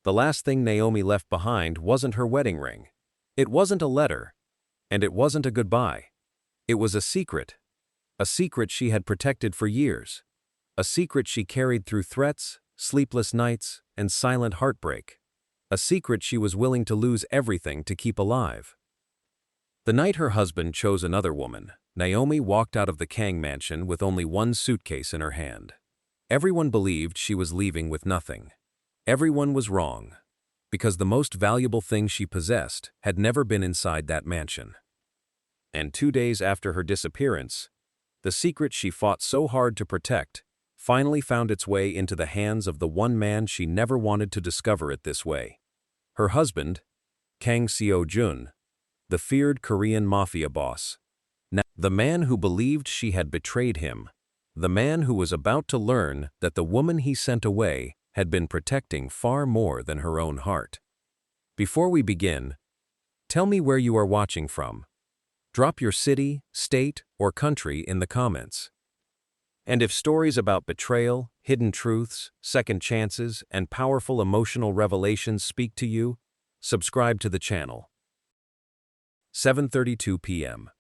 The last thing Naomi left behind wasn't her wedding ring. It wasn't a letter. And it wasn't a goodbye. It was a secret. A secret she had protected for years. A secret she carried through threats, sleepless nights, and silent heartbreak. A secret she was willing to lose everything to keep alive. The night her husband chose another woman, Naomi walked out of the Kang mansion with only one suitcase in her hand. Everyone believed she was leaving with nothing. Everyone was wrong, because the most valuable thing she possessed had never been inside that mansion. And 2 days after her disappearance, the secret she fought so hard to protect finally found its way into the hands of the one man she never wanted to discover it this way. Her husband, Kang Seo-jun, the feared Korean Mafia boss. Now, the man who believed she had betrayed him, the man who was about to learn that the woman he sent away had been protecting far more than her own heart. Before we begin, tell me where you are watching from. Drop your city, state, or country in the comments. And if stories about betrayal, hidden truths, second chances, and powerful emotional revelations speak to you, subscribe to the channel. 7:32 p.m.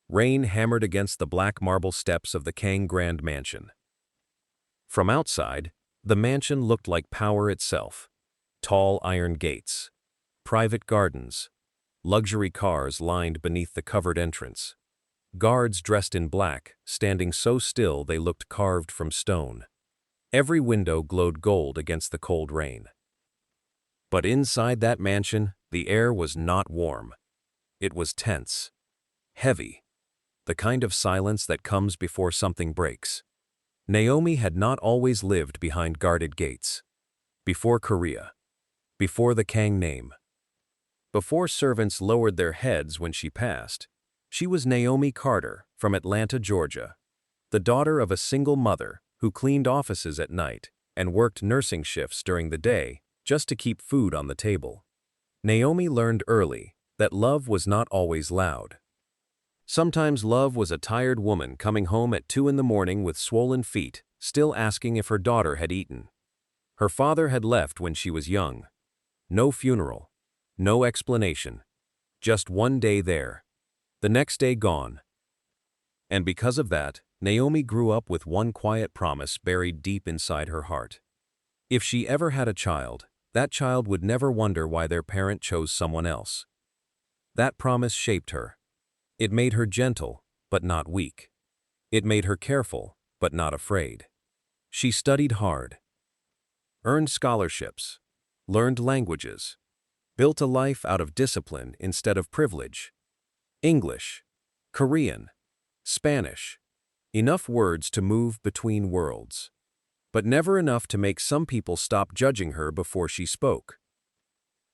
Rain hammered against the black marble steps of the Kang Grand Mansion. From outside, the mansion looked like power itself. Tall iron gates, private gardens, luxury cars lined beneath the covered entrance. Guards dressed in black, standing so still they looked carved from stone. Every window glowed gold against the cold rain. But inside that mansion, the air was not warm. It was tense, heavy, the kind of silence that comes before something breaks. Naomi had not always lived behind guarded gates. Before Korea. Before the Kang name. Before servants lowered their heads when she passed, she was Naomi Carter from Atlanta, Georgia, the daughter of a single mother who cleaned offices at night and worked nursing shifts during the day just to keep food on the table. Naomi learned early that love was not always loud. Sometimes love was a tired woman coming home at 2 in the morning with swollen feet, still asking if her daughter had eaten. Her father had left when she was young. No funeral. No explanation. Just one day there. The next day gone. And because of that, Naomi grew up with one quiet promise buried deep inside her heart. If she ever had a child, that child would never wonder why their parent chose someone else. That promise shaped her. It made her gentle, but not weak. It made her careful, but not afraid. She studied hard, earned scholarships, learned languages, built a life out of discipline instead of privilege. English, Korean, Spanish, enough words to move between worlds, but never enough to make some people stop judging her before she spoke.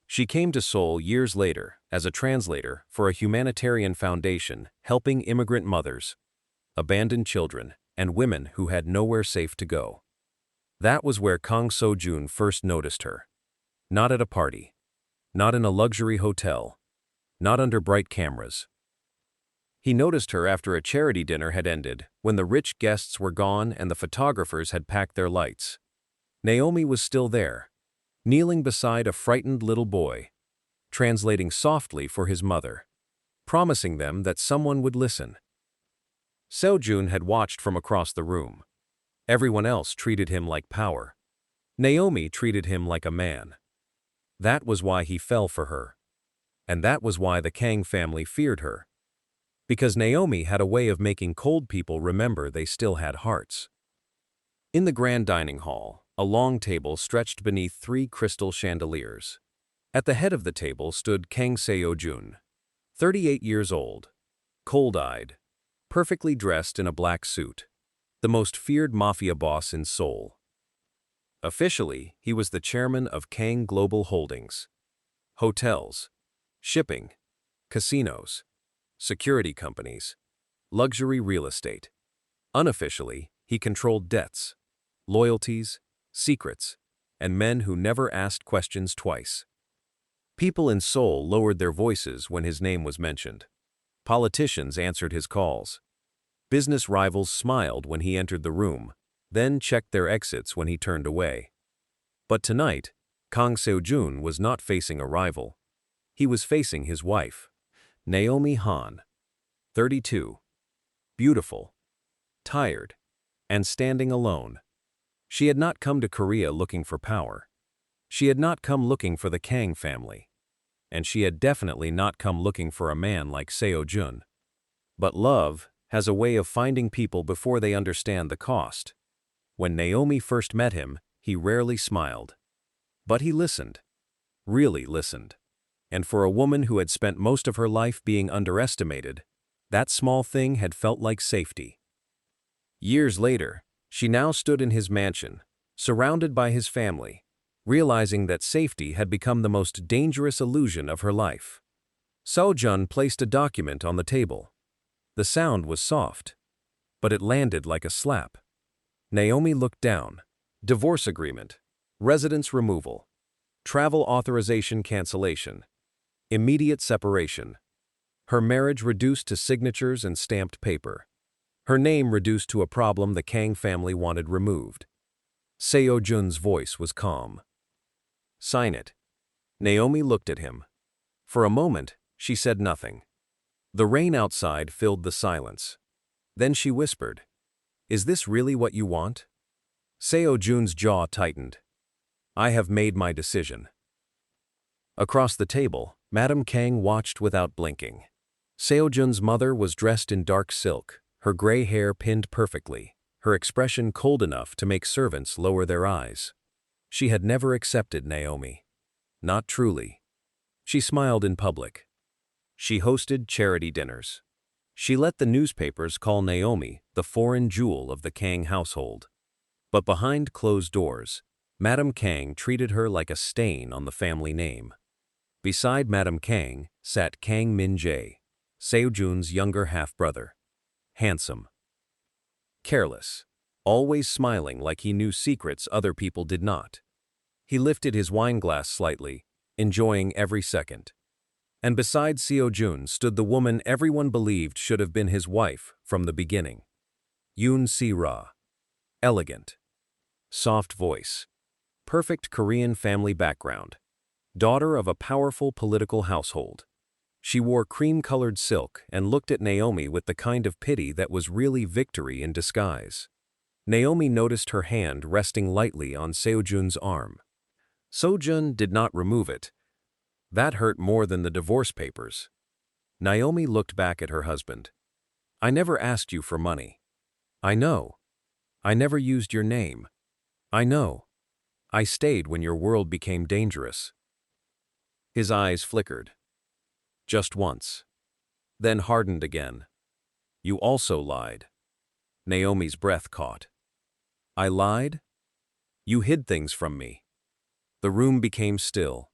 She came to Seoul years later as a translator for a humanitarian foundation helping immigrant mothers, abandoned children, and women who had nowhere safe to go. That was where Kang Seo-jun first noticed her. Not at a party. Not in a luxury hotel. Not under bright cameras. He noticed her after a charity dinner had ended, when the rich guests were gone and the photographers had packed their lights. Naomi was still there, kneeling beside a frightened little boy, translating softly for his mother, promising them that someone would listen. Seo-jun had watched from across the room. Everyone else treated him like power. Naomi treated him like a man. That was why he fell for her. And that was why the Kang family feared her. Because Naomi had a way of making cold people remember they still had hearts. In the grand dining hall, a long table stretched beneath 3 crystal chandeliers. At the head of the table stood Kang Seo-jun, 38 years old, cold-eyed, perfectly dressed in a black suit, the most feared mafia boss in Seoul. Officially, he was the chairman of Kang Global Holdings. Hotels, shipping, casinos, security companies, luxury real estate. Unofficially, he controlled debts, loyalties, secrets, and men who never asked questions twice. People in Seoul lowered their voices when his name was mentioned. Politicians answered his calls. Business rivals smiled when he entered the room, then checked their exits when he turned away. But tonight, Kang Seo-jun was not facing a rival. He was facing his wife, Naomi Han, 32, beautiful, tired, and standing alone. She had not come to Korea looking for power. She had not come looking for the Kang family. And she had definitely not come looking for a man like Seo-jun. But love has a way of finding people before they understand the cost. When Naomi first met him, he rarely smiled. But he listened. Really listened. And for a woman who had spent most of her life being underestimated, that small thing had felt like safety. Years later, she now stood in his mansion, surrounded by his family, realizing that safety had become the most dangerous illusion of her life. Seo-jun placed a document on the table. The sound was soft, but it landed like a slap. Naomi looked down. Divorce agreement, residence removal, travel authorization cancellation, immediate separation. Her marriage reduced to signatures and stamped paper. Her name reduced to a problem the Kang family wanted removed. Seo-jun's voice was calm. Sign it. Naomi looked at him. For a moment, she said nothing. The rain outside filled the silence. Then she whispered, "Is this really what you want?" Seo-jun's jaw tightened. "I have made my decision." Across the table, Madame Kang watched without blinking. Seo-jun's mother was dressed in dark silk, her gray hair pinned perfectly, her expression cold enough to make servants lower their eyes. She had never accepted Naomi. Not truly. She smiled in public. She hosted charity dinners. She let the newspapers call Naomi the foreign jewel of the Kang household. But behind closed doors, Madame Kang treated her like a stain on the family name. Beside Madame Kang sat Kang Min-jae, Seo-jun's younger half-brother. Handsome. Careless. Always smiling like he knew secrets other people did not. He lifted his wine glass slightly, enjoying every second. And beside Seo-jun stood the woman everyone believed should have been his wife from the beginning. Yoon Si-ra. Elegant. Soft voice. Perfect Korean family background. Daughter of a powerful political household. She wore cream-colored silk and looked at Naomi with the kind of pity that was really victory in disguise. Naomi noticed her hand resting lightly on Seo-jun's arm. Seo-jun did not remove it. That hurt more than the divorce papers. Naomi looked back at her husband. "I never asked you for money. I know. I never used your name. I know. I stayed when your world became dangerous." His eyes flickered. Just once. Then hardened again. "You also lied." Naomi's breath caught. "I lied? You hid things from me." The room became still.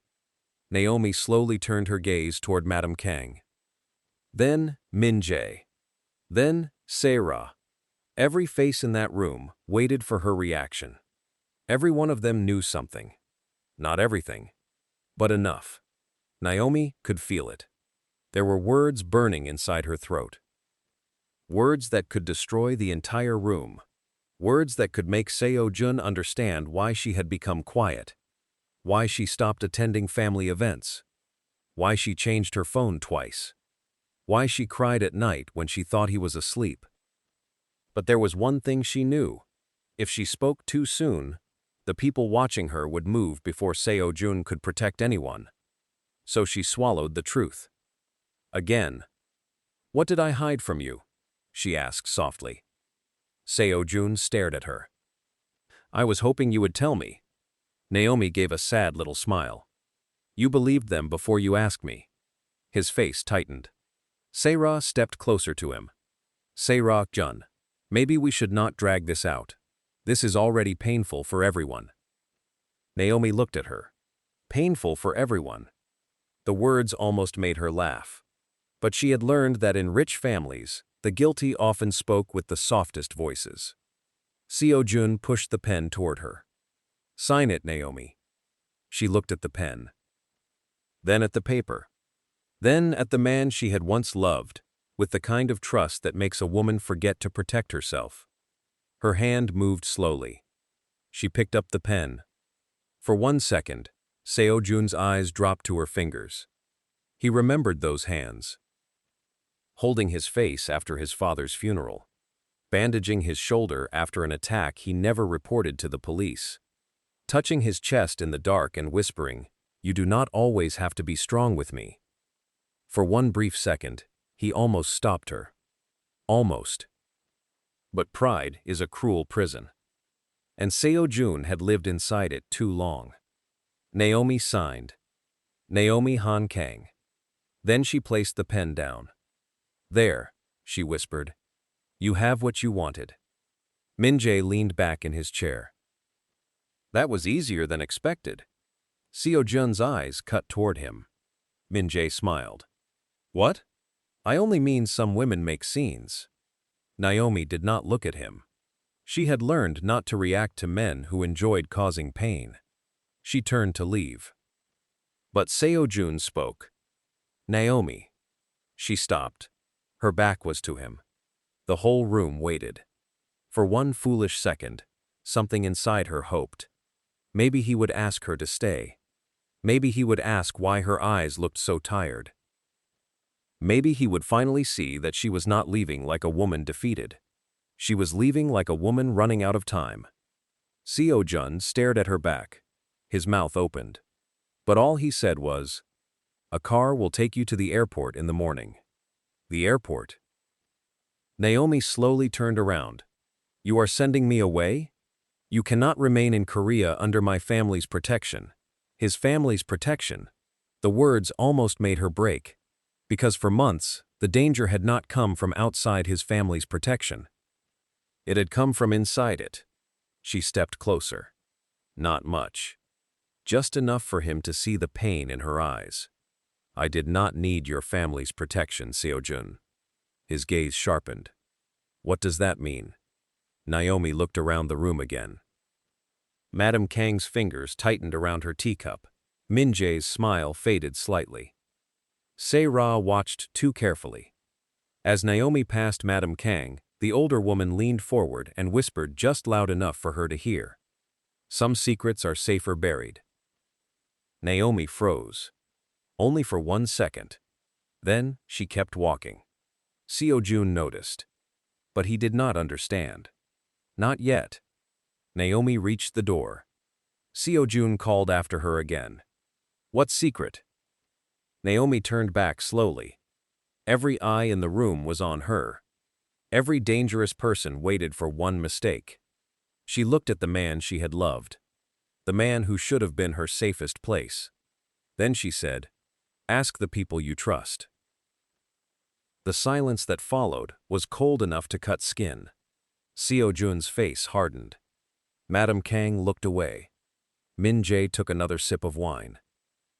Naomi slowly turned her gaze toward Madame Kang. Then Min-jae. Then Se-ra. Every face in that room waited for her reaction. Every one of them knew something. Not everything, but enough. Naomi could feel it. There were words burning inside her throat. Words that could destroy the entire room. Words that could make Seo-jun understand why she had become quiet. Why she stopped attending family events. Why she changed her phone twice. Why she cried at night when she thought he was asleep. But there was one thing she knew. If she spoke too soon, the people watching her would move before Seo-jun could protect anyone. So she swallowed the truth. Again. "What did I hide from you?" she asked softly. Seo-jun stared at her. "I was hoping you would tell me." Naomi gave a sad little smile. "You believed them before you asked me." His face tightened. Se-ra stepped closer to him. "Se-ra-jun, maybe we should not drag this out. This is already painful for everyone." Naomi looked at her. Painful for everyone. The words almost made her laugh. But she had learned that in rich families, the guilty often spoke with the softest voices. Seo-jun pushed the pen toward her. "Sign it, Naomi." She looked at the pen. Then at the paper. Then at the man she had once loved, with the kind of trust that makes a woman forget to protect herself. Her hand moved slowly. She picked up the pen. For 1 second, Seo-jun's eyes dropped to her fingers. He remembered those hands. Holding his face after his father's funeral. Bandaging his shoulder after an attack he never reported to the police. Touching his chest in the dark and whispering, "You do not always have to be strong with me." For one brief second, he almost stopped her. Almost. But pride is a cruel prison. And Seo-jun had lived inside it too long. Naomi signed. Naomi Han Kang. Then she placed the pen down. "There," she whispered. "You have what you wanted." Min-jae leaned back in his chair. That was easier than expected. Seo-jun's eyes cut toward him. Min-jae smiled. "What?" "I only mean some women make scenes." Naomi did not look at him. She had learned not to react to men who enjoyed causing pain. She turned to leave. But Seo-jun spoke. "Naomi." She stopped. Her back was to him. The whole room waited. For one foolish second, something inside her hoped. Maybe he would ask her to stay. Maybe he would ask why her eyes looked so tired. Maybe he would finally see that she was not leaving like a woman defeated. She was leaving like a woman running out of time. Seo-jun stared at her back. His mouth opened. But all he said was, "A car will take you to the airport in the morning." The airport. Naomi slowly turned around. "You are sending me away? You cannot remain in Korea under my family's protection." His family's protection. The words almost made her break. Because for months, the danger had not come from outside his family's protection. It had come from inside it. She stepped closer. Not much. Just enough for him to see the pain in her eyes. "I did not need your family's protection, Seo-jun." His gaze sharpened. "What does that mean?" Naomi looked around the room again. Madame Kang's fingers tightened around her teacup. Min-jae's smile faded slightly. Se-ra watched too carefully. As Naomi passed Madame Kang, the older woman leaned forward and whispered just loud enough for her to hear. "Some secrets are safer buried." Naomi froze. Only for 1 second. Then she kept walking. Seo-jun noticed. But he did not understand. Not yet. Naomi reached the door. Seo-jun called after her again. "What secret?" Naomi turned back slowly. Every eye in the room was on her. Every dangerous person waited for one mistake. She looked at the man she had loved. The man who should have been her safest place. Then she said, "Ask the people you trust." The silence that followed was cold enough to cut skin. Seo-jun's face hardened. Madame Kang looked away. Min-jae took another sip of wine.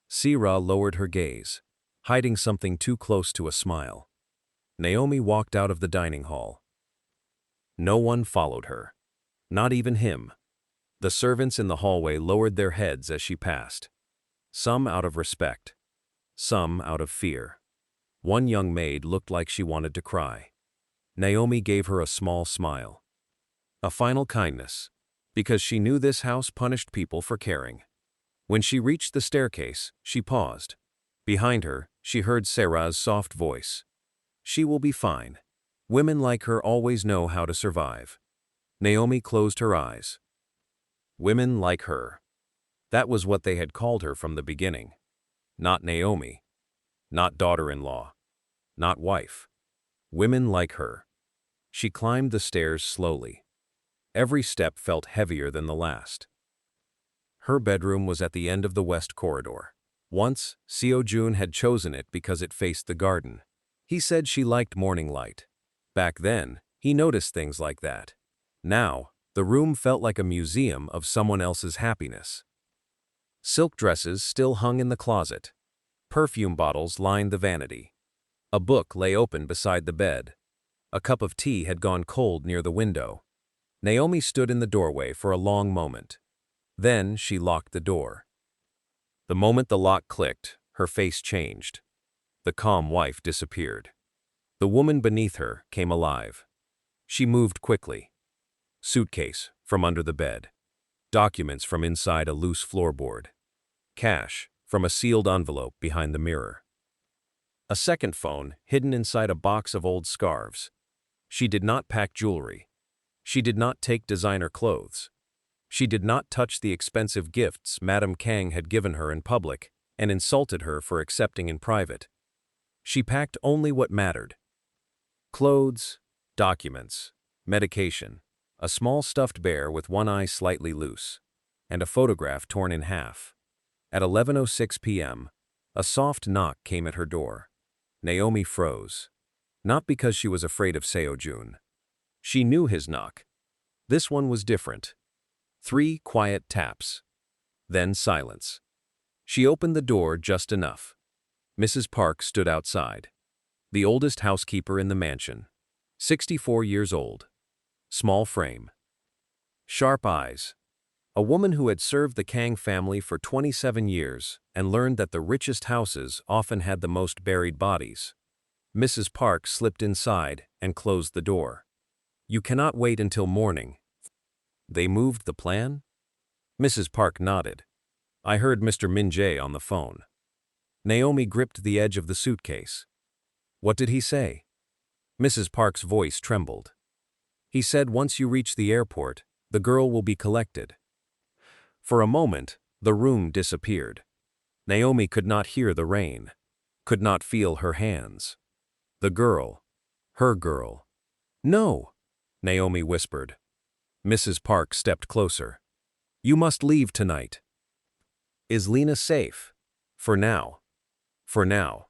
Se-ra lowered her gaze, hiding something too close to a smile. Naomi walked out of the dining hall. No one followed her. Not even him. The servants in the hallway lowered their heads as she passed. Some out of respect. Some out of fear. One young maid looked like she wanted to cry. Naomi gave her a small smile. A final kindness, because she knew this house punished people for caring. When she reached the staircase, she paused. Behind her, she heard Se-ra's soft voice. "She will be fine. Women like her always know how to survive." Naomi closed her eyes. Women like her. That was what they had called her from the beginning. Not Naomi. Not daughter-in-law. Not wife. Women like her. She climbed the stairs slowly. Every step felt heavier than the last. Her bedroom was at the end of the west corridor. Once, Seo-jun had chosen it because it faced the garden. He said she liked morning light. Back then, he noticed things like that. Now, the room felt like a museum of someone else's happiness. Silk dresses still hung in the closet. Perfume bottles lined the vanity. A book lay open beside the bed. A cup of tea had gone cold near the window. Naomi stood in the doorway for a long moment. Then she locked the door. The moment the lock clicked, her face changed. The calm wife disappeared. The woman beneath her came alive. She moved quickly. Suitcase from under the bed. Documents from inside a loose floorboard. cash, from a sealed envelope behind the mirror. A second phone hidden inside a box of old scarves. She did not pack jewelry. She did not take designer clothes. She did not touch the expensive gifts Madame Kang had given her in public and insulted her for accepting in private. She packed only what mattered. Clothes, documents, medication, a small stuffed bear with one eye slightly loose, and a photograph torn in half. At 11:06 p.m., a soft knock came at her door. Naomi froze. Not because she was afraid of Seo-jun. She knew his knock. This one was different. 3 quiet taps. Then silence. She opened the door just enough. Mrs. Park stood outside. The oldest housekeeper in the mansion. 64 years old. Small frame. Sharp eyes. A woman who had served the Kang family for 27 years and learned that the richest houses often had the most buried bodies. Mrs. Park slipped inside and closed the door. "You cannot wait until morning." "They moved the plan?" Mrs. Park nodded. "I heard Mr. Min-jae on the phone." Naomi gripped the edge of the suitcase. "What did he say?" Mrs. Park's voice trembled. "He said once you reach the airport, the girl will be collected." For a moment, the room disappeared. Naomi could not hear the rain, could not feel her hands. The girl. Her girl. "No," Naomi whispered. Mrs. Park stepped closer. "You must leave tonight." "Is Lina safe?" "For now." For now.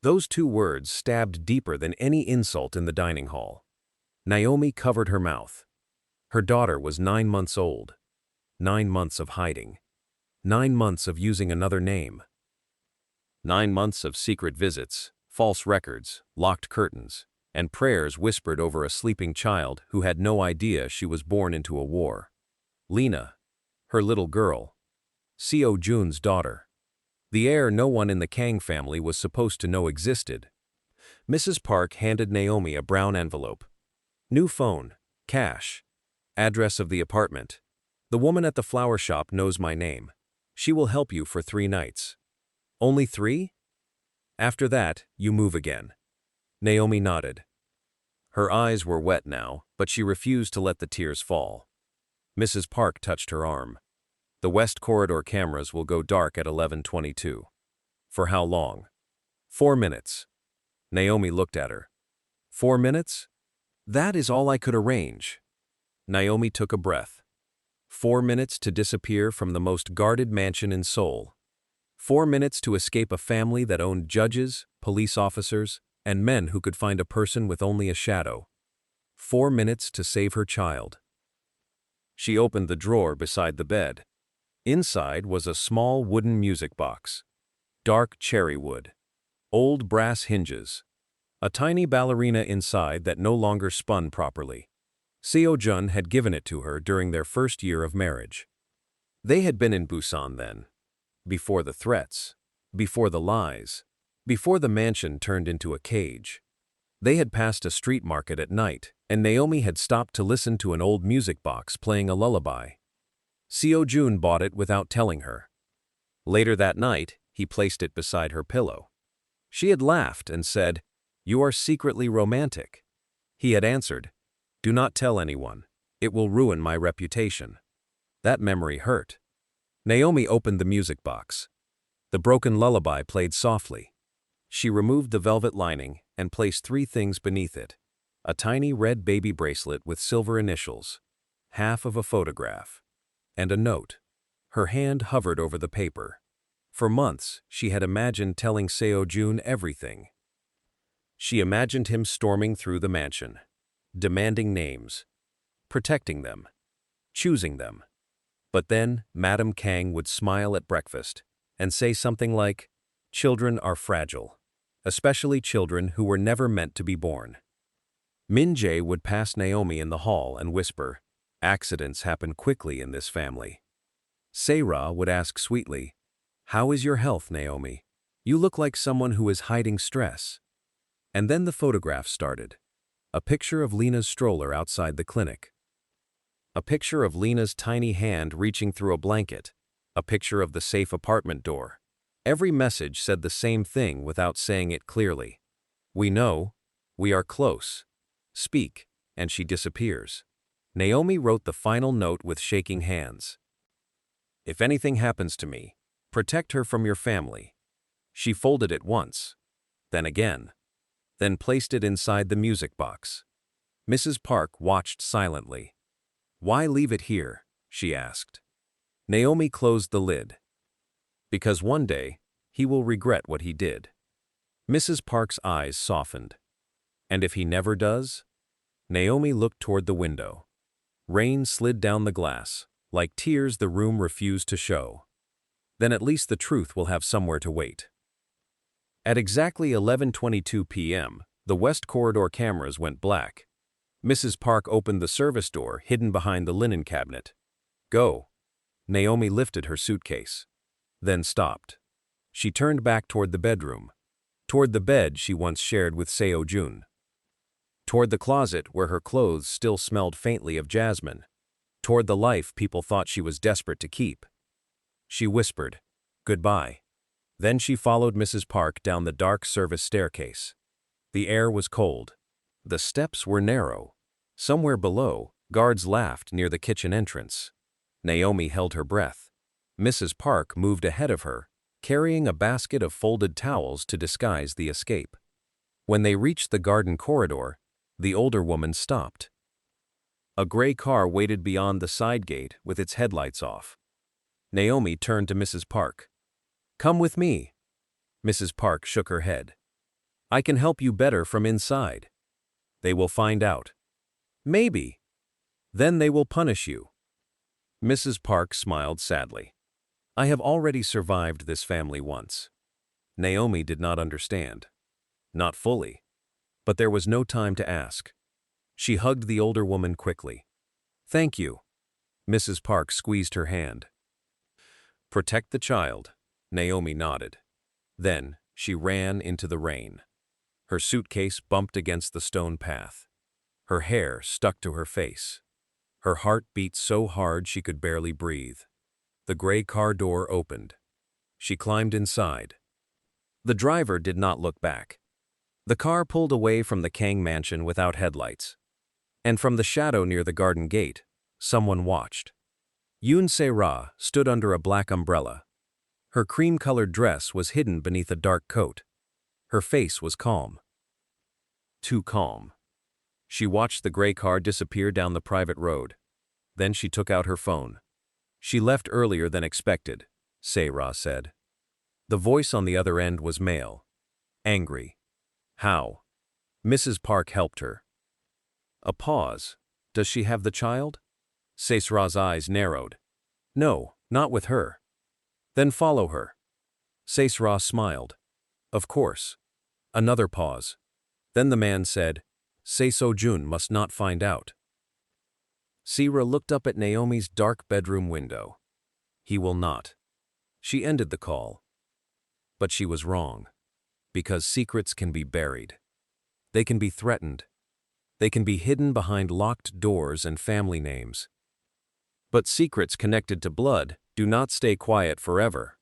Those 2 words stabbed deeper than any insult in the dining hall. Naomi covered her mouth. Her daughter was 9 months old. 9 months of hiding. 9 months of using another name. 9 months of secret visits, false records, locked curtains, and prayers whispered over a sleeping child who had no idea she was born into a war. Lina, her little girl. Seo-jun's daughter. The heir no one in the Kang family was supposed to know existed. Mrs. Park handed Naomi a brown envelope. "New phone, cash. Address of the apartment. The woman at the flower shop knows my name. She will help you for 3 nights. Only 3? After that, you move again." Naomi nodded. Her eyes were wet now, but she refused to let the tears fall. Mrs. Park touched her arm. "The West Corridor cameras will go dark at 11:22. "For how long?" 4 minutes. Naomi looked at her. 4 minutes? That is all I could arrange. Naomi took a breath. 4 minutes to disappear from the most guarded mansion in Seoul. 4 minutes to escape a family that owned judges, police officers, and men who could find a person with only a shadow. 4 minutes to save her child. She opened the drawer beside the bed. Inside was a small wooden music box. Dark cherry wood. Old brass hinges. A tiny ballerina inside that no longer spun properly. Seo-jun had given it to her during their first year of marriage. They had been in Busan then. Before the threats. Before the lies. Before the mansion turned into a cage. They had passed a street market at night, and Naomi had stopped to listen to an old music box playing a lullaby. Seo-jun bought it without telling her. Later that night, he placed it beside her pillow. She had laughed and said, "You are secretly romantic." He had answered, "Do not tell anyone. It will ruin my reputation." That memory hurt. Naomi opened the music box. The broken lullaby played softly. She removed the velvet lining and placed 3 things beneath it. A tiny red baby bracelet with silver initials, half of a photograph, and a note. Her hand hovered over the paper. For months, she had imagined telling Seo-jun everything. She imagined him storming through the mansion, demanding names, protecting them, choosing them. But then Madame Kang would smile at breakfast and say something like, "Children are fragile, especially children who were never meant to be born." Min-jae would pass Naomi in the hall and whisper, "Accidents happen quickly in this family." Se-ra would ask sweetly, "How is your health, Naomi? You look like someone who is hiding stress." And then the photograph started. A picture of Lina's stroller outside the clinic. A picture of Lina's tiny hand reaching through a blanket. A picture of the safe apartment door. Every message said the same thing without saying it clearly. We know. We are close. Speak, and she disappears. Naomi wrote the final note with shaking hands. If anything happens to me, protect her from your family. She folded it once, then again, then placed it inside the music box. Mrs. Park watched silently. Why leave it here? She asked. Naomi closed the lid. Because one day, he will regret what he did. Mrs. Park's eyes softened. And if he never does? Naomi looked toward the window. Rain slid down the glass, like tears the room refused to show. Then at least the truth will have somewhere to wait. At exactly 11:22 p.m., the West Corridor cameras went black. Mrs. Park opened the service door hidden behind the linen cabinet. Go. Naomi lifted her suitcase. Then stopped. She turned back toward the bedroom. Toward the bed she once shared with Seo-jun. Toward the closet where her clothes still smelled faintly of jasmine. Toward the life people thought she was desperate to keep. She whispered, "Goodbye." Then she followed Mrs. Park down the dark service staircase. The air was cold. The steps were narrow. Somewhere below, guards laughed near the kitchen entrance. Naomi held her breath. Mrs. Park moved ahead of her, carrying a basket of folded towels to disguise the escape. When they reached the garden corridor, the older woman stopped. A gray car waited beyond the side gate with its headlights off. Naomi turned to Mrs. Park. "Come with me." Mrs. Park shook her head. "I can help you better from inside." "They will find out." "Maybe. Then they will punish you." Mrs. Park smiled sadly. "I have already survived this family once." Naomi did not understand. Not fully. But there was no time to ask. She hugged the older woman quickly. "Thank you." Mrs. Park squeezed her hand. "Protect the child." Naomi nodded. Then she ran into the rain. Her suitcase bumped against the stone path. Her hair stuck to her face. Her heart beat so hard she could barely breathe. The gray car door opened. She climbed inside. The driver did not look back. The car pulled away from the Kang mansion without headlights. And from the shadow near the garden gate, someone watched. Yoon Se-ra stood under a black umbrella. Her cream-colored dress was hidden beneath a dark coat. Her face was calm. Too calm. She watched the gray car disappear down the private road. Then she took out her phone. "She left earlier than expected," Se-ra said. The voice on the other end was male. Angry. "How?" Mrs. Park helped her. A pause. "Does she have the child?" Se-ra's eyes narrowed. "No, not with her." "Then follow her." Se-ra smiled. "Of course." Another pause. Then the man said, "Seo-jun must not find out." Se-ra looked up at Naomi's dark bedroom window. "He will not." She ended the call. But she was wrong. Because secrets can be buried. They can be threatened. They can be hidden behind locked doors and family names. But secrets connected to blood do not stay quiet forever.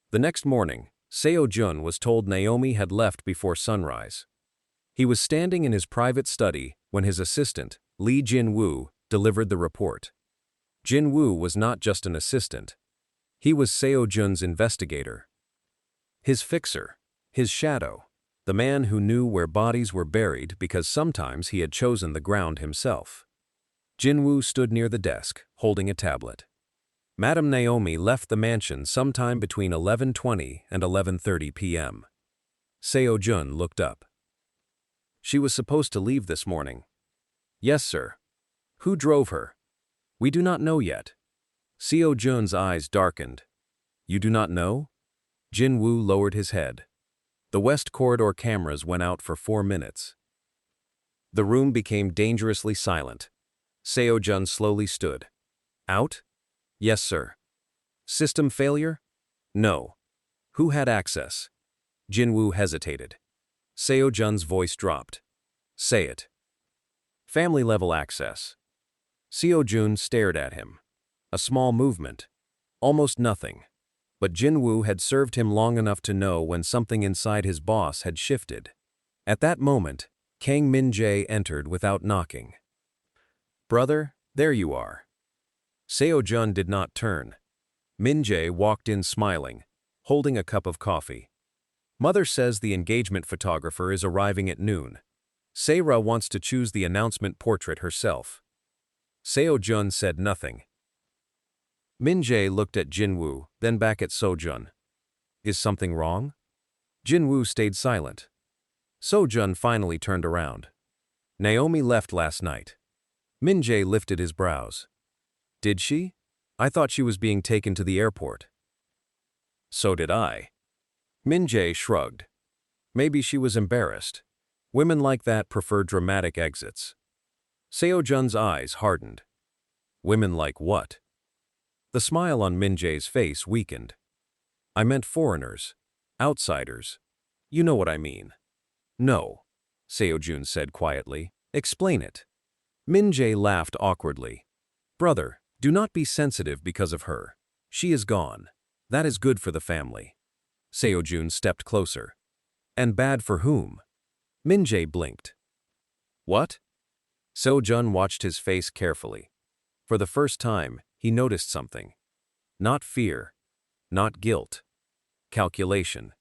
The next morning, Seo-jun was told Naomi had left before sunrise. He was standing in his private study when his assistant, Lee Jin-woo, delivered the report. Jin-woo was not just an assistant. He was Seo-jun's investigator. His fixer, his shadow, the man who knew where bodies were buried because sometimes he had chosen the ground himself. Jin-woo stood near the desk, holding a tablet. Madame Naomi left the mansion sometime between 11:20 and 11:30 p.m. Seo-jun looked up. "She was supposed to leave this morning." "Yes, sir." "Who drove her?" "We do not know yet." Seo-jun's eyes darkened. "You do not know?" Jin-woo lowered his head. The West Corridor cameras went out for 4 minutes. The room became dangerously silent. Seo-jun slowly stood. "Out?" "Yes, sir." "System failure?" "No." "Who had access?" Jin-woo hesitated. Seo-jun's voice dropped. "Say it." "Family-level access." Seo-jun stared at him. A small movement. Almost nothing. But Jinwoo had served him long enough to know when something inside his boss had shifted. At that moment, Kang Min-jae entered without knocking. "Brother, there you are." Seo-jun did not turn. Min-jae walked in smiling, holding a cup of coffee. "Mother says the engagement photographer is arriving at noon. Sera wants to choose the announcement portrait herself." Seo-jun said nothing. Min-jae looked at Jinwoo, then back at Seo-jun. "Is something wrong?" Jinwoo stayed silent. Seo-jun finally turned around. "Naomi left last night." Min-jae lifted his brows. "Did she? I thought she was being taken to the airport." "So did I." Min-jae shrugged. Maybe she was embarrassed. Women like that prefer dramatic exits. Seo-jun's eyes hardened. Women like what? The smile on Min-jae's face weakened. "I meant foreigners. Outsiders. You know what I mean." "No," Seo-jun said quietly. "Explain it." Min-jae laughed awkwardly. "Brother, do not be sensitive because of her. She is gone. That is good for the family." Seo-jun stepped closer. "And bad for whom?" Min-jae blinked. "What?" Seo-jun watched his face carefully. For the first time, he noticed something. Not fear. Not guilt. Calculation.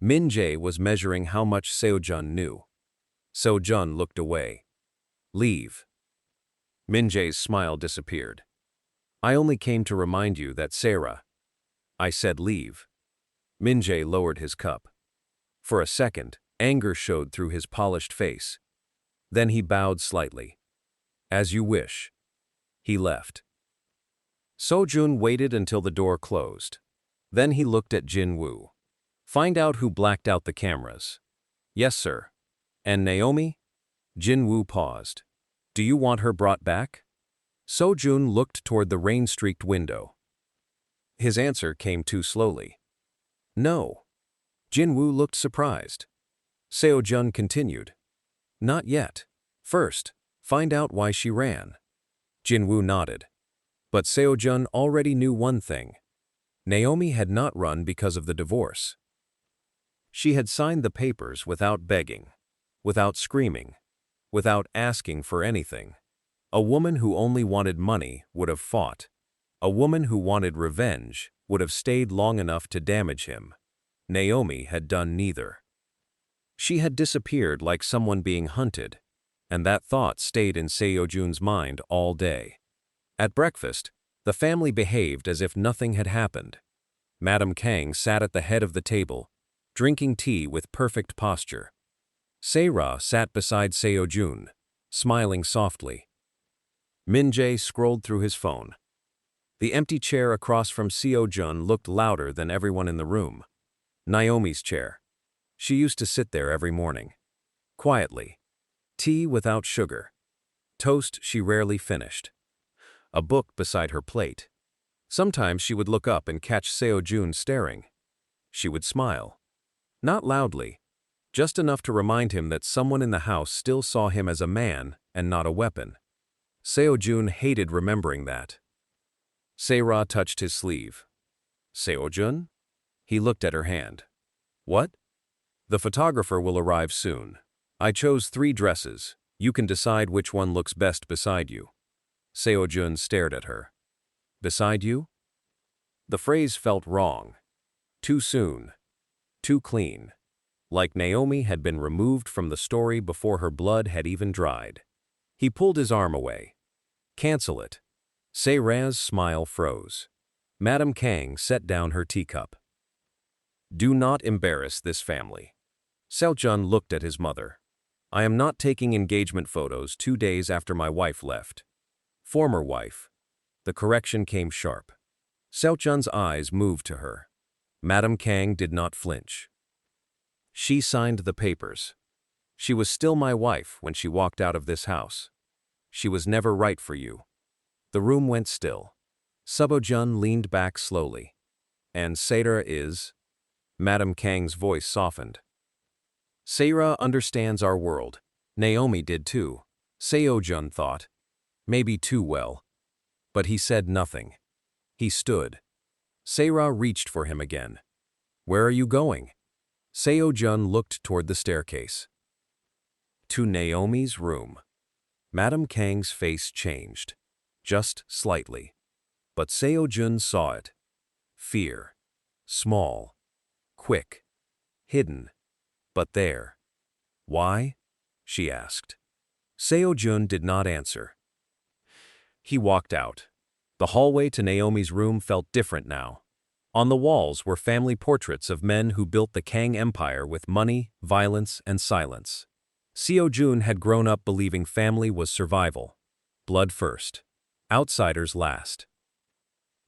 Min-jae was measuring how much Seo-jun knew. Seo-jun looked away. "Leave." Min-jae's smile disappeared. "I only came to remind you that Sera." "I said leave." Min-jae lowered his cup. For a second, anger showed through his polished face. Then he bowed slightly. "As you wish." He left. Seo-jun waited until the door closed. Then he looked at Jinwoo. "Find out who blacked out the cameras." "Yes, sir." "And Naomi?" Jinwoo paused. "Do you want her brought back?" Seo-jun looked toward the rain-streaked window. His answer came too slowly. "No." Jinwoo looked surprised. Seo-jun continued. "Not yet. First, find out why she ran." Jinwoo nodded. But Seo-jun already knew one thing. Naomi had not run because of the divorce. She had signed the papers without begging, without screaming, without asking for anything. A woman who only wanted money would have fought. A woman who wanted revenge would have stayed long enough to damage him. Naomi had done neither. She had disappeared like someone being hunted, and that thought stayed in Seo-jun's mind all day. At breakfast, the family behaved as if nothing had happened. Madam Kang sat at the head of the table, drinking tea with perfect posture. Sera sat beside Seo-jun, smiling softly. Min-jae scrolled through his phone. The empty chair across from Seo-jun looked louder than everyone in the room. Naomi's chair. She used to sit there every morning. Quietly. Tea without sugar. Toast she rarely finished. A book beside her plate. Sometimes she would look up and catch Seo-jun staring. She would smile. Not loudly, just enough to remind him that someone in the house still saw him as a man and not a weapon. Seo-jun hated remembering that. Sera touched his sleeve. "Seo-jun?" He looked at her hand. "What?" "The photographer will arrive soon. I chose 3 dresses. You can decide which one looks best beside you." Seo-jun stared at her. "Beside you?" The phrase felt wrong. Too soon. Too clean. Like Naomi had been removed from the story before her blood had even dried. He pulled his arm away. "Cancel it." Sera's smile froze. Madam Kang set down her teacup. "Do not embarrass this family." Seo-jun looked at his mother. "I am not taking engagement photos 2 days after my wife left." Former wife. The correction came sharp. Seo-jun's eyes moved to her. Madam Kang did not flinch. "She signed the papers. She was still my wife when she walked out of this house. She was never right for you." The room went still. Seo-jun leaned back slowly. "And Sera is?" Madam Kang's voice softened. "Sera understands our world. Naomi did too." Seo-jun thought. Maybe too well. But he said nothing. He stood. Seo reached for him again. "Where are you going?" Seo-jun looked toward the staircase. To Naomi's room. Madame Kang's face changed. Just slightly. But Seo-jun saw it. Fear. Small. Quick. Hidden. But there. "Why?" she asked. Seo-jun did not answer. He walked out. The hallway to Naomi's room felt different now. On the walls were family portraits of men who built the Kang Empire with money, violence, and silence. Seo-jun had grown up believing family was survival. Blood first. Outsiders last.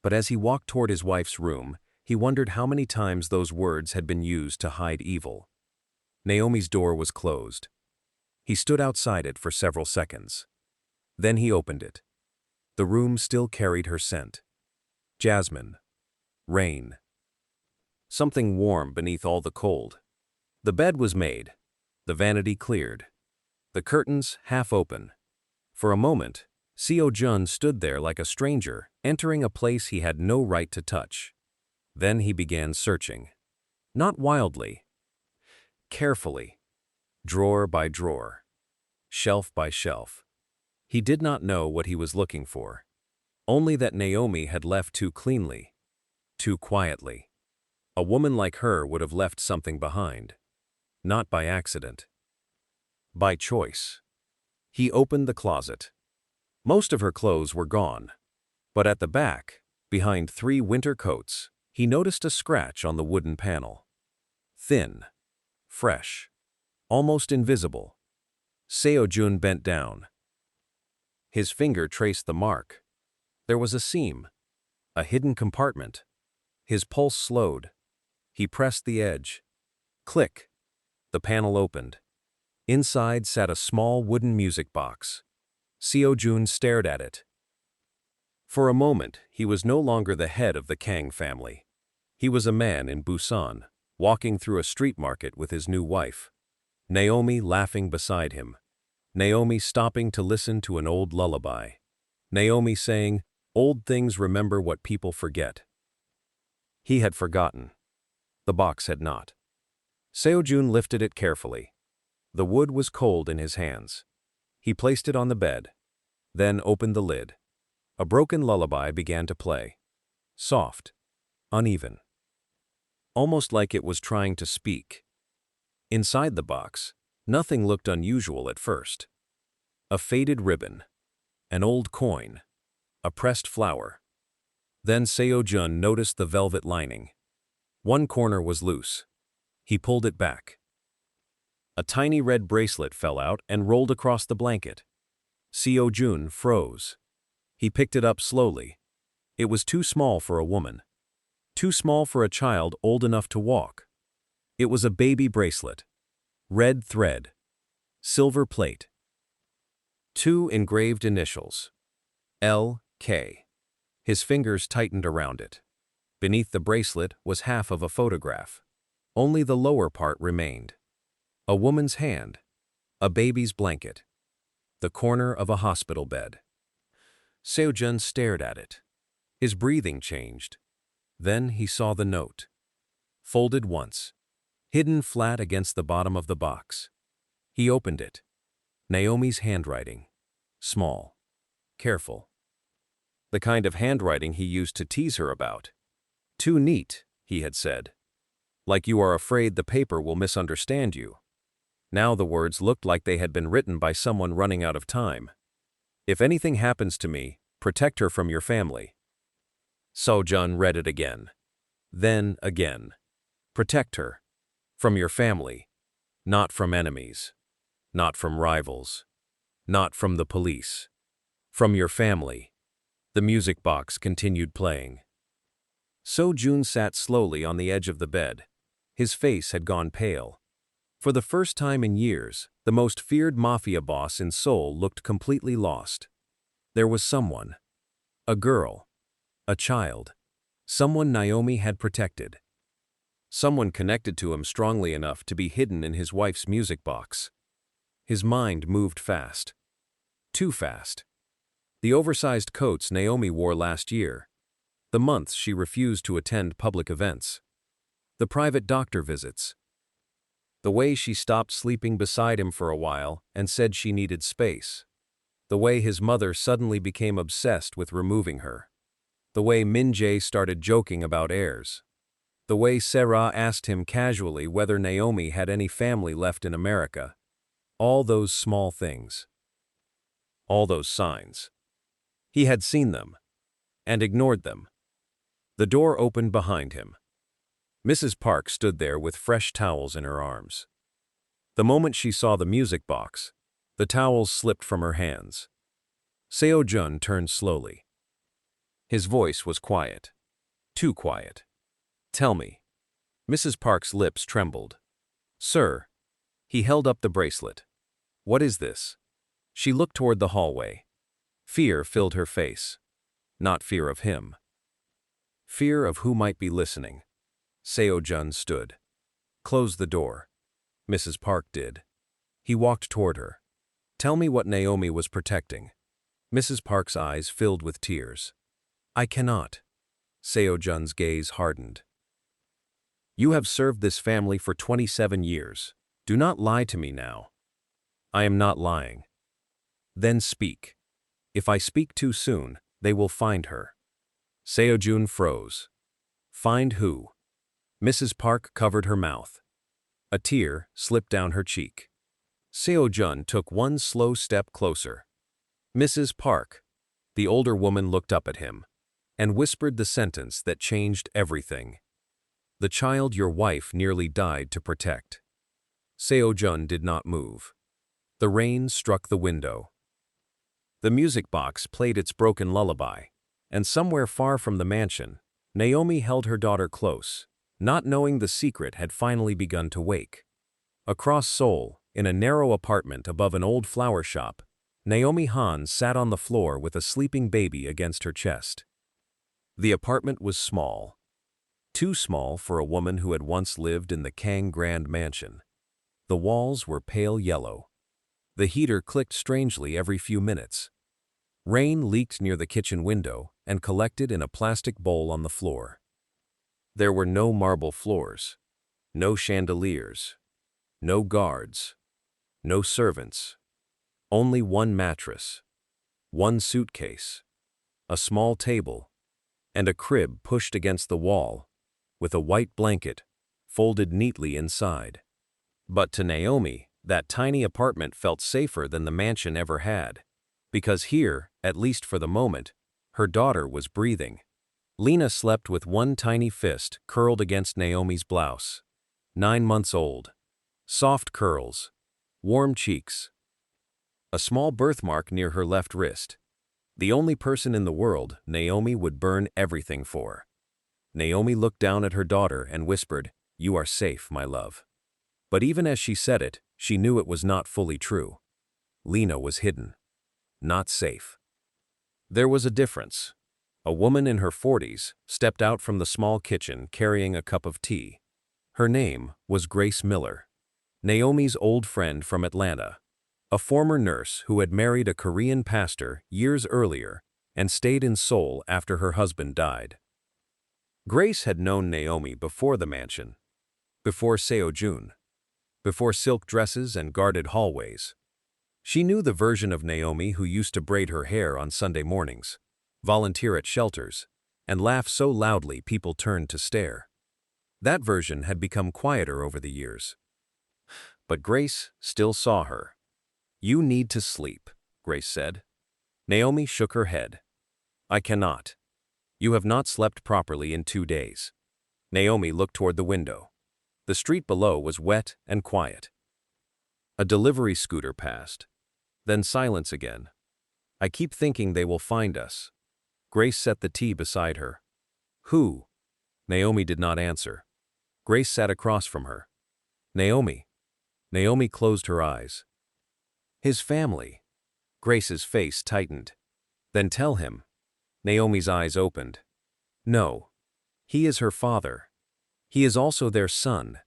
But as he walked toward his wife's room, he wondered how many times those words had been used to hide evil. Naomi's door was closed. He stood outside it for several seconds. Then he opened it. The room still carried her scent. Jasmine. Rain. Something warm beneath all the cold. The bed was made. The vanity cleared. The curtains half open. For a moment, Seo-jun stood there like a stranger, entering a place he had no right to touch. Then he began searching. Not wildly. Carefully. Drawer by drawer. Shelf by shelf. He did not know what he was looking for. Only that Naomi had left too cleanly. Too quietly. A woman like her would have left something behind. Not by accident. By choice. He opened the closet. Most of her clothes were gone. But at the back, behind 3 winter coats, he noticed a scratch on the wooden panel. Thin. Fresh. Almost invisible. Seo-jun bent down. His finger traced the mark. There was a seam. A hidden compartment. His pulse slowed. He pressed the edge. Click. The panel opened. Inside sat a small wooden music box. Seo-jun stared at it. For a moment, he was no longer the head of the Kang family. He was a man in Busan, walking through a street market with his new wife. Naomi laughing beside him. Naomi stopping to listen to an old lullaby. Naomi saying, "Old things remember what people forget." He had forgotten. The box had not. Seo-jun lifted it carefully. The wood was cold in his hands. He placed it on the bed, then opened the lid. A broken lullaby began to play. Soft. Uneven. Almost like it was trying to speak. Inside the box, nothing looked unusual at first. A faded ribbon. An old coin. A pressed flower. Then Seo-jun noticed the velvet lining. One corner was loose. He pulled it back. A tiny red bracelet fell out and rolled across the blanket. Seo-jun froze. He picked it up slowly. It was too small for a woman. Too small for a child old enough to walk. It was a baby bracelet. Red thread. Silver plate. 2 engraved initials. L.K. His fingers tightened around it. Beneath the bracelet was half of a photograph. Only the lower part remained. A woman's hand. A baby's blanket. The corner of a hospital bed. Seo-jun stared at it. His breathing changed. Then he saw the note. Folded once. Hidden flat against the bottom of the box. He opened it. Naomi's handwriting. Small. Careful. The kind of handwriting he used to tease her about. "Too neat," he had said. "Like you are afraid the paper will misunderstand you." Now the words looked like they had been written by someone running out of time. "If anything happens to me, protect her from your family." Seo-jun read it again. Then again. "Protect her. From your family. Not from enemies. Not from rivals. Not from the police. From your family." The music box continued playing. Seo-jun sat slowly on the edge of the bed. His face had gone pale. For the first time in years, the most feared mafia boss in Seoul looked completely lost. There was someone. A girl. A child. Someone Naomi had protected. Someone connected to him strongly enough to be hidden in his wife's music box. His mind moved fast. Too fast. The oversized coats Naomi wore last year. The months she refused to attend public events. The private doctor visits. The way she stopped sleeping beside him for a while and said she needed space. The way his mother suddenly became obsessed with removing her. The way Min-jae started joking about heirs. The way Sarah asked him casually whether Naomi had any family left in America. All those small things. All those signs. He had seen them. And ignored them. The door opened behind him. Mrs. Park stood there with fresh towels in her arms. The moment she saw the music box, the towels slipped from her hands. Seo-jun turned slowly. His voice was quiet. Too quiet. "Tell me." Mrs. Park's lips trembled. "Sir." He held up the bracelet. "What is this?" She looked toward the hallway. Fear filled her face. Not fear of him. Fear of who might be listening. Seo-jun stood. "Close the door." Mrs. Park did. He walked toward her. "Tell me what Naomi was protecting." Mrs. Park's eyes filled with tears. "I cannot." Seo-jun's gaze hardened. "You have served this family for 27 years. Do not lie to me now." "I am not lying." "Then speak. If I speak too soon, they will find her." Seo-jun froze. "Find who?" Mrs. Park covered her mouth. A tear slipped down her cheek. Seo-jun took one slow step closer. "Mrs. Park." The older woman looked up at him and whispered the sentence that changed everything. "The child your wife nearly died to protect." Seo-jun did not move. The rain struck the window. The music box played its broken lullaby, and somewhere far from the mansion, Naomi held her daughter close, not knowing the secret had finally begun to wake. Across Seoul, in a narrow apartment above an old flower shop, Naomi Han sat on the floor with a sleeping baby against her chest. The apartment was small. Too small for a woman who had once lived in the Kang Grand Mansion. The walls were pale yellow. The heater clicked strangely every few minutes. Rain leaked near the kitchen window and collected in a plastic bowl on the floor. There were no marble floors, no chandeliers, no guards, no servants. Only one mattress, one suitcase, a small table, and a crib pushed against the wall, with a white blanket folded neatly inside. But to Naomi, that tiny apartment felt safer than the mansion ever had, because here, at least for the moment, her daughter was breathing. Lina slept with one tiny fist curled against Naomi's blouse. 9 months old. Soft curls. Warm cheeks. A small birthmark near her left wrist. The only person in the world Naomi would burn everything for. Naomi looked down at her daughter and whispered, "You are safe, my love." But even as she said it, she knew it was not fully true. Lina was hidden. Not safe. There was a difference. A woman in her 40s stepped out from the small kitchen carrying a cup of tea. Her name was Grace Miller, Naomi's old friend from Atlanta, a former nurse who had married a Korean pastor years earlier and stayed in Seoul after her husband died. Grace had known Naomi before the mansion, before Seo-jun, before silk dresses and guarded hallways. She knew the version of Naomi who used to braid her hair on Sunday mornings, volunteer at shelters, and laugh so loudly people turned to stare. That version had become quieter over the years. But Grace still saw her. "You need to sleep," Grace said. Naomi shook her head. "I cannot. You have not slept properly in 2 days." Naomi looked toward the window. The street below was wet and quiet. A delivery scooter passed. Then silence again. "I keep thinking they will find us." Grace set the tea beside her. "Who?" Naomi did not answer. Grace sat across from her. "Naomi." Naomi closed her eyes. "His family." Grace's face tightened. "Then tell him." Naomi's eyes opened. "No. He is her father. He is also their son,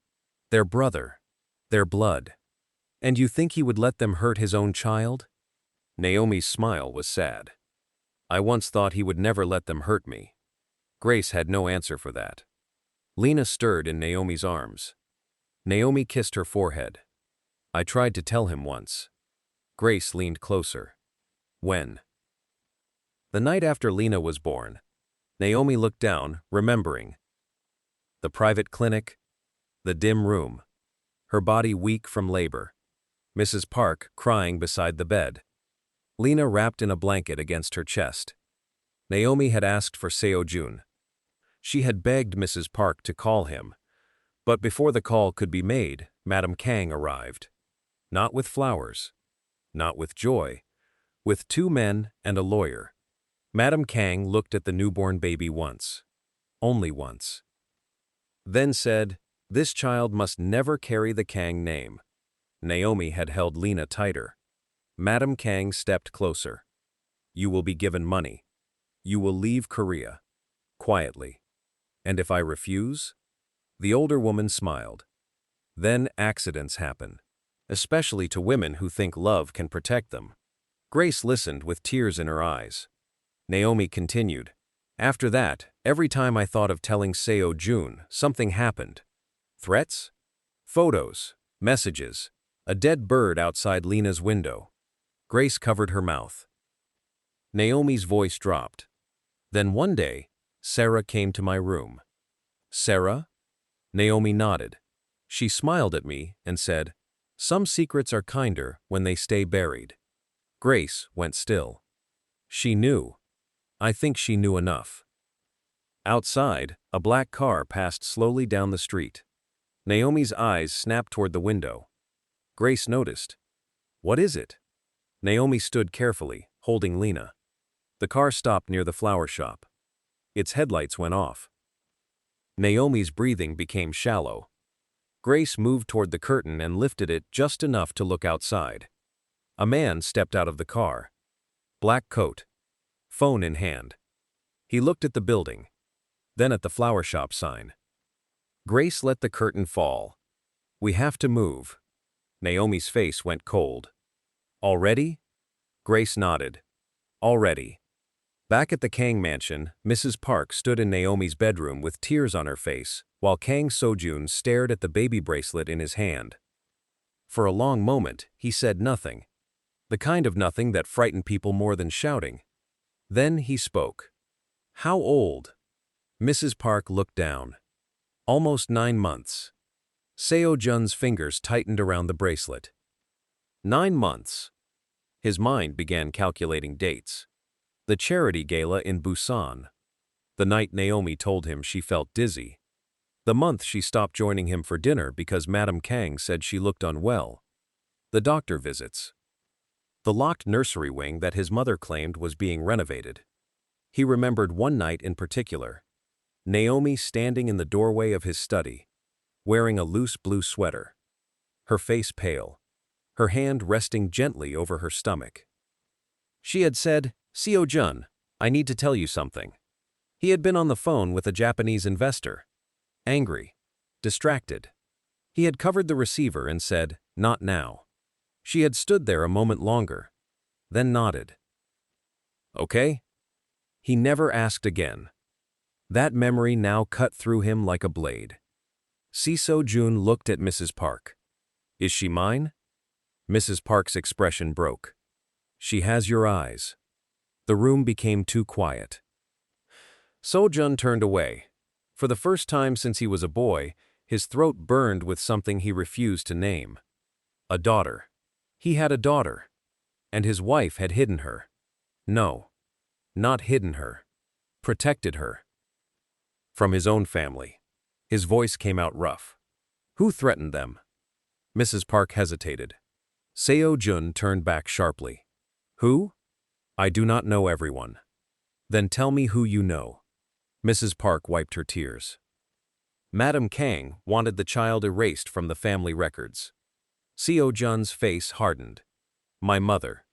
their brother, their blood. And you think he would let them hurt his own child?" Naomi's smile was sad. "I once thought he would never let them hurt me." Grace had no answer for that. Lina stirred in Naomi's arms. Naomi kissed her forehead. I tried to tell him once. Grace leaned closer. When? The night after Lina was born. Naomi looked down, remembering. The private clinic, the dim room, her body weak from labor, Mrs. Park crying beside the bed, Lina wrapped in a blanket against her chest. Naomi had asked for Seo-jun. She had begged Mrs. Park to call him, but before the call could be made, Madam Kang arrived. Not with flowers, not with joy, with 2 men and a lawyer. Madam Kang looked at the newborn baby once, only once. Then said, "This child must never carry the Kang name." Naomi had held Lina tighter. Madam Kang stepped closer. "You will be given money. You will leave Korea. Quietly. And if I refuse?" The older woman smiled. Then accidents happen, especially to women who think love can protect them. Grace listened with tears in her eyes. Naomi continued, "After that, every time I thought of telling Seo-jun, something happened. Threats? Photos, messages, a dead bird outside Lina's window." Grace covered her mouth. Naomi's voice dropped. "Then one day, Sarah came to my room." "Sarah?" Naomi nodded. She smiled at me and said, "Some secrets are kinder when they stay buried." Grace went still. She knew. I think she knew enough. Outside, a black car passed slowly down the street. Naomi's eyes snapped toward the window. Grace noticed. "What is it?" Naomi stood carefully, holding Lina. The car stopped near the flower shop. Its headlights went off. Naomi's breathing became shallow. Grace moved toward the curtain and lifted it just enough to look outside. A man stepped out of the car. Black coat. Phone in hand. He looked at the building, then at the flower shop sign. Grace let the curtain fall. "We have to move." Naomi's face went cold. "Already?" Grace nodded. "Already." Back at the Kang mansion, Mrs. Park stood in Naomi's bedroom with tears on her face, while Kang Seo-jun stared at the baby bracelet in his hand. For a long moment, he said nothing. The kind of nothing that frightened people more than shouting. Then he spoke. "How old?" Mrs. Park looked down. "Almost 9 months." Seo-jun's fingers tightened around the bracelet. 9 months. His mind began calculating dates. The charity gala in Busan. The night Naomi told him she felt dizzy. The month she stopped joining him for dinner because Madam Kang said she looked unwell. The doctor visits. The locked nursery wing that his mother claimed was being renovated. He remembered one night in particular. Naomi standing in the doorway of his study, wearing a loose blue sweater. Her face pale, her hand resting gently over her stomach. She had said, "Seo-jun, I need to tell you something." He had been on the phone with a Japanese investor. Angry, distracted. He had covered the receiver and said, "Not now." She had stood there a moment longer, then nodded. "Okay?" He never asked again. That memory now cut through him like a blade. Seo-jun looked at Mrs. Park. "Is she mine?" Mrs. Park's expression broke. "She has your eyes." The room became too quiet. Seo-jun turned away. For the first time since he was a boy, his throat burned with something he refused to name. A daughter. He had a daughter. And his wife had hidden her. No, not hidden her. Protected her. From his own family. His voice came out rough. "Who threatened them?" Mrs. Park hesitated. Seo-jun turned back sharply. "Who?" "I do not know everyone." "Then tell me who you know." Mrs. Park wiped her tears. Madam Kang wanted the child erased from the family records. Seo-jun's face hardened. "My mother.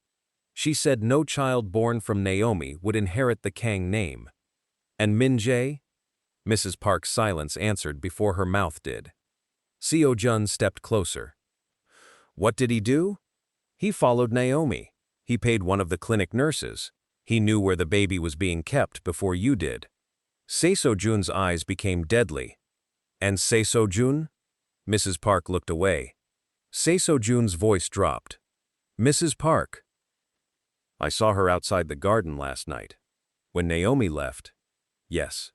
She said no child born from Naomi would inherit the Kang name." "And Min-jae?" Mrs. Park's silence answered before her mouth did. Seo-jun stepped closer. "What did he do?" "He followed Naomi. He paid one of the clinic nurses. He knew where the baby was being kept before you did." Seo-jun's eyes became deadly. And Seo-jun? Mrs. Park looked away. Seo-jun's voice dropped. Mrs. Park. I saw her outside the garden last night. When Naomi left. Yes.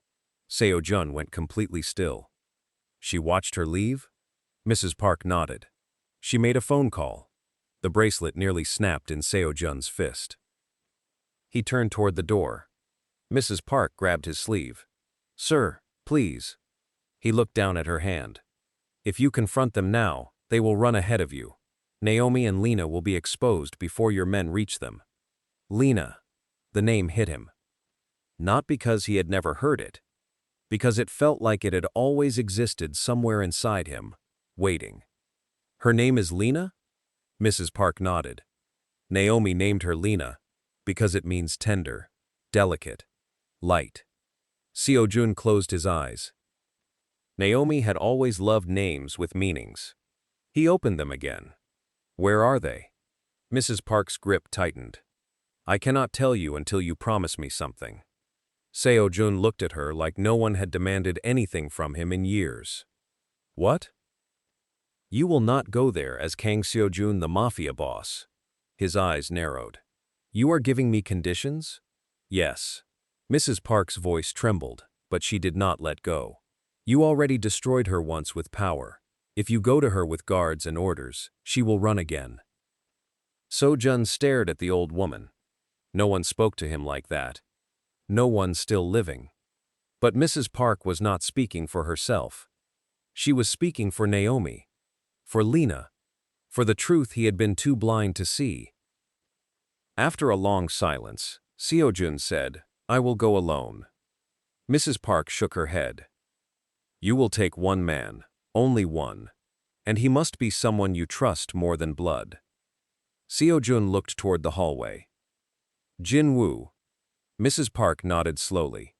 Seo-jun went completely still. She watched her leave? Mrs. Park nodded. She made a phone call. The bracelet nearly snapped in Seo-jun's fist. He turned toward the door. Mrs. Park grabbed his sleeve. Sir, please. He looked down at her hand. If you confront them now, they will run ahead of you. Naomi and Lina will be exposed before your men reach them. Lina. The name hit him. Not because he had never heard it. Because it felt like it had always existed somewhere inside him, waiting. Her name is Lina? Mrs. Park nodded. Naomi named her Lina because it means tender, delicate, light. Seo-jun closed his eyes. Naomi had always loved names with meanings. He opened them again. Where are they? Mrs. Park's grip tightened. I cannot tell you until you promise me something. Seo-jun looked at her like no one had demanded anything from him in years. What? You will not go there as Kang Seo-jun, the Mafia boss. His eyes narrowed. You are giving me conditions? Yes. Mrs. Park's voice trembled, but she did not let go. You already destroyed her once with power. If you go to her with guards and orders, she will run again. Seo-jun stared at the old woman. No one spoke to him like that. No one still living. But Mrs. Park was not speaking for herself. She was speaking for Naomi. For Lina. For the truth he had been too blind to see. After a long silence, Seo-jun said, I will go alone. Mrs. Park shook her head. You will take one man, only one. And he must be someone you trust more than blood. Seo-jun looked toward the hallway. Jin-woo. Mrs. Park nodded slowly.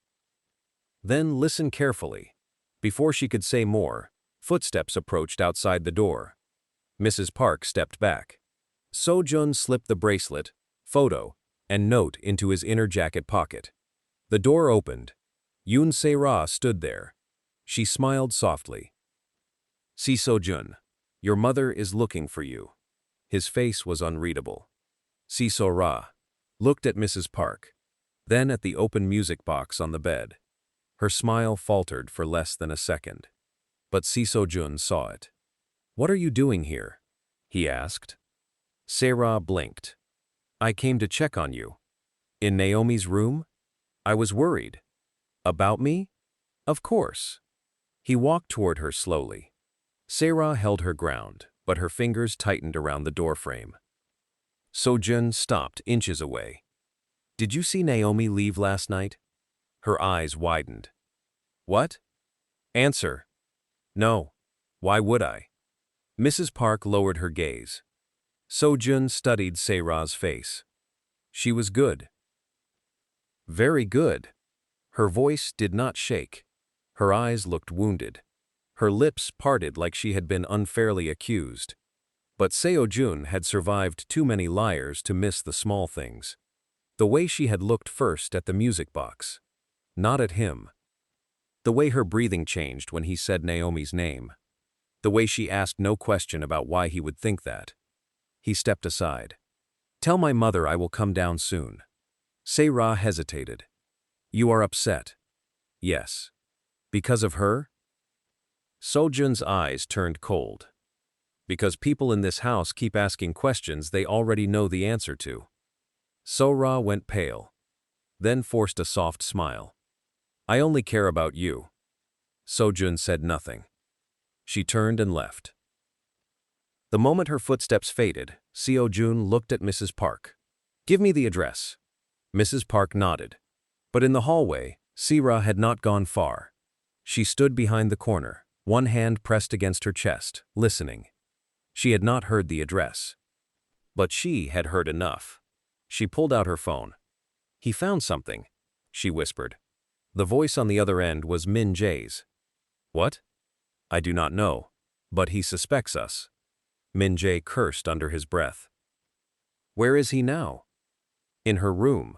Then listen carefully. Before she could say more, footsteps approached outside the door. Mrs. Park stepped back. Seo-jun slipped the bracelet, photo, and note into his inner jacket pocket. The door opened. Yoon Se-ra stood there. She smiled softly. Seo-jun, your mother is looking for you. His face was unreadable. Seo-ra looked at Mrs. Park, then at the open music box on the bed. Her smile faltered for less than a second. But Seo-jun saw it. What are you doing here? He asked. Se-ra blinked. I came to check on you. In Naomi's room? I was worried. About me? Of course. He walked toward her slowly. Se-ra held her ground, but her fingers tightened around the doorframe. Seo-jun stopped inches away. Did you see Naomi leave last night? Her eyes widened. What? Answer. No. Why would I? Mrs. Park lowered her gaze. Seo-jun studied Se-ra's face. She was good. Very good. Her voice did not shake. Her eyes looked wounded. Her lips parted like she had been unfairly accused. But Seo-jun had survived too many liars to miss the small things. The way she had looked first at the music box. Not at him. The way her breathing changed when he said Naomi's name. The way she asked no question about why he would think that. He stepped aside. Tell my mother I will come down soon. Se-ra hesitated. You are upset. Yes. Because of her? Seo-jun's eyes turned cold. Because people in this house keep asking questions they already know the answer to. Se-ra went pale. Then forced a soft smile. I only care about you. Seo-jun said nothing. She turned and left. The moment her footsteps faded, Seo-jun looked at Mrs. Park. Give me the address. Mrs. Park nodded. But in the hallway, Se-ra had not gone far. She stood behind the corner, one hand pressed against her chest, listening. She had not heard the address. But she had heard enough. She pulled out her phone. He found something, she whispered. The voice on the other end was Min Jae's. What? I do not know, but he suspects us. Min Jae cursed under his breath. Where is he now? In her room.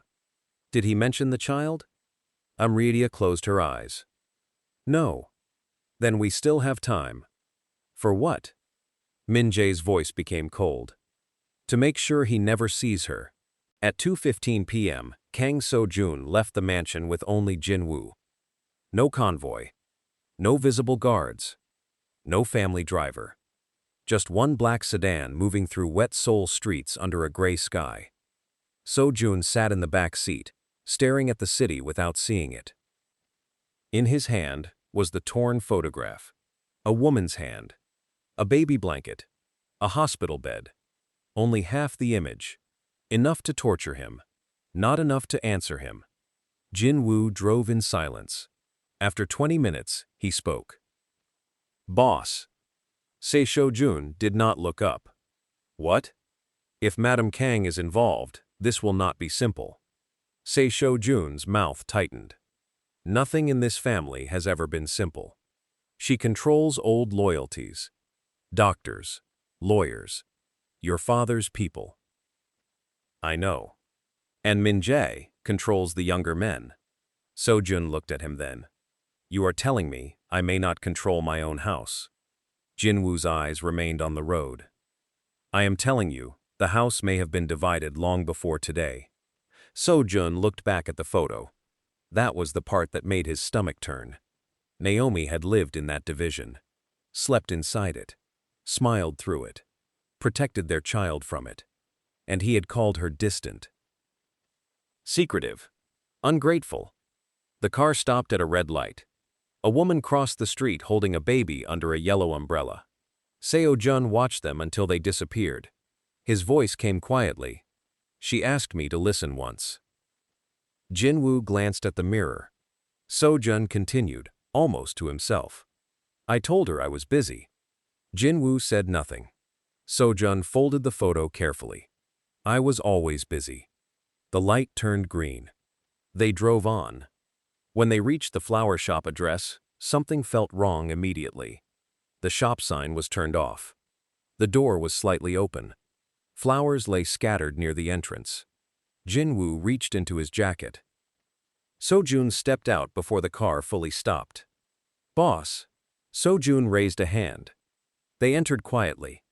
Did he mention the child? Amrita closed her eyes. No. Then we still have time. For what? Min Jae's voice became cold. To make sure he never sees her. At 2:15 p.m., Kang Seo-jun left the mansion with only Jin-woo. No convoy. No visible guards. No family driver. Just one black sedan moving through wet Seoul streets under a gray sky. Seo-jun sat in the back seat, staring at the city without seeing it. In his hand was the torn photograph. A woman's hand. A baby blanket. A hospital bed. Only half the image. Enough to torture him. Not enough to answer him. Jin-woo drove in silence. After 20 minutes, he spoke. Boss. Seo-jun did not look up. What? If Madame Kang is involved, this will not be simple. Seo-jun's mouth tightened. Nothing in this family has ever been simple. She controls old loyalties. Doctors. Lawyers. Your father's people. I know. And Min Jae controls the younger men. Seo-jun looked at him then. You are telling me I may not control my own house. Jin-woo's eyes remained on the road. I am telling you, the house may have been divided long before today. Seo-jun looked back at the photo. That was the part that made his stomach turn. Naomi had lived in that division. Slept inside it. Smiled through it. Protected their child from it. And he had called her distant. Secretive. Ungrateful. The car stopped at a red light. A woman crossed the street holding a baby under a yellow umbrella. Seo-jun watched them until they disappeared. His voice came quietly. She asked me to listen once. Jin-woo glanced at the mirror. Seo-jun continued, almost to himself. I told her I was busy. Jin-woo said nothing. Seo-jun folded the photo carefully. I was always busy. The light turned green. They drove on. When they reached the flower shop address, something felt wrong immediately. The shop sign was turned off. The door was slightly open. Flowers lay scattered near the entrance. Jin-woo reached into his jacket. Seo-jun stepped out before the car fully stopped. Boss. Seo-jun raised a hand. They entered quietly.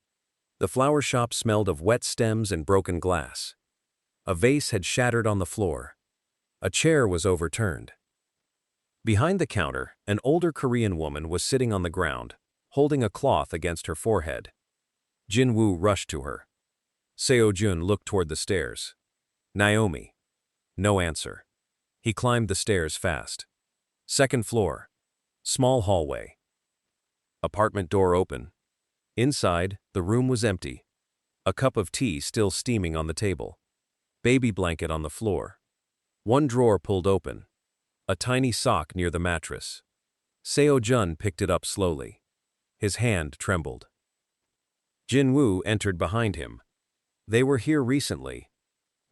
The flower shop smelled of wet stems and broken glass. A vase had shattered on the floor. A chair was overturned. Behind the counter, an older Korean woman was sitting on the ground, holding a cloth against her forehead. Jin-woo rushed to her. Seo-jun looked toward the stairs. Naomi. No answer. He climbed the stairs fast. Second floor. Small hallway. Apartment door open. Inside, the room was empty. A cup of tea still steaming on the table. Baby blanket on the floor. One drawer pulled open. A tiny sock near the mattress. Seo-jun picked it up slowly. His hand trembled. Jin-woo entered behind him. They were here recently.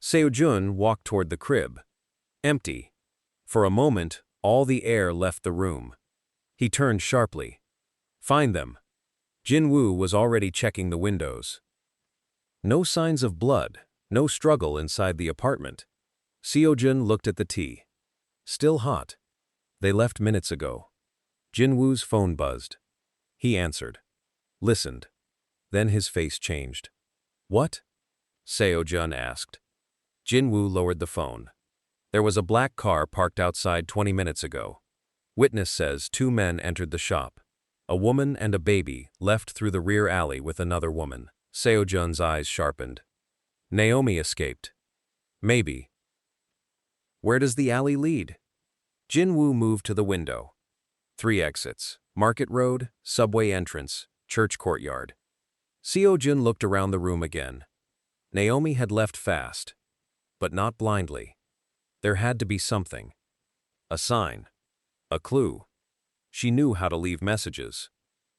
Seo-jun walked toward the crib. Empty. For a moment, all the air left the room. He turned sharply. Find them. Jin-woo was already checking the windows. No signs of blood, no struggle inside the apartment. Seo-jun looked at the tea. Still hot. They left minutes ago. Jin-woo's phone buzzed. He answered. Listened. Then his face changed. What? Seo-jun asked. Jin-woo lowered the phone. There was a black car parked outside 20 minutes ago. Witness says 2 men entered the shop. A woman and a baby left through the rear alley with another woman. Seo-jun's eyes sharpened. Naomi escaped. Maybe. Where does the alley lead? Jin-woo moved to the window. 3 exits. Market Road, subway entrance, church courtyard. Seo-jun looked around the room again. Naomi had left fast. But not blindly. There had to be something. A sign. A clue. She knew how to leave messages.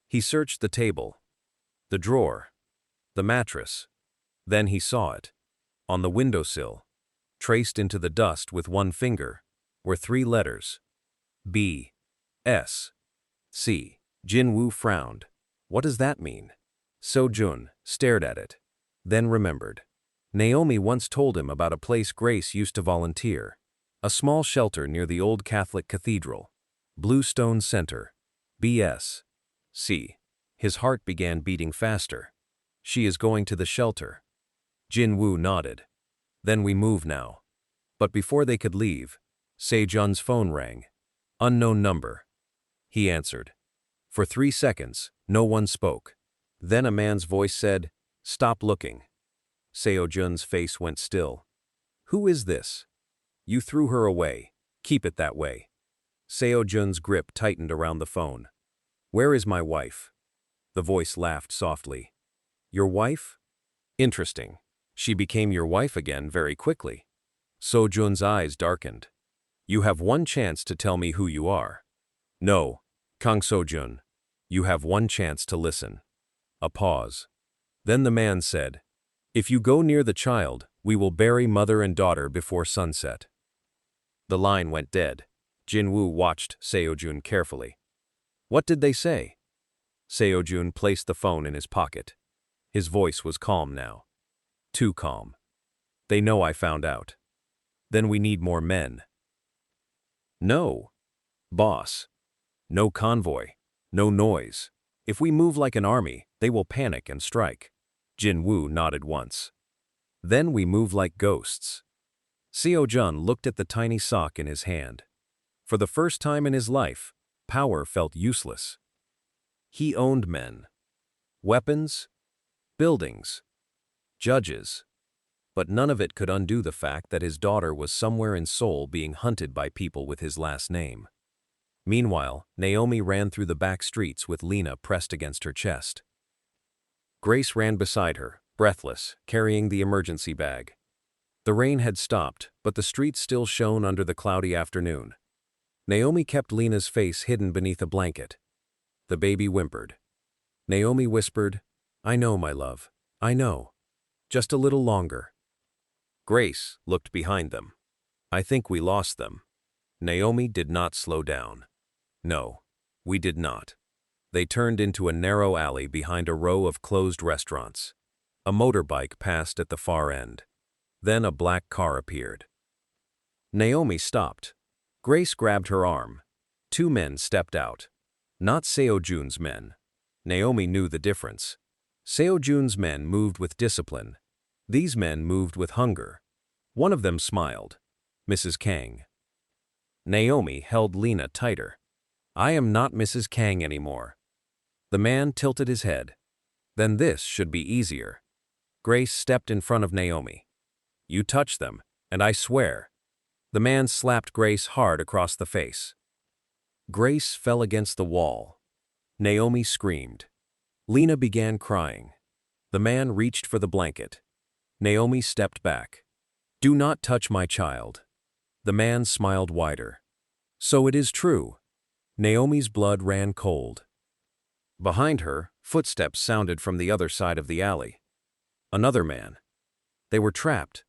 He searched the table. The drawer. The mattress. Then he saw it. On the windowsill. Traced into the dust with one finger, were 3 letters. B. S. C. Jin-woo frowned. What does that mean? Seo-jun stared at it. Then remembered. Naomi once told him about a place Grace used to volunteer. A small shelter near the old Catholic cathedral. Bluestone Center. B.S. C. His heart began beating faster. She is going to the shelter. Jin-woo nodded. Then we move now. But before they could leave, Seo-jun's phone rang. Unknown number. He answered. For 3 seconds, no one spoke. Then a man's voice said, "Stop looking." Seo-jun's face went still. "Who is this?" "You threw her away. Keep it that way." Seo-jun's grip tightened around the phone. "Where is my wife?" The voice laughed softly. "Your wife? Interesting. She became your wife again very quickly." Seo-jun's eyes darkened. "You have one chance to tell me who you are." "No, Kang Seo-jun. You have one chance to listen." A pause. Then the man said, "If you go near the child, we will bury mother and daughter before sunset." The line went dead. Jin-woo watched Seo-jun carefully. "What did they say?" Seo-jun placed the phone in his pocket. His voice was calm now. Too calm. "They know I found out." "Then we need more men." "No, boss. No convoy. No noise. If we move like an army, they will panic and strike." Jin-woo nodded once. "Then we move like ghosts." Seo-jun looked at the tiny sock in his hand. For the first time in his life, power felt useless. He owned men, weapons, buildings, judges, but none of it could undo the fact that his daughter was somewhere in Seoul being hunted by people with his last name. Meanwhile, Naomi ran through the back streets with Lina pressed against her chest. Grace ran beside her, breathless, carrying the emergency bag. The rain had stopped, but the streets still shone under the cloudy afternoon. Naomi kept Lina's face hidden beneath a blanket. The baby whimpered. Naomi whispered, "I know, my love. I know. Just a little longer." Grace looked behind them. "I think we lost them." Naomi did not slow down. "No, we did not." They turned into a narrow alley behind a row of closed restaurants. A motorbike passed at the far end. Then a black car appeared. Naomi stopped. Grace grabbed her arm. 2 men stepped out. Not Seo-jun's men. Naomi knew the difference. Seo-jun's men moved with discipline. These men moved with hunger. One of them smiled. Mrs. Kang. Naomi held Lina tighter. "I am not Mrs. Kang anymore." The man tilted his head. "Then this should be easier." Grace stepped in front of Naomi. "You touch them, and I swear." The man slapped Grace hard across the face. Grace fell against the wall. Naomi screamed. Lina began crying. The man reached for the blanket. Naomi stepped back. "Do not touch my child." The man smiled wider. "So it is true." Naomi's blood ran cold. Behind her, footsteps sounded from the other side of the alley. Another man. They were trapped.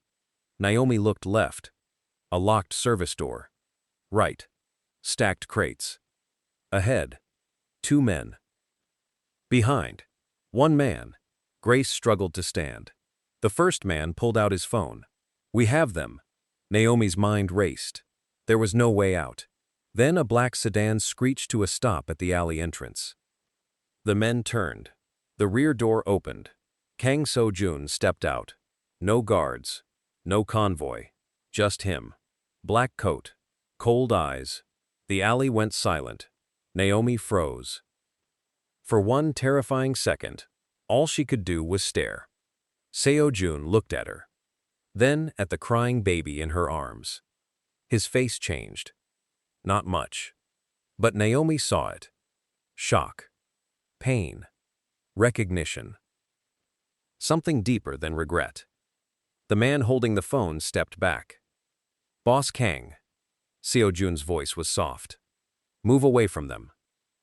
Naomi looked left. A locked service door. Right. Stacked crates. Ahead. 2 men. Behind. 1 man. Grace struggled to stand. The first man pulled out his phone. "We have them." Naomi's mind raced. There was no way out. Then a black sedan screeched to a stop at the alley entrance. The men turned. The rear door opened. Kang Seo-jun stepped out. No guards. No convoy. Just him. Black coat. Cold eyes. The alley went silent. Naomi froze. For one terrifying second, all she could do was stare. Seo-jun looked at her. Then at the crying baby in her arms. His face changed. Not much. But Naomi saw it. Shock. Pain. Recognition. Something deeper than regret. The man holding the phone stepped back. "Boss Kang." Seo-jun's voice was soft. "Move away from them."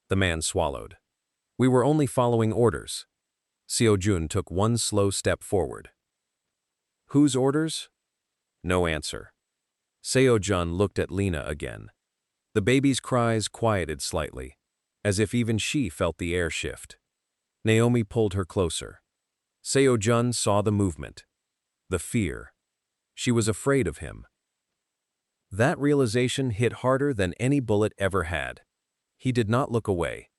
The man swallowed. "We were only following orders." Seo-jun took one slow step forward. "Whose orders?" No answer. Seo-jun looked at Lina again. The baby's cries quieted slightly, as if even she felt the air shift. Naomi pulled her closer. Seo-jun saw the movement. The fear. She was afraid of him. That realization hit harder than any bullet ever had. He did not look away.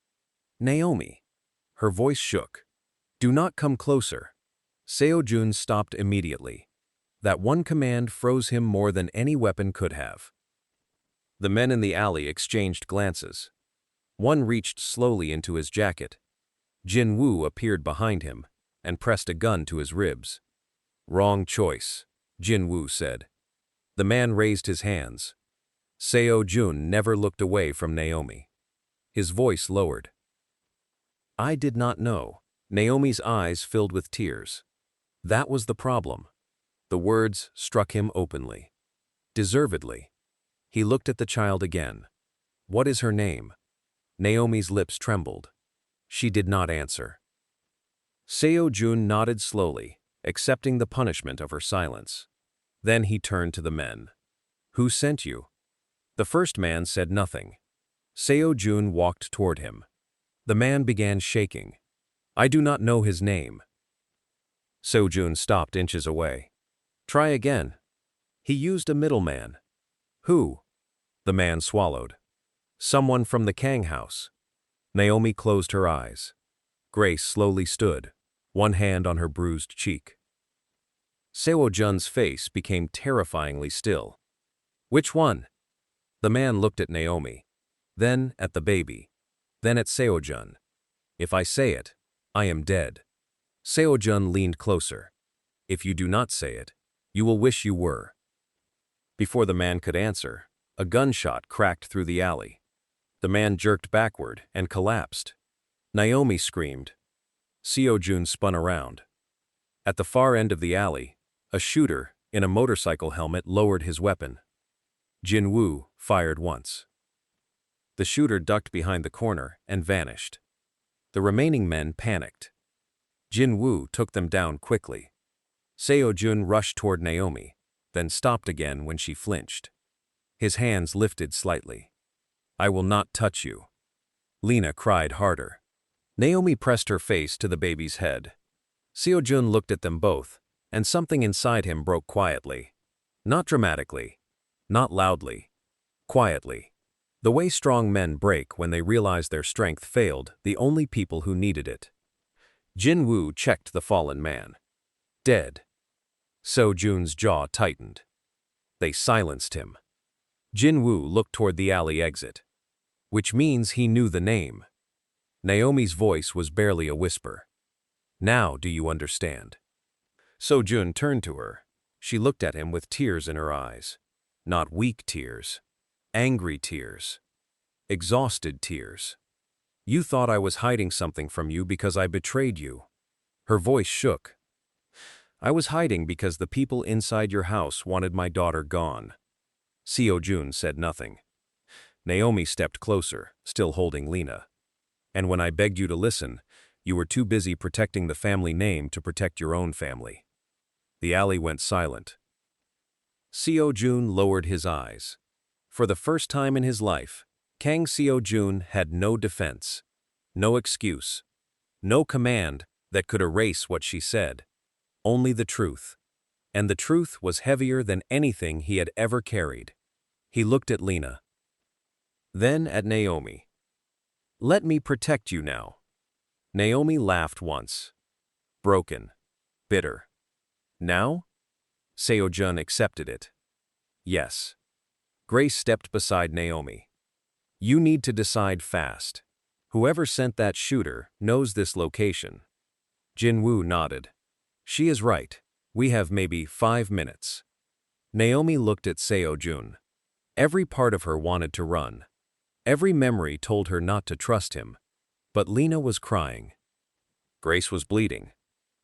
Naomi. Her voice shook. Do not come closer. Seo-jun stopped immediately. That one command froze him more than any weapon could have. The men in the alley exchanged glances. One reached slowly into his jacket. Jin-woo appeared behind him and pressed a gun to his ribs. Wrong choice, Jin-woo said. The man raised his hands. Seo-jun never looked away from Naomi. His voice lowered. I did not know. Naomi's eyes filled with tears. That was the problem. The words struck him openly. Deservedly. He looked at the child again. What is her name? Naomi's lips trembled. She did not answer. Seo-jun nodded slowly, accepting the punishment of her silence. Then he turned to the men. Who sent you? The first man said nothing. Seo-jun walked toward him. The man began shaking. I do not know his name. Seo-jun stopped inches away. Try again. He used a middleman. Who? The man swallowed. Someone from the Kang house. Naomi closed her eyes. Grace slowly stood, one hand on her bruised cheek. Seo-jun's face became terrifyingly still. Which one? The man looked at Naomi, then at the baby, then at Seo-jun. If I say it, I am dead. Seo-jun leaned closer. If you do not say it, you will wish you were. Before the man could answer, a gunshot cracked through the alley. The man jerked backward and collapsed. Naomi screamed. Seo-jun spun around. At the far end of the alley, a shooter in a motorcycle helmet lowered his weapon. Jin-woo fired once. The shooter ducked behind the corner and vanished. The remaining men panicked. Jin-woo took them down quickly. Seo-jun rushed toward Naomi, then stopped again when she flinched. His hands lifted slightly. I will not touch you. Lina cried harder. Naomi pressed her face to the baby's head. Seo-jun looked at them both, and something inside him broke quietly. Not dramatically, not loudly, quietly. The way strong men break when they realize their strength failed the only people who needed it. Jin-woo checked the fallen man. Dead. Seo-jun's jaw tightened. They silenced him. Jin-woo looked toward the alley exit. Which means he knew the name. Naomi's voice was barely a whisper. Now do you understand? Seo-jun turned to her. She looked at him with tears in her eyes. Not weak tears. Angry tears. Exhausted tears. You thought I was hiding something from you because I betrayed you. Her voice shook. I was hiding because the people inside your house wanted my daughter gone. Seo-jun said nothing. Naomi stepped closer, still holding Lina. And when I begged you to listen, you were too busy protecting the family name to protect your own family. The alley went silent. Seo-jun lowered his eyes. For the first time in his life, Kang Seo-jun had no defense, no excuse, no command that could erase what she said. Only the truth. And the truth was heavier than anything he had ever carried. He looked at Lina. Then at Naomi. Let me protect you now. Naomi laughed once. Broken. Bitter. Now? Seo-jun accepted it. Yes. Grace stepped beside Naomi. You need to decide fast. Whoever sent that shooter knows this location. Jin-woo nodded. She is right. We have maybe 5 minutes. Naomi looked at Seo-jun. Every part of her wanted to run. Every memory told her not to trust him. But Lina was crying. Grace was bleeding.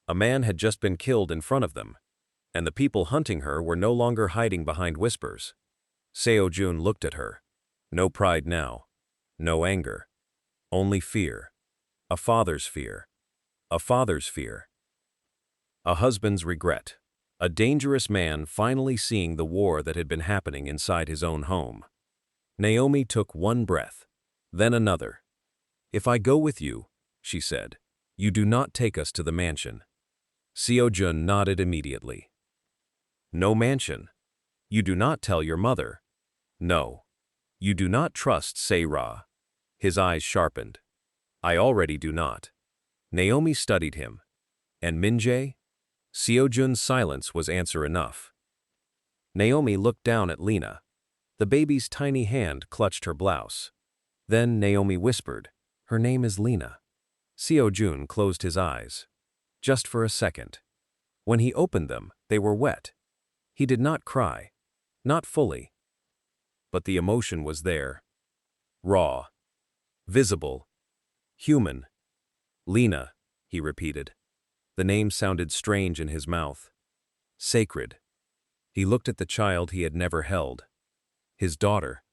A man had just been killed in front of them, and the people hunting her were no longer hiding behind whispers. Seo-jun looked at her. No pride now. No anger. Only fear. A father's fear. A father's fear. A husband's regret. A dangerous man finally seeing the war that had been happening inside his own home. Naomi took one breath, then another. If I go with you, she said, you do not take us to the mansion. Seo-jun nodded immediately. No mansion. You do not tell your mother. No. You do not trust Se-ra. His eyes sharpened. I already do not. Naomi studied him. And Min-jae? Seo-jun's silence was answer enough. Naomi looked down at Lina. The baby's tiny hand clutched her blouse. Then Naomi whispered, "Her name is Lina." Seo-jun closed his eyes. Just for a second. When he opened them, they were wet. He did not cry. Not fully. But the emotion was there. Raw. Visible. Human. Lina, he repeated. The name sounded strange in his mouth. Sacred. He looked at the child he had never held. His daughter.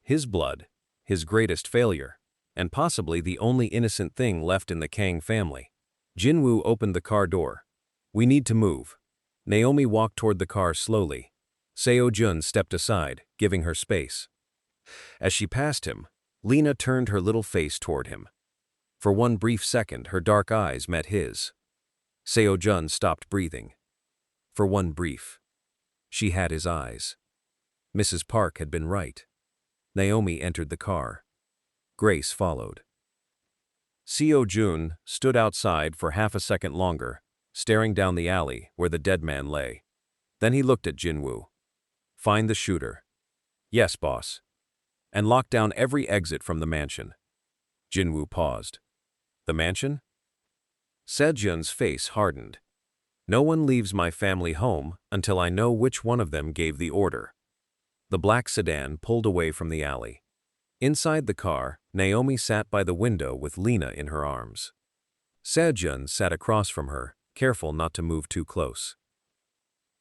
His blood. His greatest failure. And possibly the only innocent thing left in the Kang family. Jinwoo opened the car door. "We need to move." Naomi walked toward the car slowly. Seo-jun stepped aside, giving her space. As she passed him, Lina turned her little face toward him. For one brief second, her dark eyes met his. Seo-jun stopped breathing. For one brief. She had his eyes. Mrs. Park had been right. Naomi entered the car. Grace followed. Seo-jun stood outside for half a second longer, staring down the alley where the dead man lay. Then he looked at Jinwoo. "Find the shooter." "Yes, boss." "And lock down every exit from the mansion." Jinwoo paused. "The mansion?" Seo-jun's face hardened. "No one leaves my family home until I know which one of them gave the order." The black sedan pulled away from the alley. Inside the car, Naomi sat by the window with Lina in her arms. Seo-jun sat across from her, careful not to move too close.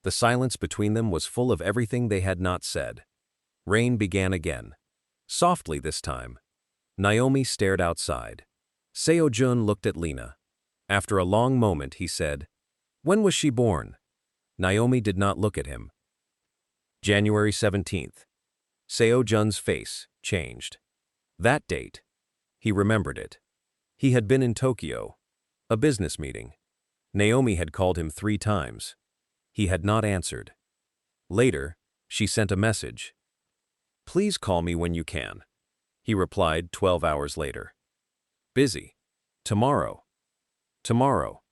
The silence between them was full of everything they had not said. Rain began again. Softly this time. Naomi stared outside. Seo-jun looked at Lina. After a long moment, he said, "When was she born?" Naomi did not look at him. January 17th. Seo-jun's face changed. That date. He remembered it. He had been in Tokyo. A business meeting. Naomi had called him 3 times. He had not answered. Later, she sent a message. "Please call me when you can." He replied 12 hours later. "Busy. Tomorrow." Tomorrow.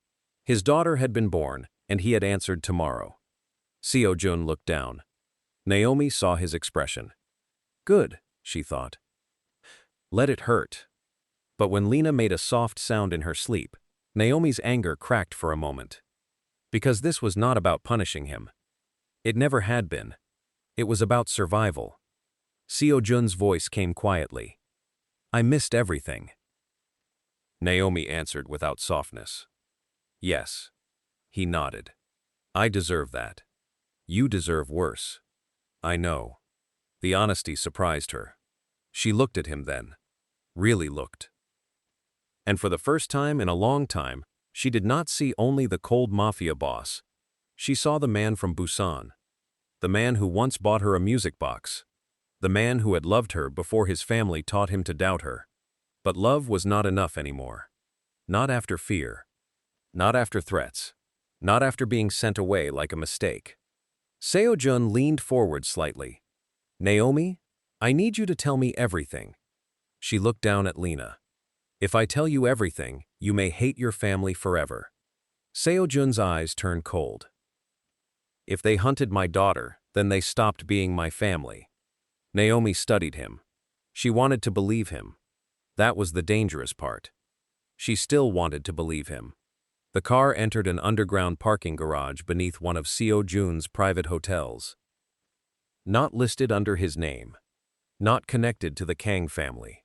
His daughter had been born, and he had answered tomorrow. Seo-jun looked down. Naomi saw his expression. Good, she thought. Let it hurt. But when Lina made a soft sound in her sleep, Naomi's anger cracked for a moment. Because this was not about punishing him. It never had been. It was about survival. Seo-jun's voice came quietly. "I missed everything." Naomi answered without softness. "Yes." He nodded. "I deserve that. You deserve worse." "I know." The honesty surprised her. She looked at him then. Really looked. And for the first time in a long time, she did not see only the cold Mafia boss. She saw the man from Busan. The man who once bought her a music box. The man who had loved her before his family taught him to doubt her. But love was not enough anymore. Not after fear. Not after threats. Not after being sent away like a mistake. Seo-jun leaned forward slightly. "Naomi, I need you to tell me everything." She looked down at Lina. "If I tell you everything, you may hate your family forever." Seo-jun's eyes turned cold. "If they hunted my daughter, then they stopped being my family." Naomi studied him. She wanted to believe him. That was the dangerous part. She still wanted to believe him. The car entered an underground parking garage beneath one of Seo-jun's private hotels. Not listed under his name. Not connected to the Kang family.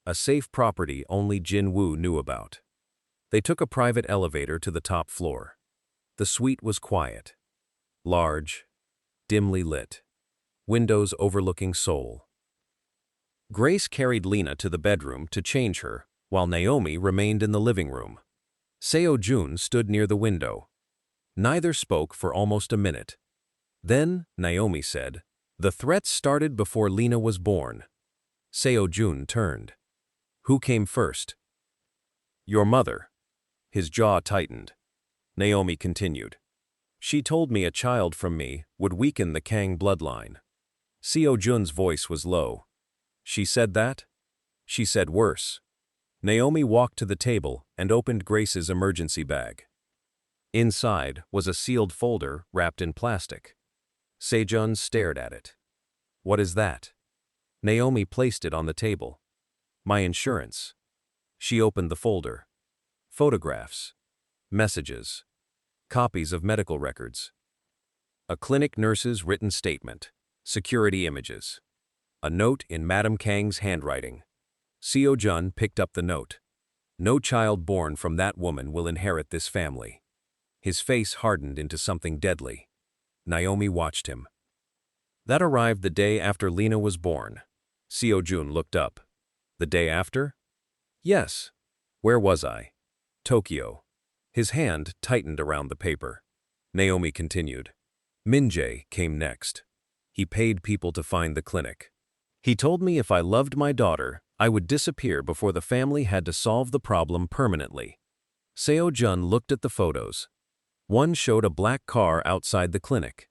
A safe property only Jinwoo knew about. They took a private elevator to the top floor. The suite was quiet. Large. Dimly lit. Windows overlooking Seoul. Grace carried Lina to the bedroom to change her, while Naomi remained in the living room. Seo-jun stood near the window. Neither spoke for almost a minute. Then, Naomi said, "The threats started before Lina was born." Seo-jun turned. "Who came first?" "Your mother." His jaw tightened. Naomi continued. "She told me a child from me would weaken the Kang bloodline." Seo-jun's voice was low. She said that? She said worse. Naomi walked to the table and opened Grace's emergency bag. Inside was a sealed folder wrapped in plastic. Seo-jun stared at it. What is that? Naomi placed it on the table. My insurance. She opened the folder. Photographs. Messages. Copies of medical records. A clinic nurse's written statement. Security images. A note in Madame Kang's handwriting. Seo-jun picked up the note. No child born from that woman will inherit this family. His face hardened into something deadly. Naomi watched him. That arrived the day after Lina was born. Seo-jun looked up. The day after? Yes. Where was I? Tokyo. His hand tightened around the paper. Naomi continued. Min-jae came next. He paid people to find the clinic. He told me if I loved my daughter, I would disappear before the family had to solve the problem permanently. Seo-jun looked at the photos. One showed a black car outside the clinic.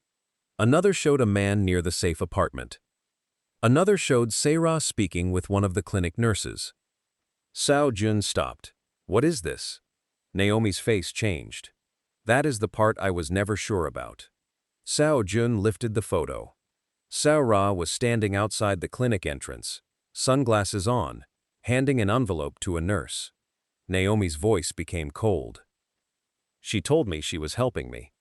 Another showed a man near the safe apartment. Another showed Se-ra speaking with one of the clinic nurses. Seo-jun stopped. What is this? Naomi's face changed. That is the part I was never sure about. Seo-jun lifted the photo. Se-ra was standing outside the clinic entrance, sunglasses on, handing an envelope to a nurse. Naomi's voice became cold. She told me she was helping me.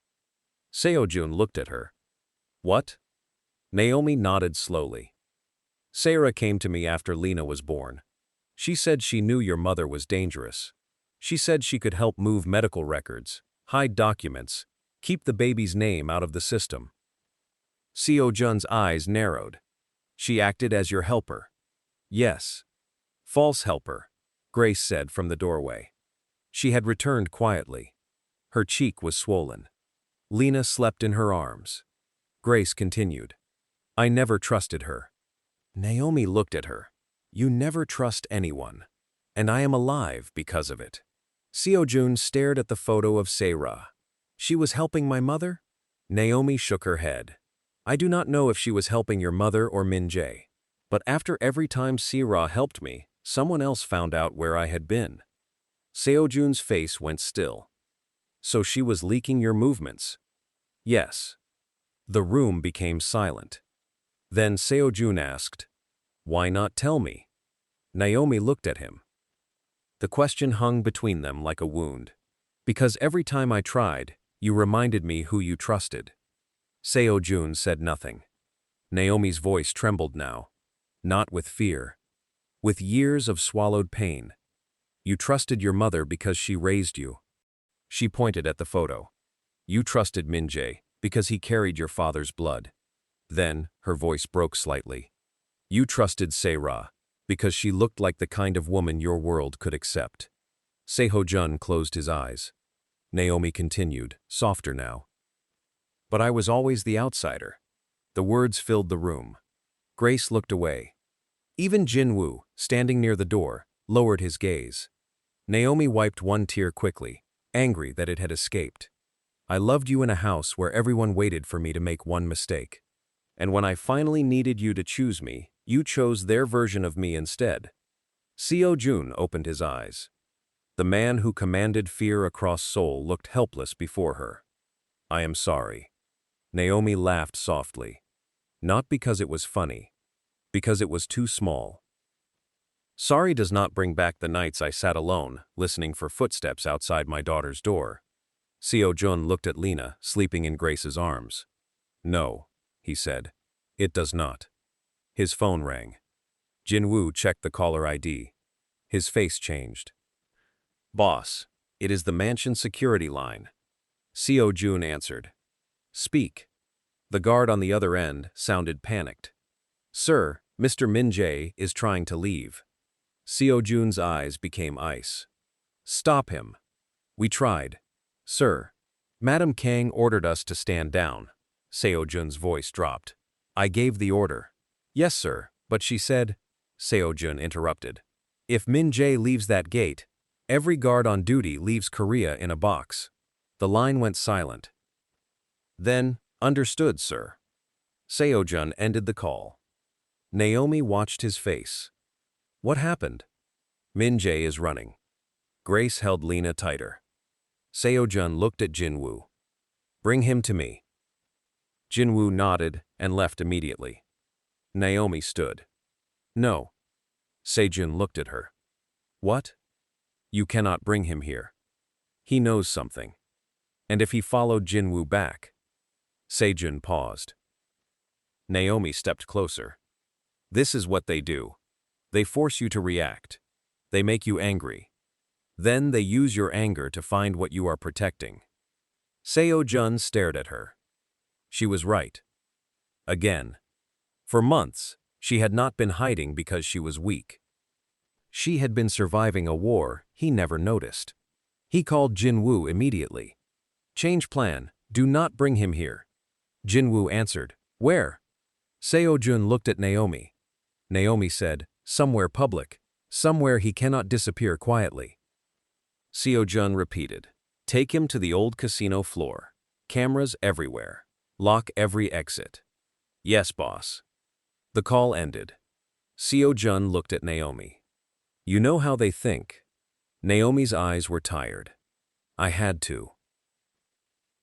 Seo-jun looked at her. What? Naomi nodded slowly. Se-ra came to me after Lina was born. She said she knew your mother was dangerous. She said she could help move medical records, hide documents, keep the baby's name out of the system. Seo-jun's eyes narrowed. She acted as your helper. Yes. False helper, Grace said from the doorway. She had returned quietly. Her cheek was swollen. Lina slept in her arms. Grace continued. I never trusted her. Naomi looked at her. You never trust anyone. And I am alive because of it. Seo-jun stared at the photo of Se-ra. She was helping my mother? Naomi shook her head. I do not know if she was helping your mother or Min-jae. But after every time Se-ra helped me, someone else found out where I had been. Seo-jun's face went still. So she was leaking your movements? Yes. The room became silent. Then Seo-jun asked, why not tell me? Naomi looked at him. The question hung between them like a wound. Because every time I tried, you reminded me who you trusted. Seo-jun said nothing. Naomi's voice trembled now. Not with fear. With years of swallowed pain. You trusted your mother because she raised you. She pointed at the photo. You trusted Min-jae because he carried your father's blood. Then, her voice broke slightly. You trusted Se-ra because she looked like the kind of woman your world could accept. Seo-jun closed his eyes. Naomi continued, softer now. But I was always the outsider. The words filled the room. Grace looked away. Even Jin-woo, standing near the door, lowered his gaze. Naomi wiped one tear quickly, angry that it had escaped. I loved you in a house where everyone waited for me to make one mistake. And when I finally needed you to choose me, you chose their version of me instead. Seo-jun opened his eyes. The man who commanded fear across Seoul looked helpless before her. I am sorry. Naomi laughed softly. Not because it was funny. Because it was too small. Sorry does not bring back the nights I sat alone, listening for footsteps outside my daughter's door. Seo-jun looked at Lina, sleeping in Grace's arms. No, he said. It does not. His phone rang. Jin-woo checked the caller ID. His face changed. Boss, it is the mansion security line. Seo-jun answered. Speak. The guard on the other end sounded panicked. Sir, Mr. Min-jae is trying to leave. Seo-jun's eyes became ice. Stop him. We tried. Sir. Madame Kang ordered us to stand down. Seo-jun's voice dropped. I gave the order. Yes, sir, but she said, Seo-jun interrupted. If Min-jae leaves that gate, every guard on duty leaves Korea in a box. The line went silent. Then, understood, sir. Seo-jun ended the call. Naomi watched his face. What happened? Min-jae is running. Grace held Lina tighter. Seo-jun looked at Jin-woo. Bring him to me. Jin-woo nodded and left immediately. Naomi stood. No. Seo-jun looked at her. What? You cannot bring him here. He knows something. And if he followed Jin-woo back? Seo-jun paused. Naomi stepped closer. This is what they do. They force you to react. They make you angry. Then they use your anger to find what you are protecting. Seo-jun stared at her. She was right. Again. For months, she had not been hiding because she was weak. She had been surviving a war he never noticed. He called Jin-woo immediately. Change plan, do not bring him here. Jin-woo answered, Where? Seo-jun looked at Naomi. Naomi said, Somewhere public, somewhere he cannot disappear quietly. Seo-jun repeated, Take him to the old casino floor. Cameras everywhere. Lock every exit. Yes, boss. The call ended. Seo-jun looked at Naomi. You know how they think. Naomi's eyes were tired. I had to.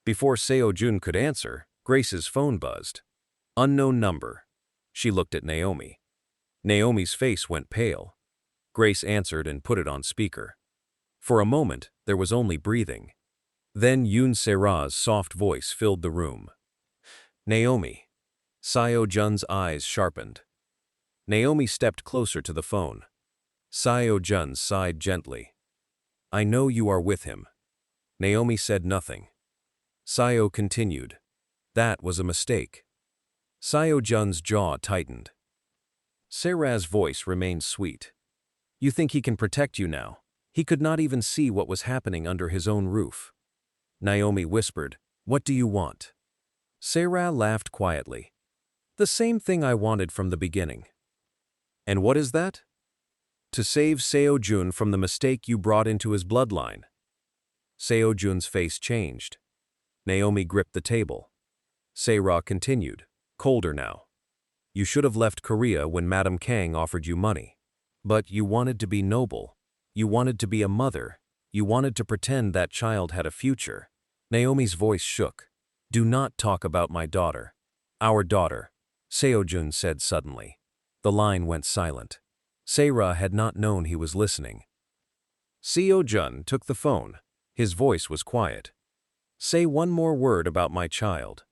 Before Seo-jun could answer, Grace's phone buzzed. Unknown number. She looked at Naomi. Naomi's face went pale. Grace answered and put it on speaker. For a moment, there was only breathing. Then Yoon Se-ra's soft voice filled the room. Naomi. Seo-jun's eyes sharpened. Naomi stepped closer to the phone. Seo-jun sighed gently. I know you are with him. Naomi said nothing. Seo continued. That was a mistake. Seo-jun's jaw tightened. Se-ra's voice remained sweet. You think he can protect you now? He could not even see what was happening under his own roof. Naomi whispered, What do you want? Se-ra laughed quietly. The same thing I wanted from the beginning. And what is that? To save Seo-jun from the mistake you brought into his bloodline. Seo-jun's face changed. Naomi gripped the table. Se-ra continued, colder now. You should have left Korea when Madam Kang offered you money. But you wanted to be noble. You wanted to be a mother. You wanted to pretend that child had a future. Naomi's voice shook. Do not talk about my daughter. Our daughter, Seo-jun said suddenly. The line went silent. Se-ra had not known he was listening. Seo-jun took the phone. His voice was quiet. Say one more word about my child.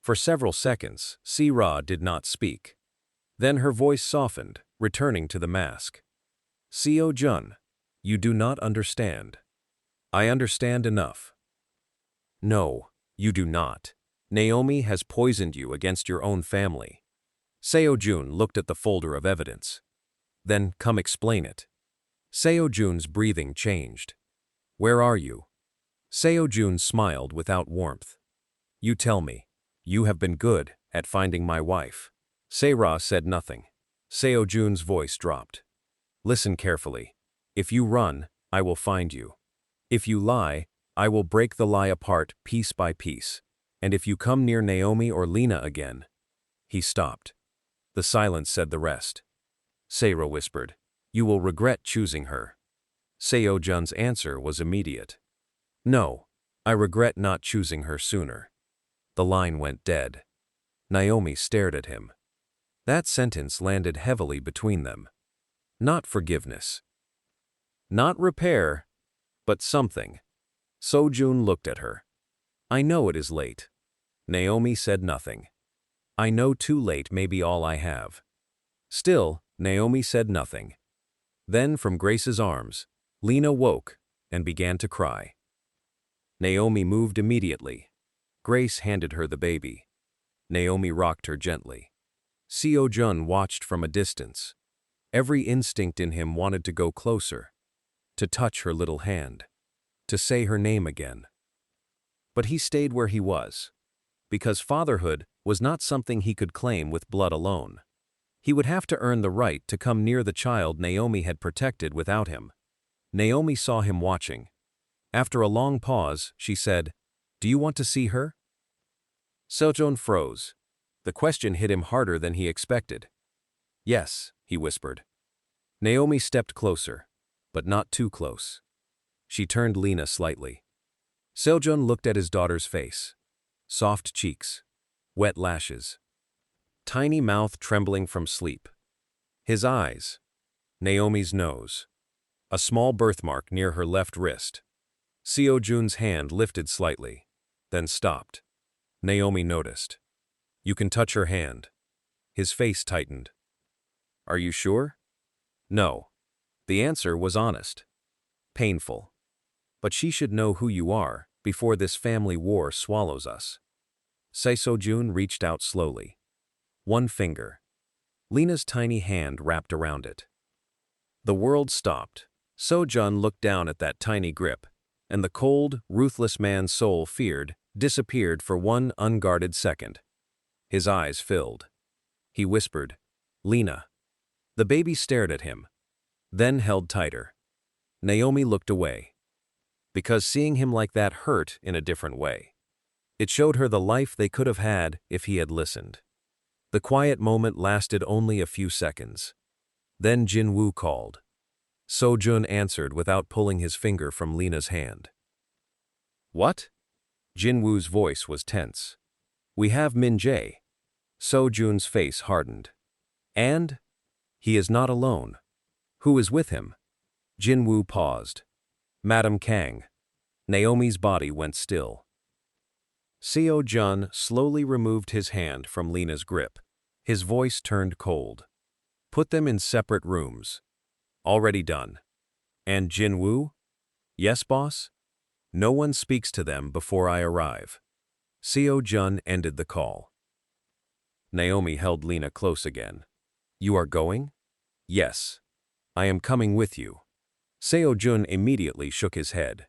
For several seconds, Se-ra did not speak. Then her voice softened, returning to the mask. Seo-jun, you do not understand. I understand enough. No, you do not. Naomi has poisoned you against your own family. Seo-jun looked at the folder of evidence. Then come explain it. Seo-jun's breathing changed. Where are you? Seo-jun smiled without warmth. You tell me. You have been good at finding my wife. Se-ra said nothing. Seo-jun's voice dropped. Listen carefully. If you run, I will find you. If you lie, I will break the lie apart piece by piece. And if you come near Naomi or Lina again. He stopped. The silence said the rest. Se-ra whispered, You will regret choosing her. Seo-jun's answer was immediate. No, I regret not choosing her sooner. The line went dead. Naomi stared at him. That sentence landed heavily between them. Not forgiveness. Not repair, but something. Seo-jun looked at her. I know it is late. Naomi said nothing. I know too late may be all I have. Still, Naomi said nothing. Then from Grace's arms, Lina woke and began to cry. Naomi moved immediately. Grace handed her the baby. Naomi rocked her gently. Seo-jun watched from a distance. Every instinct in him wanted to go closer, to touch her little hand, to say her name again. But he stayed where he was, because fatherhood was not something he could claim with blood alone. He would have to earn the right to come near the child Naomi had protected without him. Naomi saw him watching. After a long pause, she said, Do you want to see her? Seo-jun froze. The question hit him harder than he expected. Yes, he whispered. Naomi stepped closer, but not too close. She turned Lina slightly. Seo-jun looked at his daughter's face. Soft cheeks, wet lashes, tiny mouth trembling from sleep. His eyes, Naomi's nose, a small birthmark near her left wrist. Seo-jun's hand lifted slightly, then stopped. Naomi noticed. You can touch her hand. His face tightened. Are you sure? No. The answer was honest. Painful. But she should know who you are before this family war swallows us. Seo-jun reached out slowly. One finger. Lina's tiny hand wrapped around it. The world stopped. Seo-jun looked down at that tiny grip, and the cold, ruthless man's soul feared disappeared for one unguarded second. His eyes filled. He whispered, Lina. The baby stared at him, then held tighter. Naomi looked away, because seeing him like that hurt in a different way. It showed her the life they could have had if he had listened. The quiet moment lasted only a few seconds. Then Jin-woo called. Seo-jun answered without pulling his finger from Lina's hand. What? Jin-woo's voice was tense. We have Min-jae. Seo-jun's face hardened. And? He is not alone. Who is with him? Jin-woo paused. Madam Kang. Naomi's body went still. Seo-jun slowly removed his hand from Lina's grip. His voice turned cold. Put them in separate rooms. Already done. And Jin-woo? Yes, boss? No one speaks to them before I arrive. Seo-jun ended the call. Naomi held Lina close again. You are going? Yes. I am coming with you. Seo-jun immediately shook his head.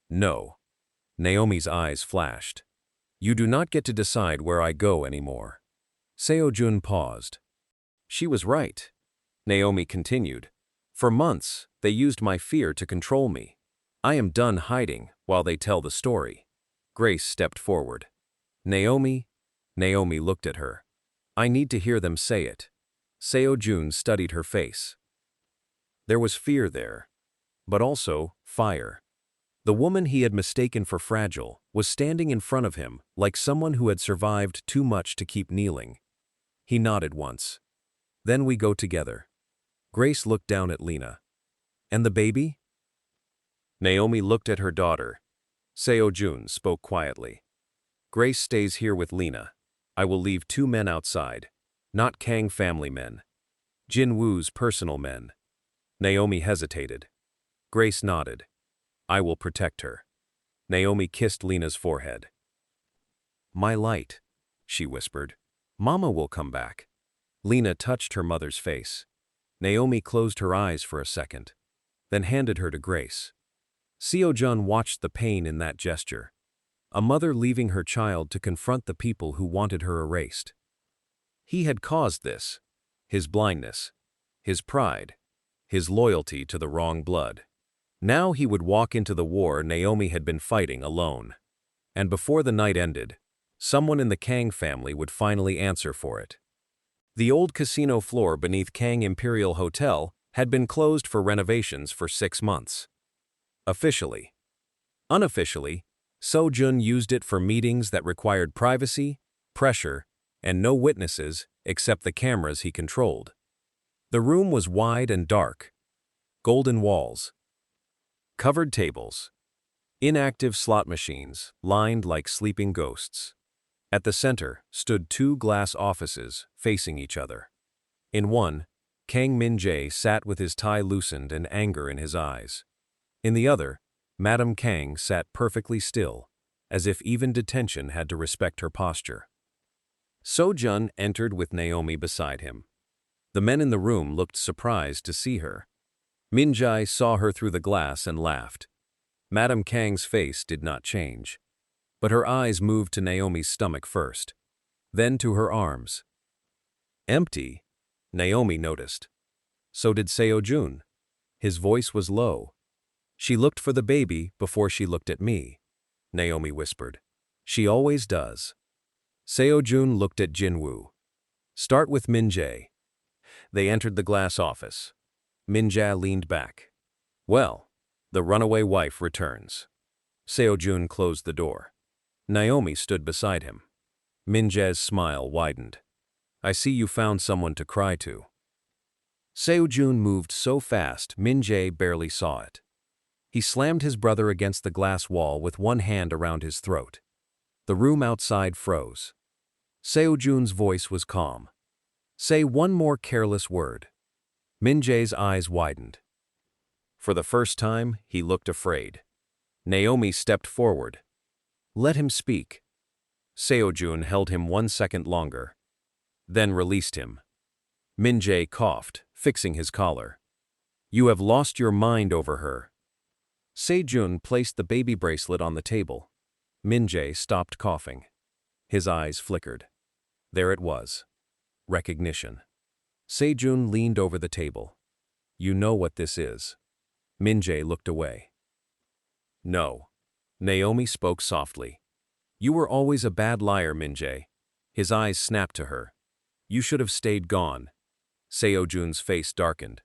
No. Naomi's eyes flashed. You do not get to decide where I go anymore. Seo-jun paused. She was right. Naomi continued. For months, they used my fear to control me. I am done hiding while they tell the story. Grace stepped forward. Naomi? Naomi looked at her. I need to hear them say it. Seo-jun studied her face. There was fear there, but also fire. The woman he had mistaken for fragile was standing in front of him like someone who had survived too much to keep kneeling. He nodded once. Then we go together. Grace looked down at Lina. And the baby? Naomi looked at her daughter. Seo-jun spoke quietly. Grace stays here with Lina. I will leave 2 men outside, not Kang family men. Jin-woo's personal men. Naomi hesitated. Grace nodded. I will protect her. Naomi kissed Lina's forehead. My light, she whispered. Mama will come back. Lina touched her mother's face. Naomi closed her eyes for a second, then handed her to Grace. Seo-jun watched the pain in that gesture. A mother leaving her child to confront the people who wanted her erased. He had caused this. His blindness. His pride. His loyalty to the wrong blood. Now he would walk into the war Naomi had been fighting alone. And before the night ended, someone in the Kang family would finally answer for it. The old casino floor beneath Kang Imperial Hotel had been closed for renovations for 6 months. Officially. Unofficially, Seo-jun used it for meetings that required privacy, pressure, and no witnesses except the cameras he controlled. The room was wide and dark. Golden walls. Covered tables. Inactive slot machines lined like sleeping ghosts. At the center stood 2 glass offices facing each other. In one, Kang Min-jae sat with his tie loosened and anger in his eyes. In the other, Madam Kang sat perfectly still, as if even detention had to respect her posture. Seo-jun entered with Naomi beside him. The men in the room looked surprised to see her. Min-jae saw her through the glass and laughed. Madam Kang's face did not change, but her eyes moved to Naomi's stomach first, then to her arms. Empty, Naomi noticed. So did Seo-jun. His voice was low. She looked for the baby before she looked at me, Naomi whispered. She always does. Seo-jun looked at Jinwoo. Start with Min-jae. They entered the glass office. Min-jae leaned back. Well, the runaway wife returns. Seo-jun closed the door. Naomi stood beside him. Min-jae's smile widened. I see you found someone to cry to. Seo-jun moved so fast, Min-jae barely saw it. He slammed his brother against the glass wall with one hand around his throat. The room outside froze. Seo-jun's voice was calm. Say one more careless word. Min-jae's eyes widened. For the first time, he looked afraid. Naomi stepped forward. Let him speak. Seo-jun held him 1 second longer, then released him. Min-jae coughed, fixing his collar. You have lost your mind over her. Seo-jun placed the baby bracelet on the table. Min-jae stopped coughing. His eyes flickered. There it was. Recognition. Seo-jun leaned over the table. You know what this is. Min-jae looked away. No. Naomi spoke softly. You were always a bad liar, Min-jae. His eyes snapped to her. You should have stayed gone. Seo-jun's face darkened.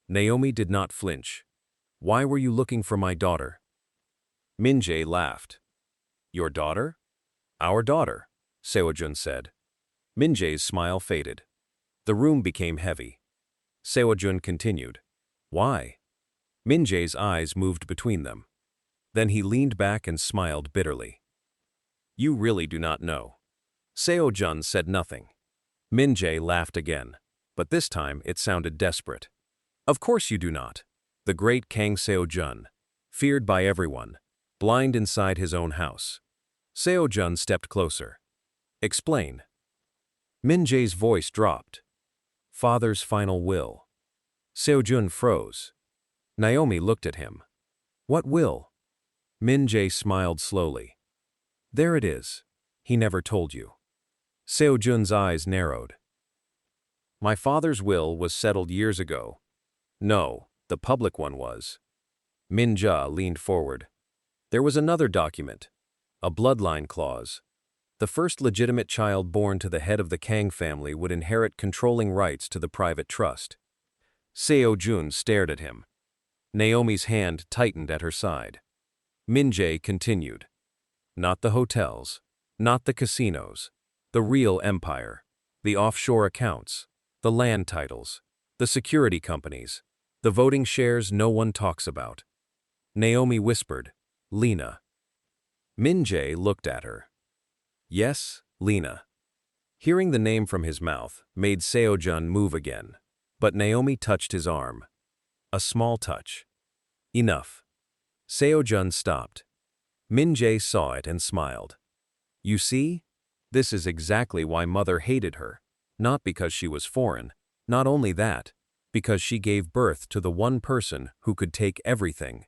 Naomi did not flinch. Why were you looking for my daughter? Min-jae laughed. Your daughter? Our daughter, Seo-jun said. Min-jae's smile faded. The room became heavy. Seo-jun continued. Why? Min-jae's eyes moved between them. Then he leaned back and smiled bitterly. You really do not know. Seo-jun said nothing. Min-jae laughed again, but this time it sounded desperate. Of course you do not. The great Kang Seo-jun, feared by everyone, blind inside his own house. Seo-jun stepped closer. Explain. Min-jae's voice dropped. Father's final will. Seo-jun froze. Naomi looked at him. What will? Min-jae smiled slowly. There it is. He never told you. Seo-jun's eyes narrowed. My father's will was settled years ago. No, the public one was. Min-jae leaned forward. There was another document. A bloodline clause. The first legitimate child born to the head of the Kang family would inherit controlling rights to the private trust. Seo-jun stared at him. Naomi's hand tightened at her side. Min-jae continued. Not the hotels, not the casinos, the real empire, the offshore accounts, the land titles, the security companies, the voting shares no one talks about. Naomi whispered, Lina. Min-jae looked at her. Yes, Lina. Hearing the name from his mouth made Seo-jun move again, but Naomi touched his arm. A small touch. Enough. Seo-jun stopped. Min-jae saw it and smiled. You see? This is exactly why mother hated her. Not because she was foreign. Not only that, because she gave birth to the one person who could take everything.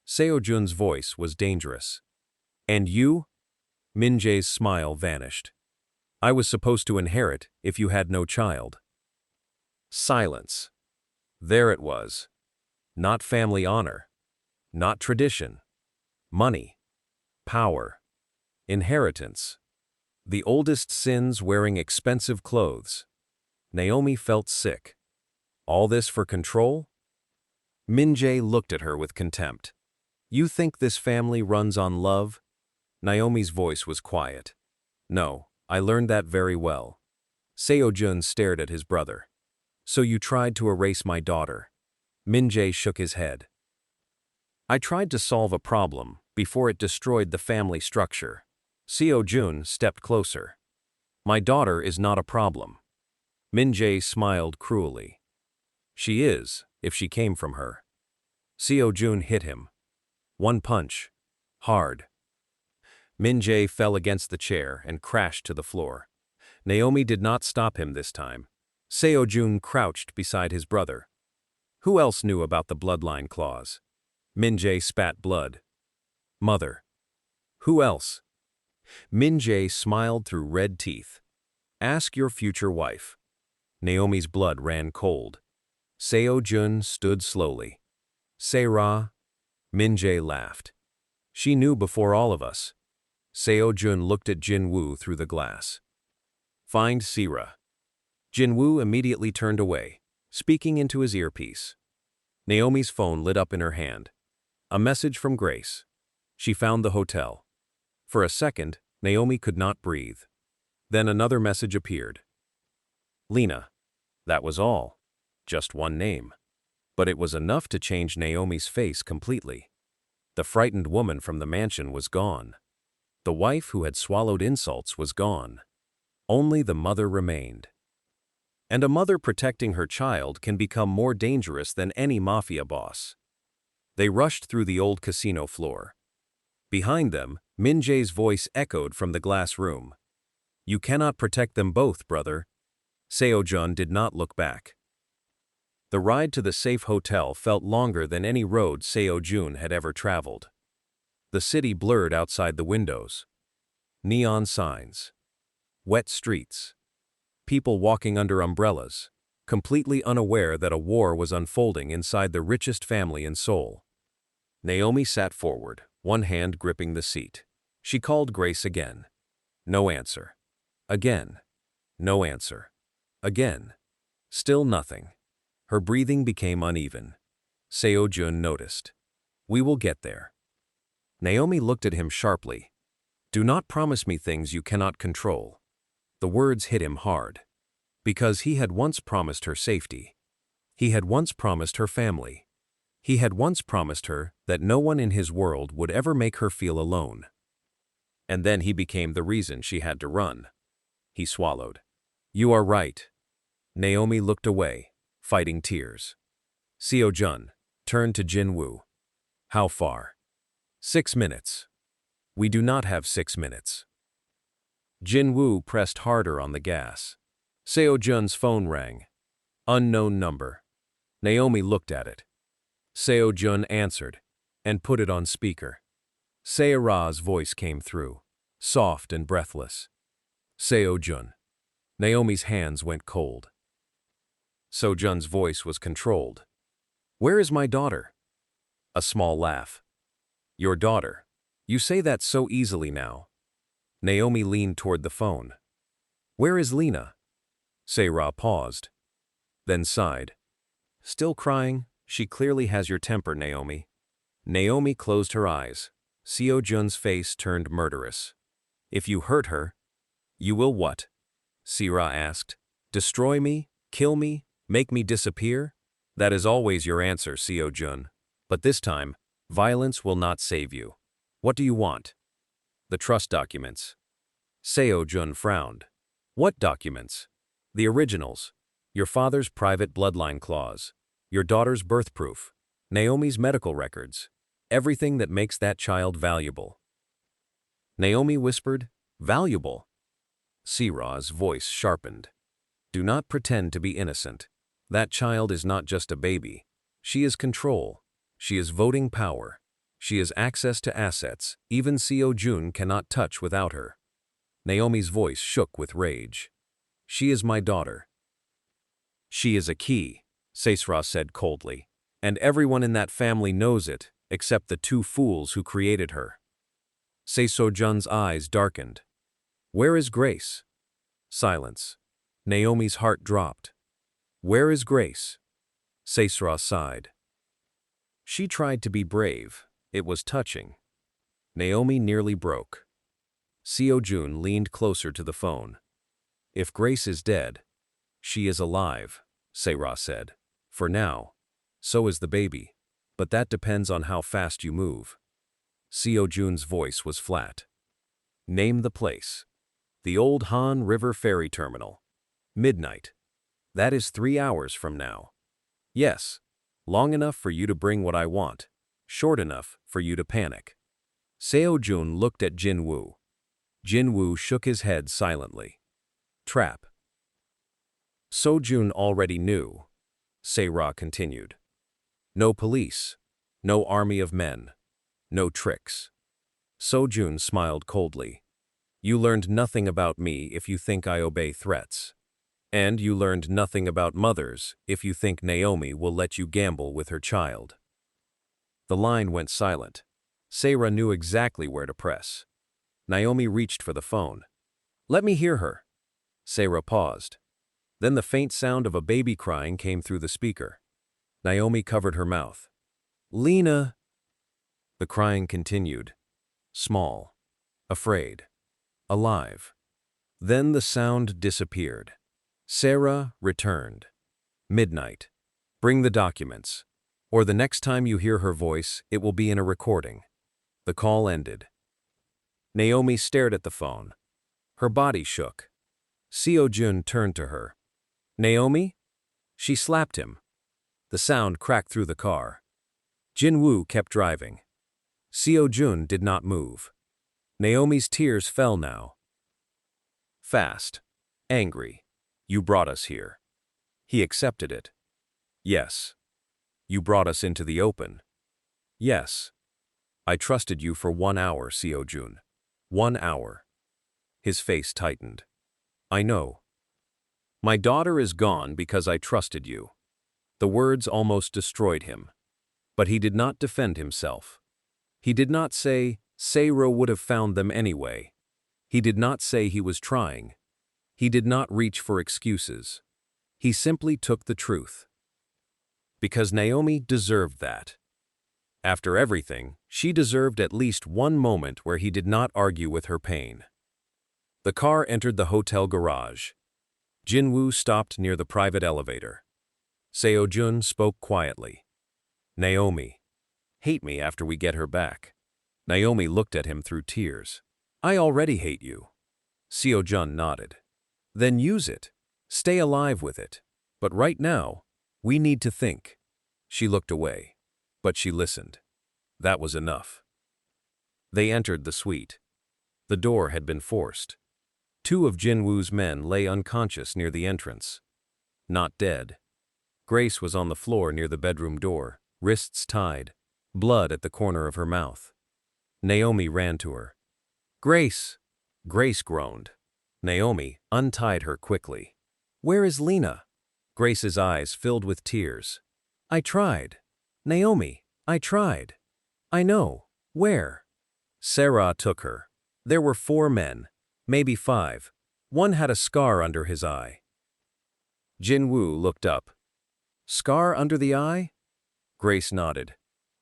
Seo-jun's voice was dangerous. And you? Min-jae's smile vanished. I was supposed to inherit if you had no child. Silence. There it was. Not family honor. Not tradition. Money. Power. Inheritance. The oldest sins wearing expensive clothes. Naomi felt sick. All this for control? Min-jae looked at her with contempt. You think this family runs on love? Naomi's voice was quiet. No, I learned that very well. Seo-jun stared at his brother. So you tried to erase my daughter. Min-jae shook his head. I tried to solve a problem before it destroyed the family structure. Seo-jun stepped closer. My daughter is not a problem. Min-jae smiled cruelly. She is, if she came from her. Seo-jun hit him. One punch. Hard. Min-jae fell against the chair and crashed to the floor. Naomi did not stop him this time. Seo-jun crouched beside his brother. Who else knew about the bloodline clause? Min-jae spat blood. Mother. Who else? Min-jae smiled through red teeth. Ask your future wife. Naomi's blood ran cold. Seo-jun stood slowly. Say-ra. Min-jae laughed. She knew before all of us. Seo-jun looked at Jin-woo through the glass. Find Sira. Jin-woo immediately turned away, speaking into his earpiece. Naomi's phone lit up in her hand. A message from Grace. She found the hotel. For a second, Naomi could not breathe. Then another message appeared. Lina. That was all. Just one name. But it was enough to change Naomi's face completely. The frightened woman from the mansion was gone. The wife who had swallowed insults was gone. Only the mother remained. And a mother protecting her child can become more dangerous than any mafia boss. They rushed through the old casino floor. Behind them, Min-jae's voice echoed from the glass room. You cannot protect them both, brother. Seo-jun did not look back. The ride to the safe hotel felt longer than any road Seo-jun had ever traveled. The city blurred outside the windows. Neon signs. Wet streets. People walking under umbrellas, completely unaware that a war was unfolding inside the richest family in Seoul. Naomi sat forward, one hand gripping the seat. She called Grace again. No answer. Again. No answer. Again. Still nothing. Her breathing became uneven. Seo-jun noticed. We will get there. Naomi looked at him sharply. Do not promise me things you cannot control. The words hit him hard. Because he had once promised her safety. He had once promised her family. He had once promised her that no one in his world would ever make her feel alone. And then he became the reason she had to run. He swallowed. You are right. Naomi looked away, fighting tears. Seo-jun turned to Jin-woo. How far? 6 minutes. We do not have 6 minutes. Jin-woo pressed harder on the gas. Seo-jun's phone rang. Unknown number. Naomi looked at it. Seo-jun answered, and put it on speaker. Seo-ra's voice came through, soft and breathless. Seo-jun. Naomi's hands went cold. Seo-jun's voice was controlled. Where is my daughter? A small laugh. Your daughter. You say that so easily now. Naomi leaned toward the phone. Where is Lina? Seo-ra paused, then sighed. Still crying? She clearly has your temper, Naomi. Naomi closed her eyes. Seo-jun's face turned murderous. If you hurt her, you will what? Seo-ra asked. Destroy me? Kill me? Make me disappear? That is always your answer, Seo-jun. But this time, violence will not save you. What do you want? The trust documents. Seo-jun frowned. What documents? The originals. Your father's private bloodline clause. Your daughter's birth proof. Naomi's medical records. Everything that makes that child valuable. Naomi whispered, Valuable? Seo-ra's voice sharpened. Do not pretend to be innocent. That child is not just a baby. She is control. She is voting power. She has access to assets even Seo-jun cannot touch without her. Naomi's voice shook with rage. She is my daughter. She is a key, Seo-ra said coldly. And everyone in that family knows it, except the 2 fools who created her. Seo-jun's eyes darkened. Where is Grace? Silence. Naomi's heart dropped. Where is Grace? Seo-ra sighed. She tried to be brave. It was touching. Naomi nearly broke. Seo-jun leaned closer to the phone. If Grace is dead, she is alive, Seo-ra said. For now. So is the baby. But that depends on how fast you move. Seo-jun's voice was flat. Name the place. The Old Han River Ferry Terminal. Midnight. That is 3 hours from now. Yes. Long enough for you to bring what I want. Short enough for you to panic. Seo-jun looked at Jin-woo. Jin-woo shook his head silently. Trap. Seo-jun already knew. Seo-ra continued. No police. No army of men. No tricks. Seo-jun smiled coldly. You learned nothing about me if you think I obey threats. And you learned nothing about mothers if you think Naomi will let you gamble with her child. The line went silent. Seo-ra knew exactly where to press. Naomi reached for the phone. "Let me hear her." Sarah paused. Then the faint sound of a baby crying came through the speaker. Naomi covered her mouth. "Lina." The crying continued. Small. Afraid. Alive. Then the sound disappeared. Sarah returned. "Midnight. Bring the documents. Or the next time you hear her voice, it will be in a recording." The call ended. Naomi stared at the phone. Her body shook. Seo-jun turned to her. "Naomi?" She slapped him. The sound cracked through the car. Jin-woo kept driving. Seo-jun did not move. Naomi's tears fell now. Fast. Angry. "You brought us here." He accepted it. "Yes." "You brought us into the open." "Yes." "I trusted you for 1 hour, Seo-jun. 1 hour." His face tightened. "I know. My daughter is gone because I trusted you." The words almost destroyed him. But he did not defend himself. He did not say, Sarah would have found them anyway. He did not say he was trying. He did not reach for excuses. He simply took the truth. Because Naomi deserved that. After everything, she deserved at least one moment where he did not argue with her pain. The car entered the hotel garage. Jin-woo stopped near the private elevator. Seo-jun spoke quietly. "Naomi. Hate me after we get her back." Naomi looked at him through tears. "I already hate you." Seo-jun nodded. "Then use it. Stay alive with it. But right now, we need to think." She looked away. But she listened. That was enough. They entered the suite. The door had been forced. 2 of Jin-woo's men lay unconscious near the entrance. Not dead. Grace was on the floor near the bedroom door, wrists tied, blood at the corner of her mouth. Naomi ran to her. "Grace!" Grace groaned. Naomi untied her quickly. "Where is Lina?" Grace's eyes filled with tears. "I tried. Naomi, I tried. I know. Where?" Sarah took her. There were 4 men, maybe 5. One had a scar under his eye. Jin-woo looked up. "Scar under the eye?" Grace nodded.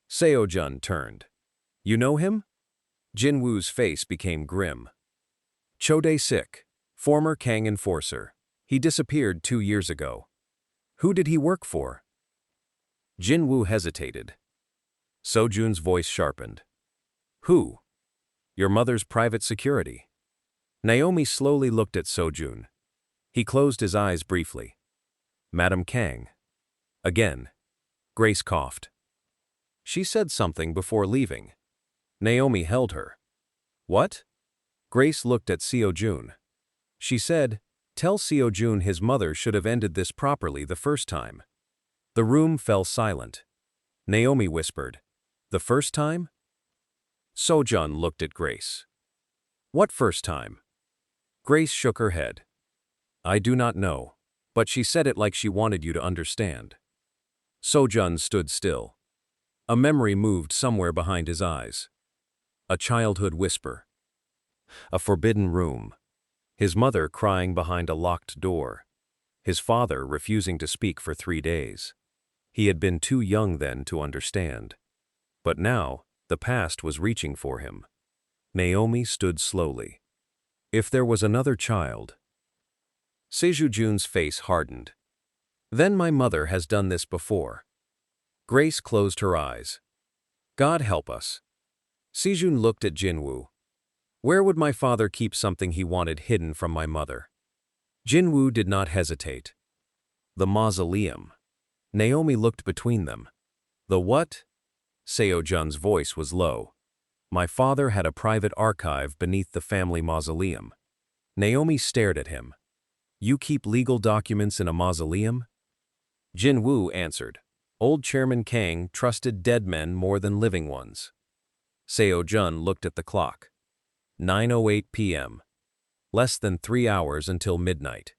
Seo-jun turned. "You know him?" Jin-woo's face became grim. "Chode-sik, former Kang enforcer. He disappeared 2 years ago." "Who did he work for?" Jin-woo hesitated. Seo-jun's voice sharpened. "Who?" "Your mother's private security." Naomi slowly looked at Seo-jun. He closed his eyes briefly. "Madam Kang." Again. Grace coughed. She said something before leaving. Naomi held her. "What?" Grace looked at Seo-jun. She said, "Tell Seo-jun his mother should have ended this properly the first time." The room fell silent. Naomi whispered, "The first time?" Seo-jun looked at Grace. "What first time?" Grace shook her head. "I do not know, but she said it like she wanted you to understand." Seo-jun stood still. A memory moved somewhere behind his eyes. A childhood whisper. A forbidden room. His mother crying behind a locked door. His father refusing to speak for 3 days. He had been too young then to understand. But now, the past was reaching for him. Naomi stood slowly. If there was another child. Seo-jun's face hardened. "Then my mother has done this before." Grace closed her eyes. "God help us." Seo-jun looked at Jin-woo. "Where would my father keep something he wanted hidden from my mother?" Jin-woo did not hesitate. "The mausoleum." Naomi looked between them. "The what?" Seo-jun's voice was low. "My father had a private archive beneath the family mausoleum." Naomi stared at him. "You keep legal documents in a mausoleum?" Jin-woo answered. "Old Chairman Kang trusted dead men more than living ones." Seo-jun looked at the clock. 9:08 p.m. Less than 3 hours until midnight.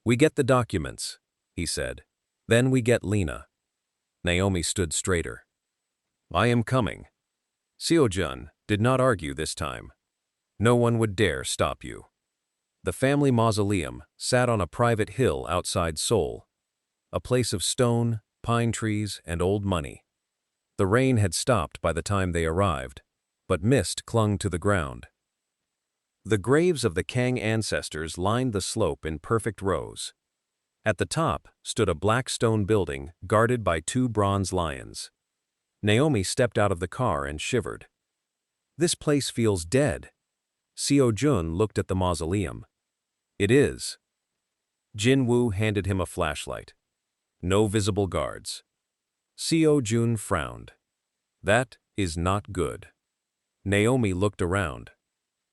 "We get the documents," he said. "Then we get Lina." Naomi stood straighter. "I am coming." Seo-jun did not argue this time. No one would dare stop you. The family mausoleum sat on a private hill outside Seoul, a place of stone, pine trees, and old money. The rain had stopped by the time they arrived, but mist clung to the ground. The graves of the Kang ancestors lined the slope in perfect rows. At the top stood a black stone building guarded by two bronze lions. Naomi stepped out of the car and shivered. This place feels dead. Seo-jun looked at the mausoleum. It is. Jin-woo handed him a flashlight. No visible guards. Seo-jun frowned. That is not good. Naomi looked around.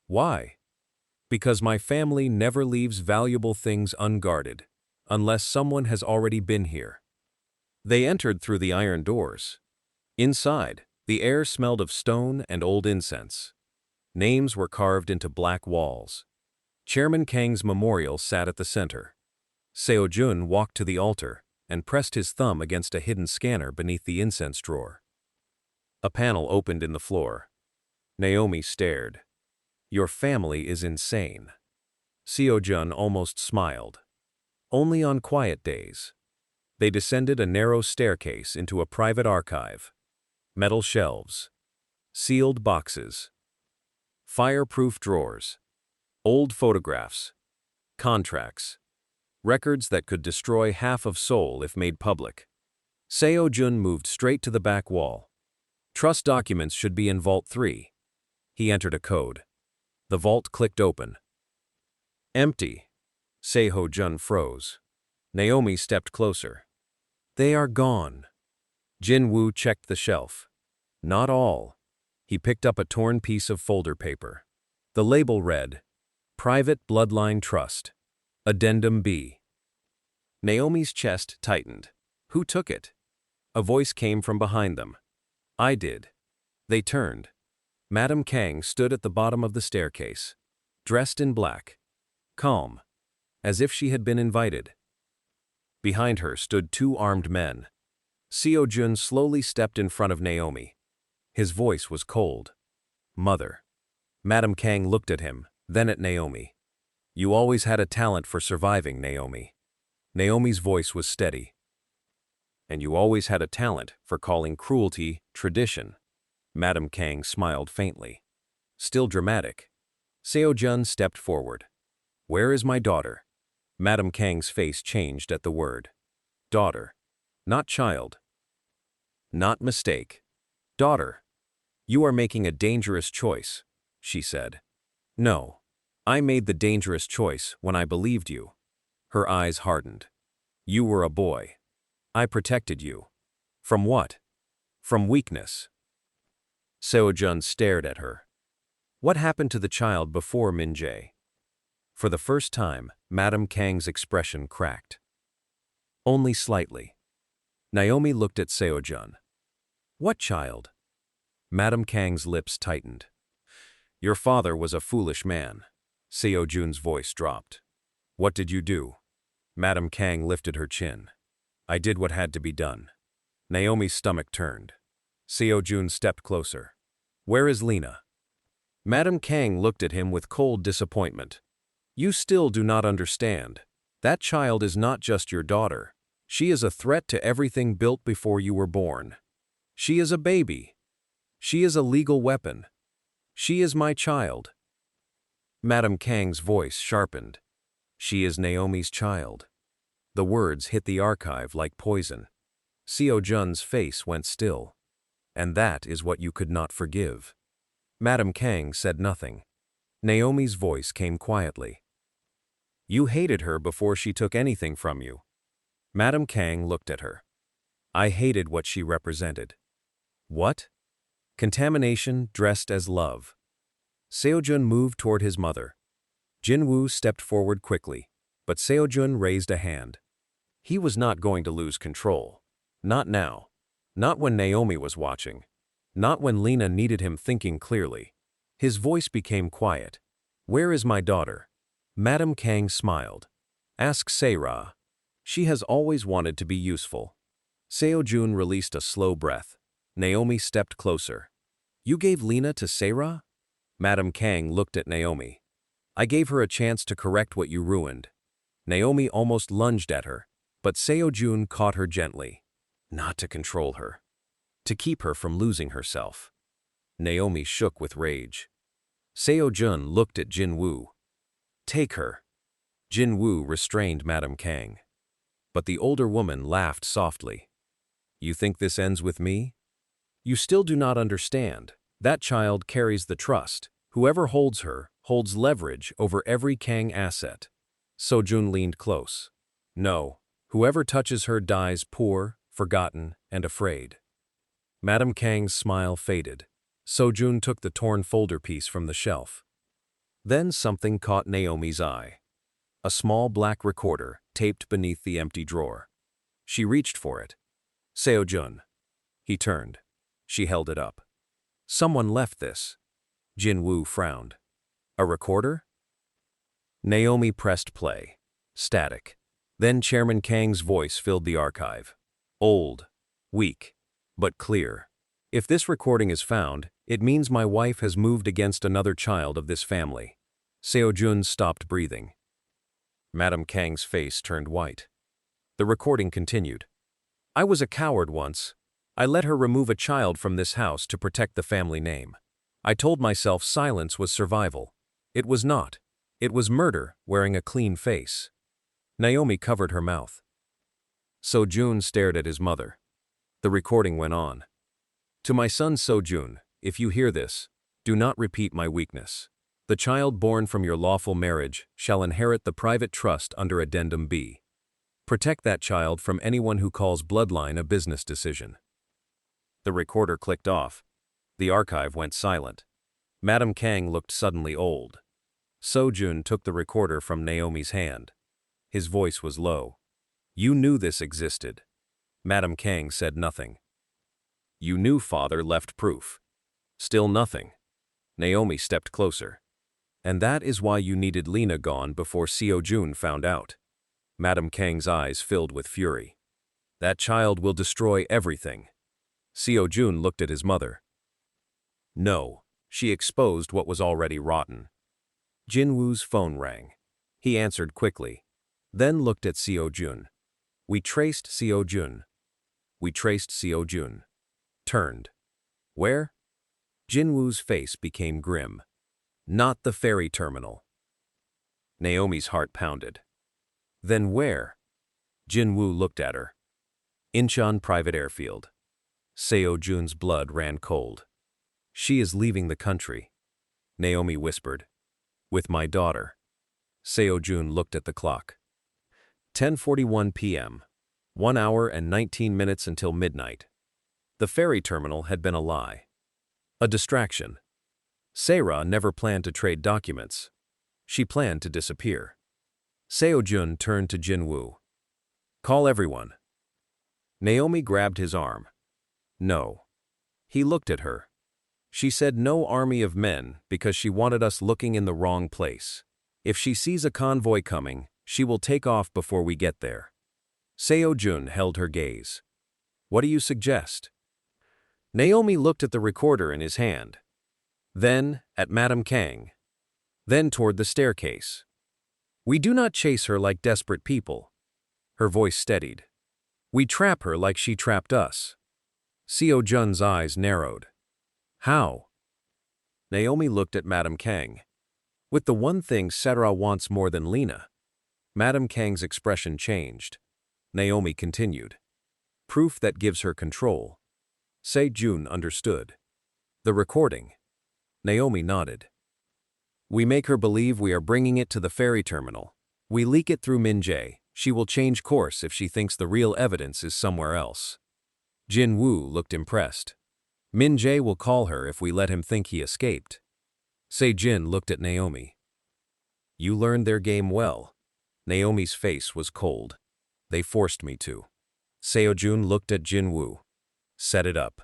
Why? Because my family never leaves valuable things unguarded, unless someone has already been here. They entered through the iron doors. Inside, the air smelled of stone and old incense. Names were carved into black walls. Chairman Kang's memorial sat at the center. Seo-jun walked to the altar and pressed his thumb against a hidden scanner beneath the incense drawer. A panel opened in the floor. Naomi stared. Your family is insane. Seo-jun almost smiled. Only on quiet days. They descended a narrow staircase into a private archive. Metal shelves. Sealed boxes. Fireproof drawers. Old photographs. Contracts. Records that could destroy half of Seoul if made public. Seo-jun moved straight to the back wall. Trust documents should be in Vault 3. He entered a code. The vault clicked open. Empty. Seo-jun froze. Naomi stepped closer. They are gone. Jin-woo checked the shelf. Not all. He picked up a torn piece of folder paper. The label read, Private Bloodline Trust. Addendum B. Naomi's chest tightened. Who took it? A voice came from behind them. I did. They turned. Madame Kang stood at the bottom of the staircase, dressed in black, calm, as if she had been invited. Behind her stood two armed men. Seo-jun slowly stepped in front of Naomi. His voice was cold. Mother. Madame Kang looked at him, then at Naomi. You always had a talent for surviving, Naomi. Naomi's voice was steady. And you always had a talent for calling cruelty tradition. Madame Kang smiled faintly. Still dramatic. Seo-jun stepped forward. Where is my daughter? Madame Kang's face changed at the word. Daughter. Not child. Not mistake. Daughter. You are making a dangerous choice, she said. No. I made the dangerous choice when I believed you. Her eyes hardened. You were a boy. I protected you. From what? From weakness. Seo-jun stared at her. What happened to the child before Min-jae? For the first time, Madame Kang's expression cracked. Only slightly. Naomi looked at Seo-jun. What child? Madame Kang's lips tightened. Your father was a foolish man. Seo-jun's voice dropped. What did you do? Madame Kang lifted her chin. I did what had to be done. Naomi's stomach turned. Seo-jun stepped closer. Where is Lina? Madame Kang looked at him with cold disappointment. You still do not understand. That child is not just your daughter. She is a threat to everything built before you were born. She is a baby. She is a legal weapon. She is my child. Madame Kang's voice sharpened. She is Naomi's child. The words hit the archive like poison. Seo-jun's face went still. And that is what you could not forgive. Madame Kang said nothing. Naomi's voice came quietly. You hated her before she took anything from you. Madame Kang looked at her. I hated what she represented. What? Contamination dressed as love. Seo-jun moved toward his mother. Jin-woo stepped forward quickly, but Seo-jun raised a hand. He was not going to lose control. Not now. Not when Naomi was watching. Not when Lina needed him thinking clearly. His voice became quiet. Where is my daughter? Madame Kang smiled. Ask Se-ra. She has always wanted to be useful. Seo-jun released a slow breath. Naomi stepped closer. You gave Lina to Se-ra? Madam Kang looked at Naomi. I gave her a chance to correct what you ruined. Naomi almost lunged at her, but Seo-jun caught her gently. Not to control her. To keep her from losing herself. Naomi shook with rage. Seo-jun looked at Jin-woo. Take her. Jin-woo restrained Madam Kang. But the older woman laughed softly. You think this ends with me? You still do not understand. That child carries the trust. Whoever holds her holds leverage over every Kang asset. Seo-jun leaned close. No, whoever touches her dies poor, forgotten, and afraid. Madam Kang's smile faded. Seo-jun took the torn folder piece from the shelf. Then something caught Naomi's eye. A small black recorder taped beneath the empty drawer. She reached for it. Seo-jun. He turned. She held it up. Someone left this. Jin-woo frowned. A recorder? Naomi pressed play. Static. Then Chairman Kang's voice filled the archive. Old. Weak. But clear. If this recording is found, it means my wife has moved against another child of this family. Seo-jun stopped breathing. Madam Kang's face turned white. The recording continued. I was a coward once. I let her remove a child from this house to protect the family name. I told myself silence was survival. It was not. It was murder wearing a clean face. Naomi covered her mouth. Seo-jun stared at his mother. The recording went on. To my son Seo-jun, if you hear this, do not repeat my weakness. The child born from your lawful marriage shall inherit the private trust under Addendum B. Protect that child from anyone who calls bloodline a business decision. The recorder clicked off. The archive went silent. Madam Kang looked suddenly old. Seo-jun took the recorder from Naomi's hand. His voice was low. You knew this existed. Madam Kang said nothing. You knew father left proof. Still nothing. Naomi stepped closer. And that is why you needed Lina gone before Seo-jun found out. Madam Kang's eyes filled with fury. That child will destroy everything. Seo-jun looked at his mother. No, she exposed what was already rotten. Jin-woo's phone rang. He answered quickly, then looked at Seo-jun. We traced Seo-jun. We traced Seo-jun. Turned. Where? Jin-woo's face became grim. Not the ferry terminal. Naomi's heart pounded. Then where? Jin-woo looked at her. Incheon Private Airfield. Seo-jun's blood ran cold. She is leaving the country. Naomi whispered. With my daughter. Seo-jun looked at the clock. 10:41 p.m. 1 hour and 19 minutes until midnight. The ferry terminal had been a lie. A distraction. Sarah never planned to trade documents. She planned to disappear. Seo-jun turned to Jin-woo. Call everyone. Naomi grabbed his arm. No. He looked at her. She said no army of men because she wanted us looking in the wrong place. If she sees a convoy coming, she will take off before we get there. Seo-jun held her gaze. What do you suggest? Naomi looked at the recorder in his hand. Then at Madam Kang. Then toward the staircase. We do not chase her like desperate people. Her voice steadied. We trap her like she trapped us. Seo-jun's eyes narrowed. How? Naomi looked at Madam Kang. With the one thing Sarah wants more than Lina. Madam Kang's expression changed. Naomi continued. Proof that gives her control. Seo-jun understood. The recording. Naomi nodded. We make her believe we are bringing it to the ferry terminal. We leak it through Min-jae. She will change course if she thinks the real evidence is somewhere else. Jin-woo looked impressed. Min-jae will call her if we let him think he escaped. Se-jin looked at Naomi. You learned their game well. Naomi's face was cold. They forced me to. Seo-jun looked at Jin-woo. Set it up.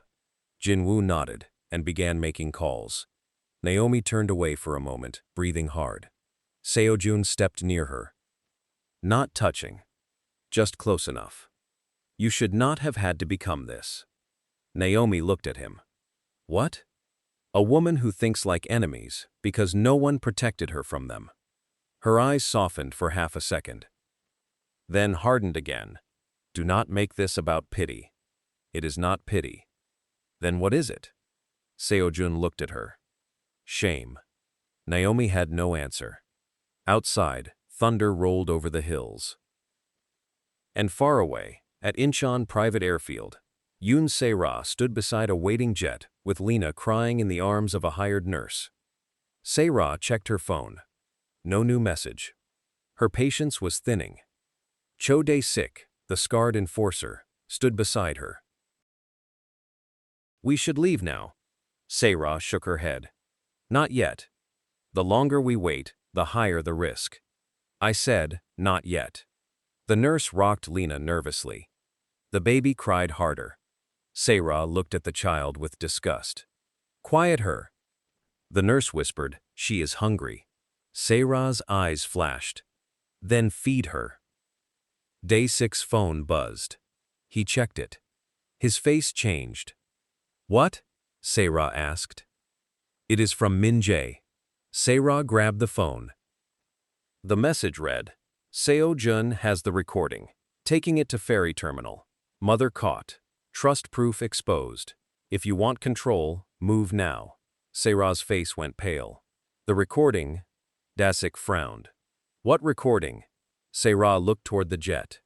Jin-woo nodded and began making calls. Naomi turned away for a moment, breathing hard. Seo-jun stepped near her. Not touching. Just close enough. You should not have had to become this. Naomi looked at him. What? A woman who thinks like enemies because no one protected her from them. Her eyes softened for half a second, then hardened again. Do not make this about pity. It is not pity. Then what is it? Seo-jun looked at her. Shame. Naomi had no answer. Outside, thunder rolled over the hills. And far away, at Incheon Private Airfield, Yoon Se-ra stood beside a waiting jet with Lina crying in the arms of a hired nurse. Se-ra checked her phone. No new message. Her patience was thinning. Cho Dae-sik, the scarred enforcer, stood beside her. We should leave now. Se-ra shook her head. Not yet. The longer we wait, the higher the risk. I said, not yet. The nurse rocked Lina nervously. The baby cried harder. Se-ra looked at the child with disgust. Quiet her. The nurse whispered, she is hungry. Se-ra's eyes flashed. Then feed her. Dae-sik's phone buzzed. He checked it. His face changed. What? Se-ra asked. It is from Min-jae. Se-ra grabbed the phone. The message read, Seo-jun has the recording. Taking it to ferry terminal. Mother caught. Trust proof exposed. If you want control, move now. Se-ra's face went pale. The recording? Dae-sik frowned. What recording? Se-ra looked toward the jet.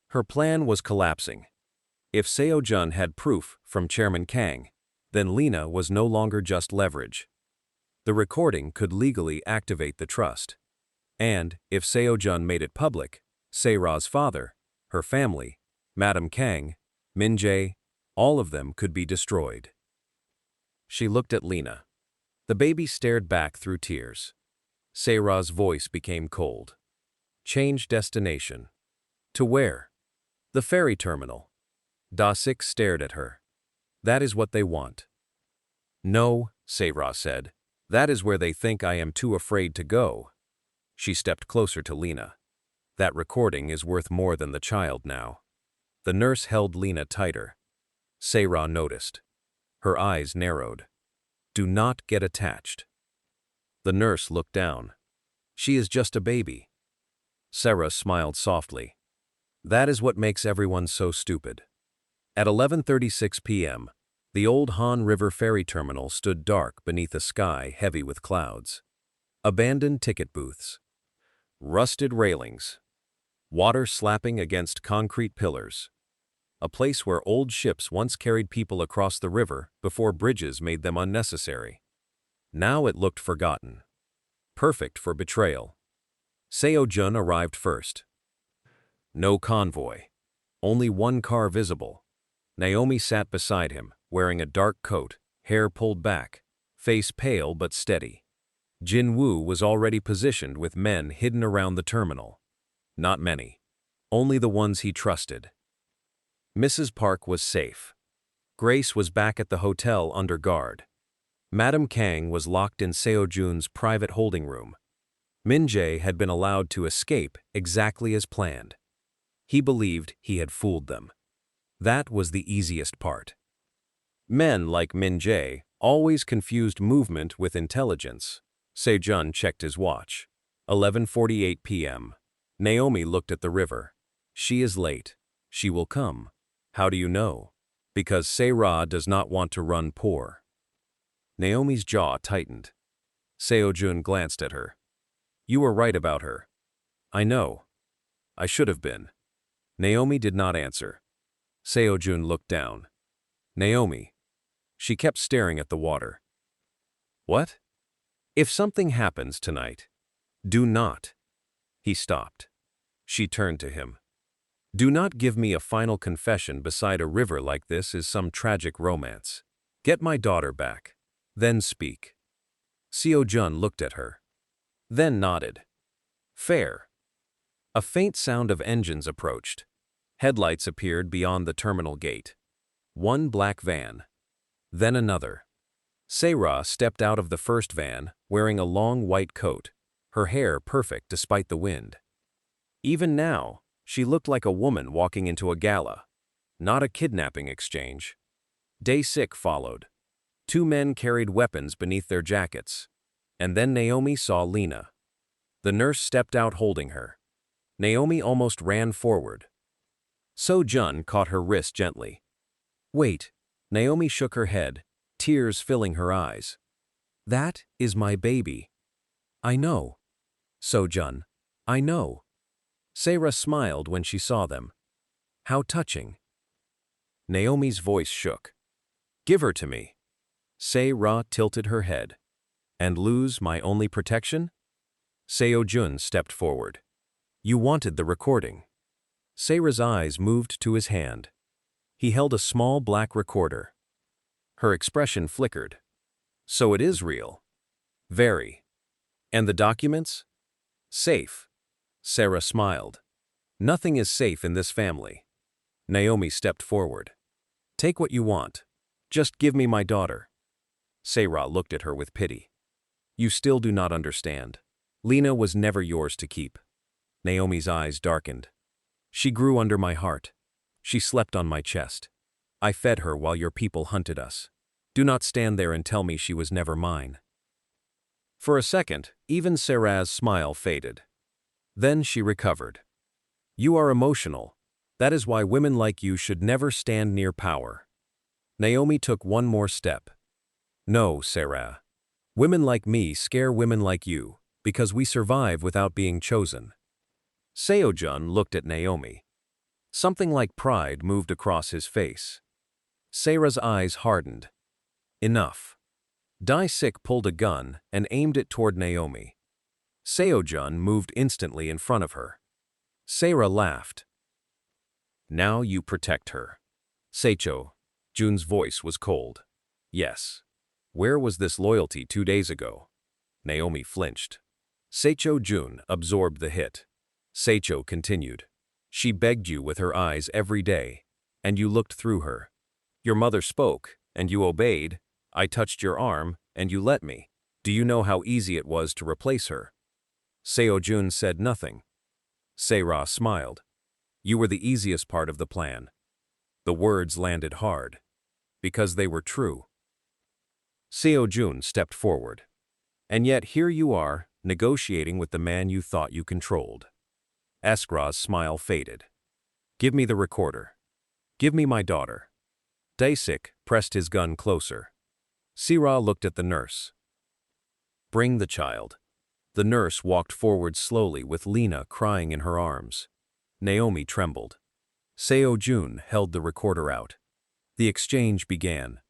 Her plan was collapsing. If Seo-jun had proof from Chairman Kang, then Lina was no longer just leverage. The recording could legally activate the trust. And, if Seo-jun made it public, Se-ra's father, her family, Madam Kang, Min-jae, all of them could be destroyed. She looked at Lina. The baby stared back through tears. Se-ra's voice became cold. Change destination. To where? The ferry terminal. Dae-sik stared at her. That is what they want. No, Se-ra said. That is where they think I am too afraid to go. She stepped closer to Lina. That recording is worth more than the child now. The nurse held Lina tighter. Se-ra noticed. Her eyes narrowed. Do not get attached. The nurse looked down. She is just a baby. Se-ra smiled softly. That is what makes everyone so stupid. At 11:36 p.m., the old Han River ferry terminal stood dark beneath a sky heavy with clouds. Abandoned ticket booths. Rusted railings. Water slapping against concrete pillars. A place where old ships once carried people across the river before bridges made them unnecessary. Now it looked forgotten. Perfect for betrayal. Seo-jun arrived first. No convoy. Only one car visible. Naomi sat beside him, wearing a dark coat, hair pulled back, face pale but steady. Jin-woo was already positioned with men hidden around the terminal. Not many. Only the ones he trusted. Mrs. Park was safe. Grace was back at the hotel under guard. Madam Kang was locked in Seo-jun's private holding room. Min-jae had been allowed to escape exactly as planned. He believed he had fooled them. That was the easiest part. Men like Min-jae always confused movement with intelligence. Se-jun checked his watch. 11:48 p.m. Naomi looked at the river. She is late. She will come. How do you know? Because Se-ra does not want to run poor. Naomi's jaw tightened. Seo-jun glanced at her. You were right about her. I know. I should have been. Naomi did not answer. Seo-jun looked down. Naomi. She kept staring at the water. What? If something happens tonight, do not. He stopped. She turned to him. Do not give me a final confession beside a river like this is some tragic romance. Get my daughter back. Then speak. Seo-jun looked at her. Then nodded. Fair. A faint sound of engines approached. Headlights appeared beyond the terminal gate. One black van. Then another. Se-ra stepped out of the first van, wearing a long white coat, her hair perfect despite the wind. Even now, she looked like a woman walking into a gala, not a kidnapping exchange. Dae-sik followed. Two men carried weapons beneath their jackets. And then Naomi saw Lina. The nurse stepped out holding her. Naomi almost ran forward. Seo-jun caught her wrist gently. "Wait." Naomi shook her head, tears filling her eyes. "That is my baby." "I know." "Seo-jun, I know." Sera smiled when she saw them. "How touching." Naomi's voice shook. "Give her to me." Sera tilted her head. "And lose my only protection?" Seo-jun stepped forward. "You wanted the recording." Sera's eyes moved to his hand. He held a small black recorder. Her expression flickered. "So it is real." "Very." "And the documents?" "Safe." Sera smiled. "Nothing is safe in this family." Naomi stepped forward. "Take what you want. Just give me my daughter." Sera looked at her with pity. "You still do not understand. Lina was never yours to keep." Naomi's eyes darkened. "She grew under my heart. She slept on my chest. I fed her while your people hunted us. Do not stand there and tell me she was never mine." For a second, even Sera's smile faded. Then she recovered. "You are emotional. That is why women like you should never stand near power." Naomi took one more step. "No, Sera. Women like me scare women like you, because we survive without being chosen." Seo-jun looked at Naomi. Something like pride moved across his face. Sera's eyes hardened. "Enough." Dae-sik pulled a gun and aimed it toward Naomi. Seo-jun moved instantly in front of her. Sera laughed. "Now you protect her." Seo-jun's voice was cold. "Yes. Where was this loyalty 2 days ago?" Naomi flinched. Seo-jun absorbed the hit. Seo continued. "She begged you with her eyes every day, and you looked through her. Your mother spoke, and you obeyed. I touched your arm, and you let me. Do you know how easy it was to replace her?" Seo-jun said nothing. Sera smiled. "You were the easiest part of the plan." The words landed hard. Because they were true. Seo-jun stepped forward. "And yet here you are, negotiating with the man you thought you controlled." Eskra's smile faded. "Give me the recorder. Give me my daughter." Dae-sik pressed his gun closer. Sera looked at the nurse. "Bring the child." The nurse walked forward slowly with Lina crying in her arms. Naomi trembled. Seo-jun held the recorder out. The exchange began.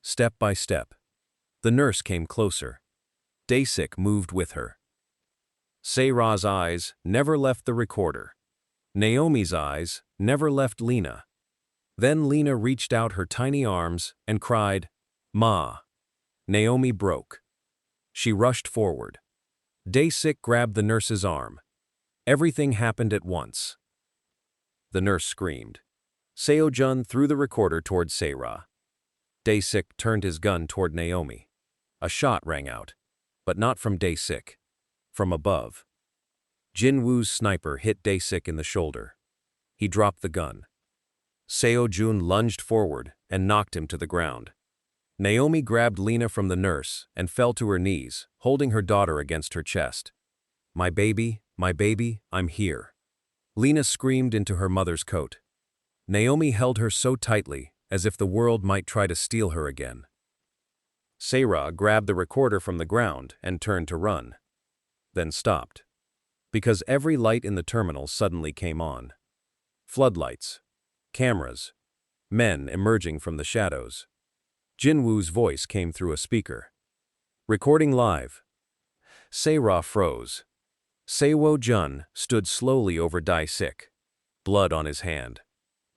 Step by step. The nurse came closer. Dae-sik moved with her. Sera's eyes never left the recorder. Naomi's eyes never left Lina. Then Lina reached out her tiny arms and cried, "Ma." Naomi broke. She rushed forward. Dae-sik grabbed the nurse's arm. Everything happened at once. The nurse screamed. Seo-jun threw the recorder toward Sera. Dae-sik turned his gun toward Naomi. A shot rang out, but not from Dae-sik. From above. Jin-woo's sniper hit Dae-sik in the shoulder. He dropped the gun. Seo-jun lunged forward and knocked him to the ground. Naomi grabbed Lina from the nurse and fell to her knees, holding her daughter against her chest. my baby, I'm here." Lina screamed into her mother's coat. Naomi held her so tightly, as if the world might try to steal her again. Sera grabbed the recorder from the ground and turned to run. Then stopped. Because every light in the terminal suddenly came on. Floodlights. Cameras. Men emerging from the shadows. Jin-woo's voice came through a speaker. "Recording live." Sera froze. Seo-jun stood slowly over Dae-sik, blood on his hand,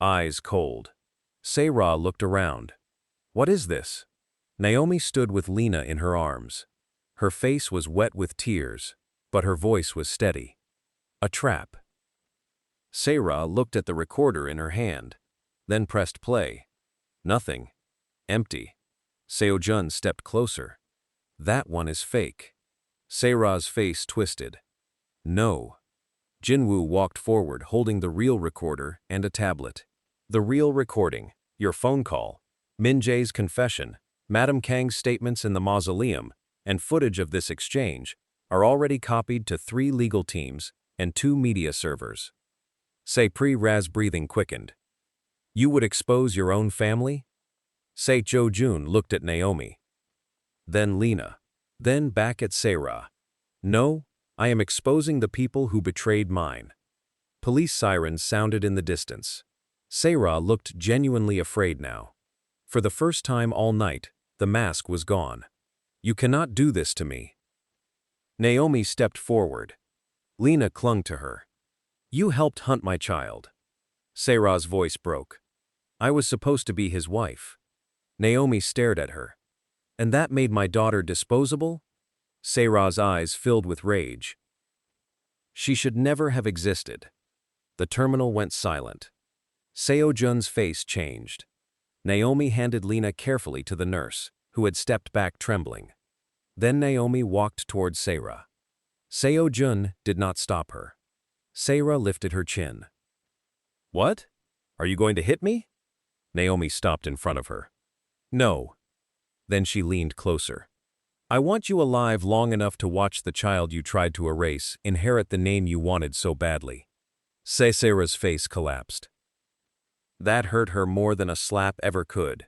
eyes cold. Sera looked around. "What is this?" Naomi stood with Lina in her arms. Her face was wet with tears, but her voice was steady. "A trap." Sera looked at the recorder in her hand, then pressed play. Nothing. Empty. Seo-jun stepped closer. "That one is fake." Sera's face twisted. "No." Jin-woo walked forward holding the real recorder and a tablet. "The real recording. Your phone call. Min-jae's confession. Madam Kang's statements in the mausoleum and footage of this exchange are already copied to 3 legal teams and 2 media servers. Seo-Raz breathing quickened. You would expose your own family? Seo-Jun looked at Naomi. Then Lina. Then back at Seo-Ra. No, I am exposing the people who betrayed mine. Police sirens sounded in the distance. Seo-Ra looked genuinely afraid now. For the first time all night, the mask was gone. You cannot do this to me. Naomi stepped forward. Lina clung to her. You helped hunt my child. Seo-Ra's voice broke. I was supposed to be his wife. Naomi stared at her. And that made my daughter disposable? Seo-Ra's eyes filled with rage. She should never have existed. The terminal went silent. Seo-Jun's face changed. Naomi handed Lina carefully to the nurse, who had stepped back trembling. Then Naomi walked towards Seo-Ra. Seo-Jun did not stop her. Seo-Ra lifted her chin. What? Are you going to hit me? Naomi stopped in front of her. No. Then she leaned closer. I want you alive long enough to watch the child you tried to erase inherit the name you wanted so badly. Seo-Ra's face collapsed. That hurt her more than a slap ever could.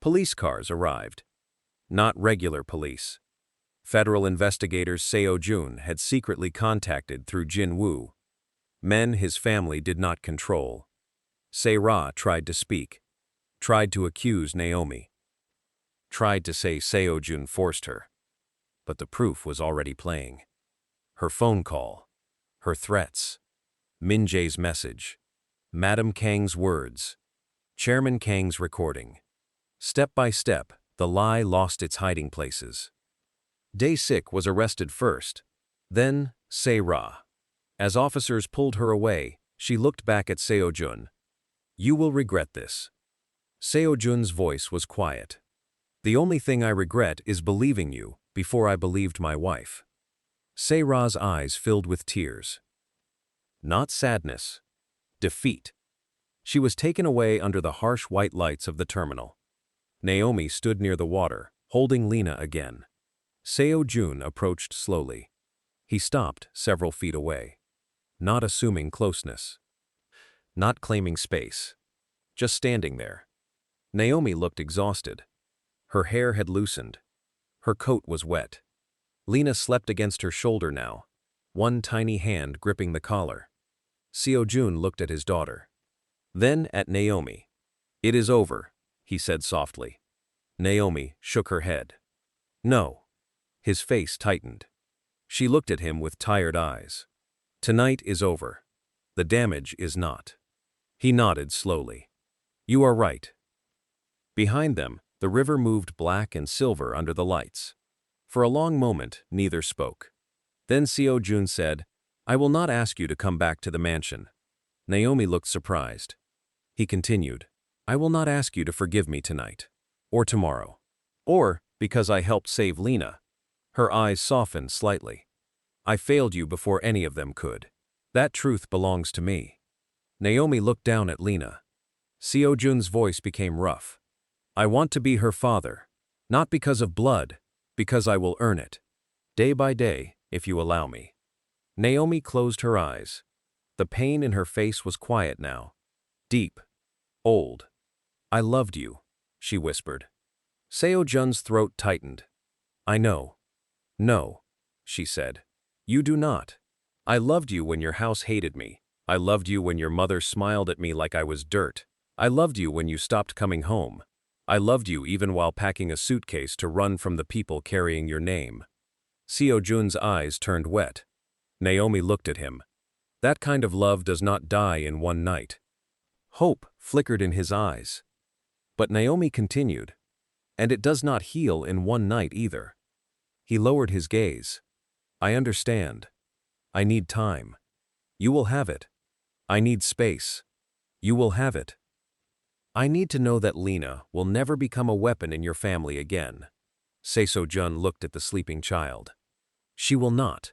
Police cars arrived. Not regular police. Federal investigators Seo-Jun had secretly contacted through Jin Woo. Men his family did not control. Seo-Ra tried to speak. Tried to accuse Naomi. Tried to say Seo-Jun forced her. But the proof was already playing. Her phone call. Her threats. Min-jae's message. Madam Kang's words. Chairman Kang's recording. Step by step, the lie lost its hiding places. Dae-sik was arrested first. Then, Seo-Ra. As officers pulled her away, she looked back at Seo-Jun. You will regret this. Seo-Jun's voice was quiet. The only thing I regret is believing you before I believed my wife. Seo-Ra's eyes filled with tears. Not sadness. Defeat. She was taken away under the harsh white lights of the terminal. Naomi stood near the water, holding Lina again. Seo-Jun approached slowly. He stopped several feet away. Not assuming closeness. Not claiming space. Just standing there. Naomi looked exhausted. Her hair had loosened. Her coat was wet. Lina slept against her shoulder now, one tiny hand gripping the collar. Seo-Jun looked at his daughter. Then at Naomi. It is over, he said softly. Naomi shook her head. No. His face tightened. She looked at him with tired eyes. Tonight is over. The damage is not. He nodded slowly. You are right. Behind them, the river moved black and silver under the lights. For a long moment, neither spoke. Then Seo-Jun said, I will not ask you to come back to the mansion. Naomi looked surprised. He continued, I will not ask you to forgive me tonight. Or tomorrow. Or because I helped save Lina. Her eyes softened slightly. I failed you before any of them could. That truth belongs to me. Naomi looked down at Lina. Seo-Jun's voice became rough. I want to be her father. Not because of blood, because I will earn it. Day by day, if you allow me. Naomi closed her eyes. The pain in her face was quiet now. Deep. Old. I loved you, she whispered. Seo-Jun's throat tightened. I know. No, she said. You do not. I loved you when your house hated me. I loved you when your mother smiled at me like I was dirt. I loved you when you stopped coming home. I loved you even while packing a suitcase to run from the people carrying your name. Seo-Jun's eyes turned wet. Naomi looked at him. That kind of love does not die in one night. Hope flickered in his eyes. But Naomi continued. And it does not heal in one night either. He lowered his gaze. I understand. I need time. You will have it. I need space. You will have it. I need to know that Lina will never become a weapon in your family again. Seo-Jun looked at the sleeping child. She will not.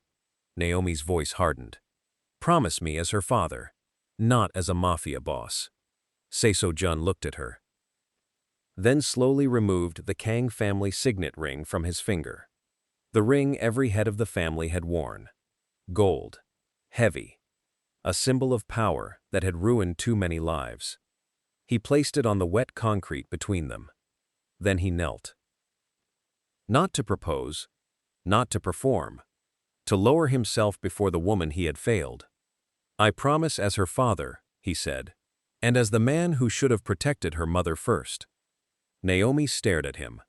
Naomi's voice hardened. Promise me as her father, not as a mafia boss. Seo-Jun looked at her. then slowly removed the Kang family signet ring from his finger. The ring every head of the family had worn. Gold. Heavy. A symbol of power that had ruined too many lives. He placed it on the wet concrete between them. Then he knelt. Not to propose, not to perform, to lower himself before the woman he had failed. "I promise as her father," he said, "and as the man who should have protected her mother first." Naomi stared at him.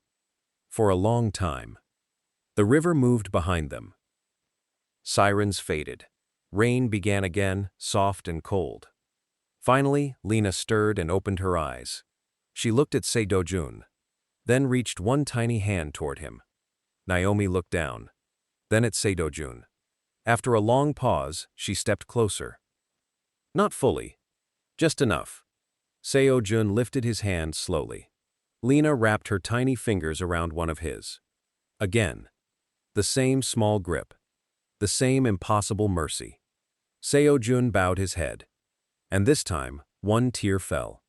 For a long time. The river moved behind them. Sirens faded. Rain began again, soft and cold. Finally, Lina stirred and opened her eyes. She looked at Seo-jun, then reached one tiny hand toward him. Naomi looked down, then at Seo-jun. After a long pause, she stepped closer. Not fully, just enough. Seo-jun lifted his hand slowly. Lina wrapped her tiny fingers around one of his. Again. The same small grip. The same impossible mercy. Seo-jun bowed his head. And this time, one tear fell.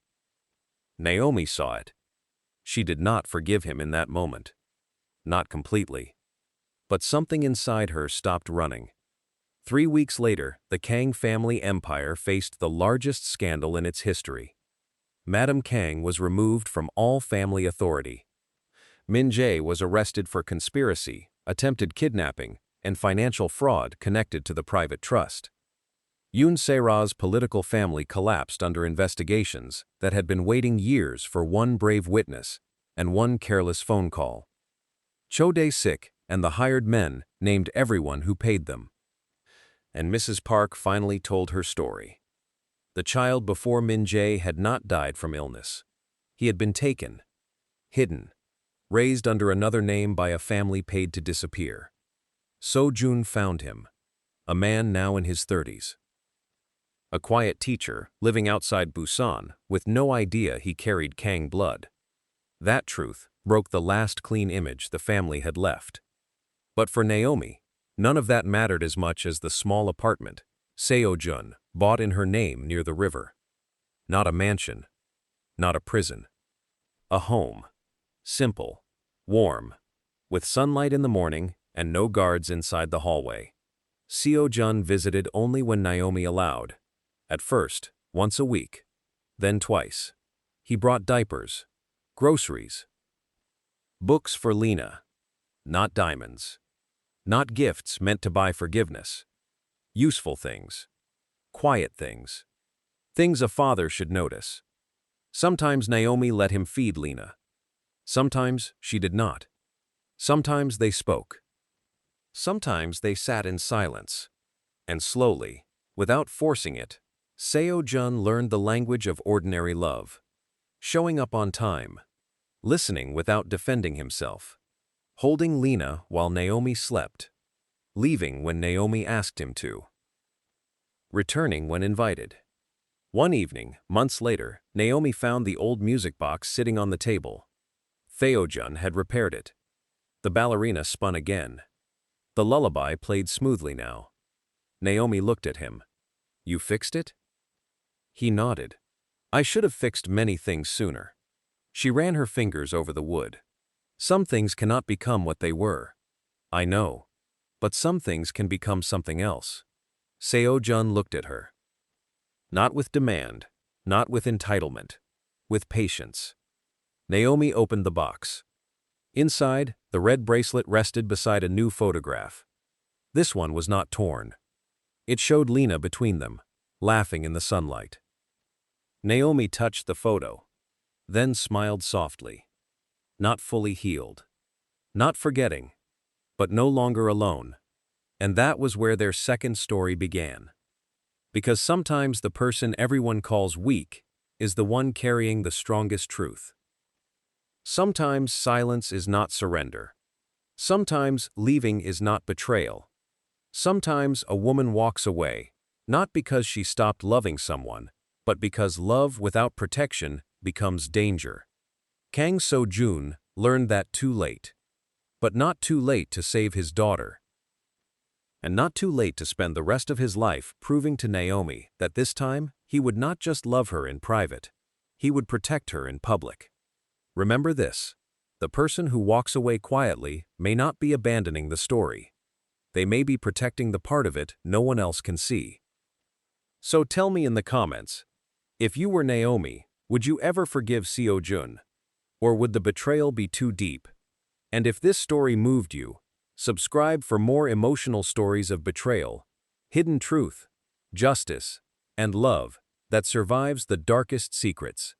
Naomi saw it. She did not forgive him in that moment. Not completely. But something inside her stopped running. 3 weeks later, the Kang family empire faced the largest scandal in its history. Madame Kang was removed from all family authority. Min Jae was arrested for conspiracy, attempted kidnapping, and financial fraud connected to the private trust. Yoon Se-ra's political family collapsed under investigations that had been waiting years for one brave witness and one careless phone call. Cho Dae-sik and the hired men named everyone who paid them. And Mrs. Park finally told her story. The child before Min Jae had not died from illness. He had been taken, hidden, raised under another name by a family paid to disappear. Seo-jun found him, a man now in his 30s. A quiet teacher living outside Busan with no idea he carried Kang blood. That truth broke the last clean image the family had left. But for Naomi, none of that mattered as much as the small apartment Seo-jun bought in her name near the river. Not a mansion, not a prison. A home. Simple, warm, with sunlight in the morning and no guards inside the hallway. Seo-jun visited only when Naomi allowed. At first, once a week, then twice. He brought diapers, groceries, books for Lina. Not diamonds. Not gifts meant to buy forgiveness. Useful things. Quiet things. Things a father should notice. Sometimes Naomi let him feed Lina. Sometimes she did not. Sometimes they spoke. Sometimes they sat in silence. And slowly, without forcing it, Seo-jun learned the language of ordinary love. Showing up on time. Listening without defending himself. Holding Lina while Naomi slept. Leaving when Naomi asked him to. Returning when invited. One evening, months later, Naomi found the old music box sitting on the table. Seo-jun had repaired it. The ballerina spun again. The lullaby played smoothly now. Naomi looked at him. "You fixed it?" He nodded. "I should have fixed many things sooner." She ran her fingers over the wood. "Some things cannot become what they were. I know. But some things can become something else." Seo-jun looked at her. Not with demand, not with entitlement, with patience. Naomi opened the box. Inside, the red bracelet rested beside a new photograph. This one was not torn. It showed Lina between them, laughing in the sunlight. Naomi touched the photo, then smiled softly. Not fully healed. Not forgetting, but no longer alone. And that was where their second story began. Because sometimes the person everyone calls weak is the one carrying the strongest truth. Sometimes silence is not surrender. Sometimes leaving is not betrayal. Sometimes a woman walks away, not because she stopped loving someone, but because love without protection becomes danger. Kang Seo-jun learned that too late. But not too late to save his daughter. And not too late to spend the rest of his life proving to Naomi that this time he would not just love her in private, he would protect her in public. Remember this: the person who walks away quietly may not be abandoning the story. They may be protecting the part of it no one else can see. So tell me in the comments, if you were Naomi, would you ever forgive Seo-jun? Or would the betrayal be too deep? And if this story moved you, subscribe for more emotional stories of betrayal, hidden truth, justice, and love that survives the darkest secrets.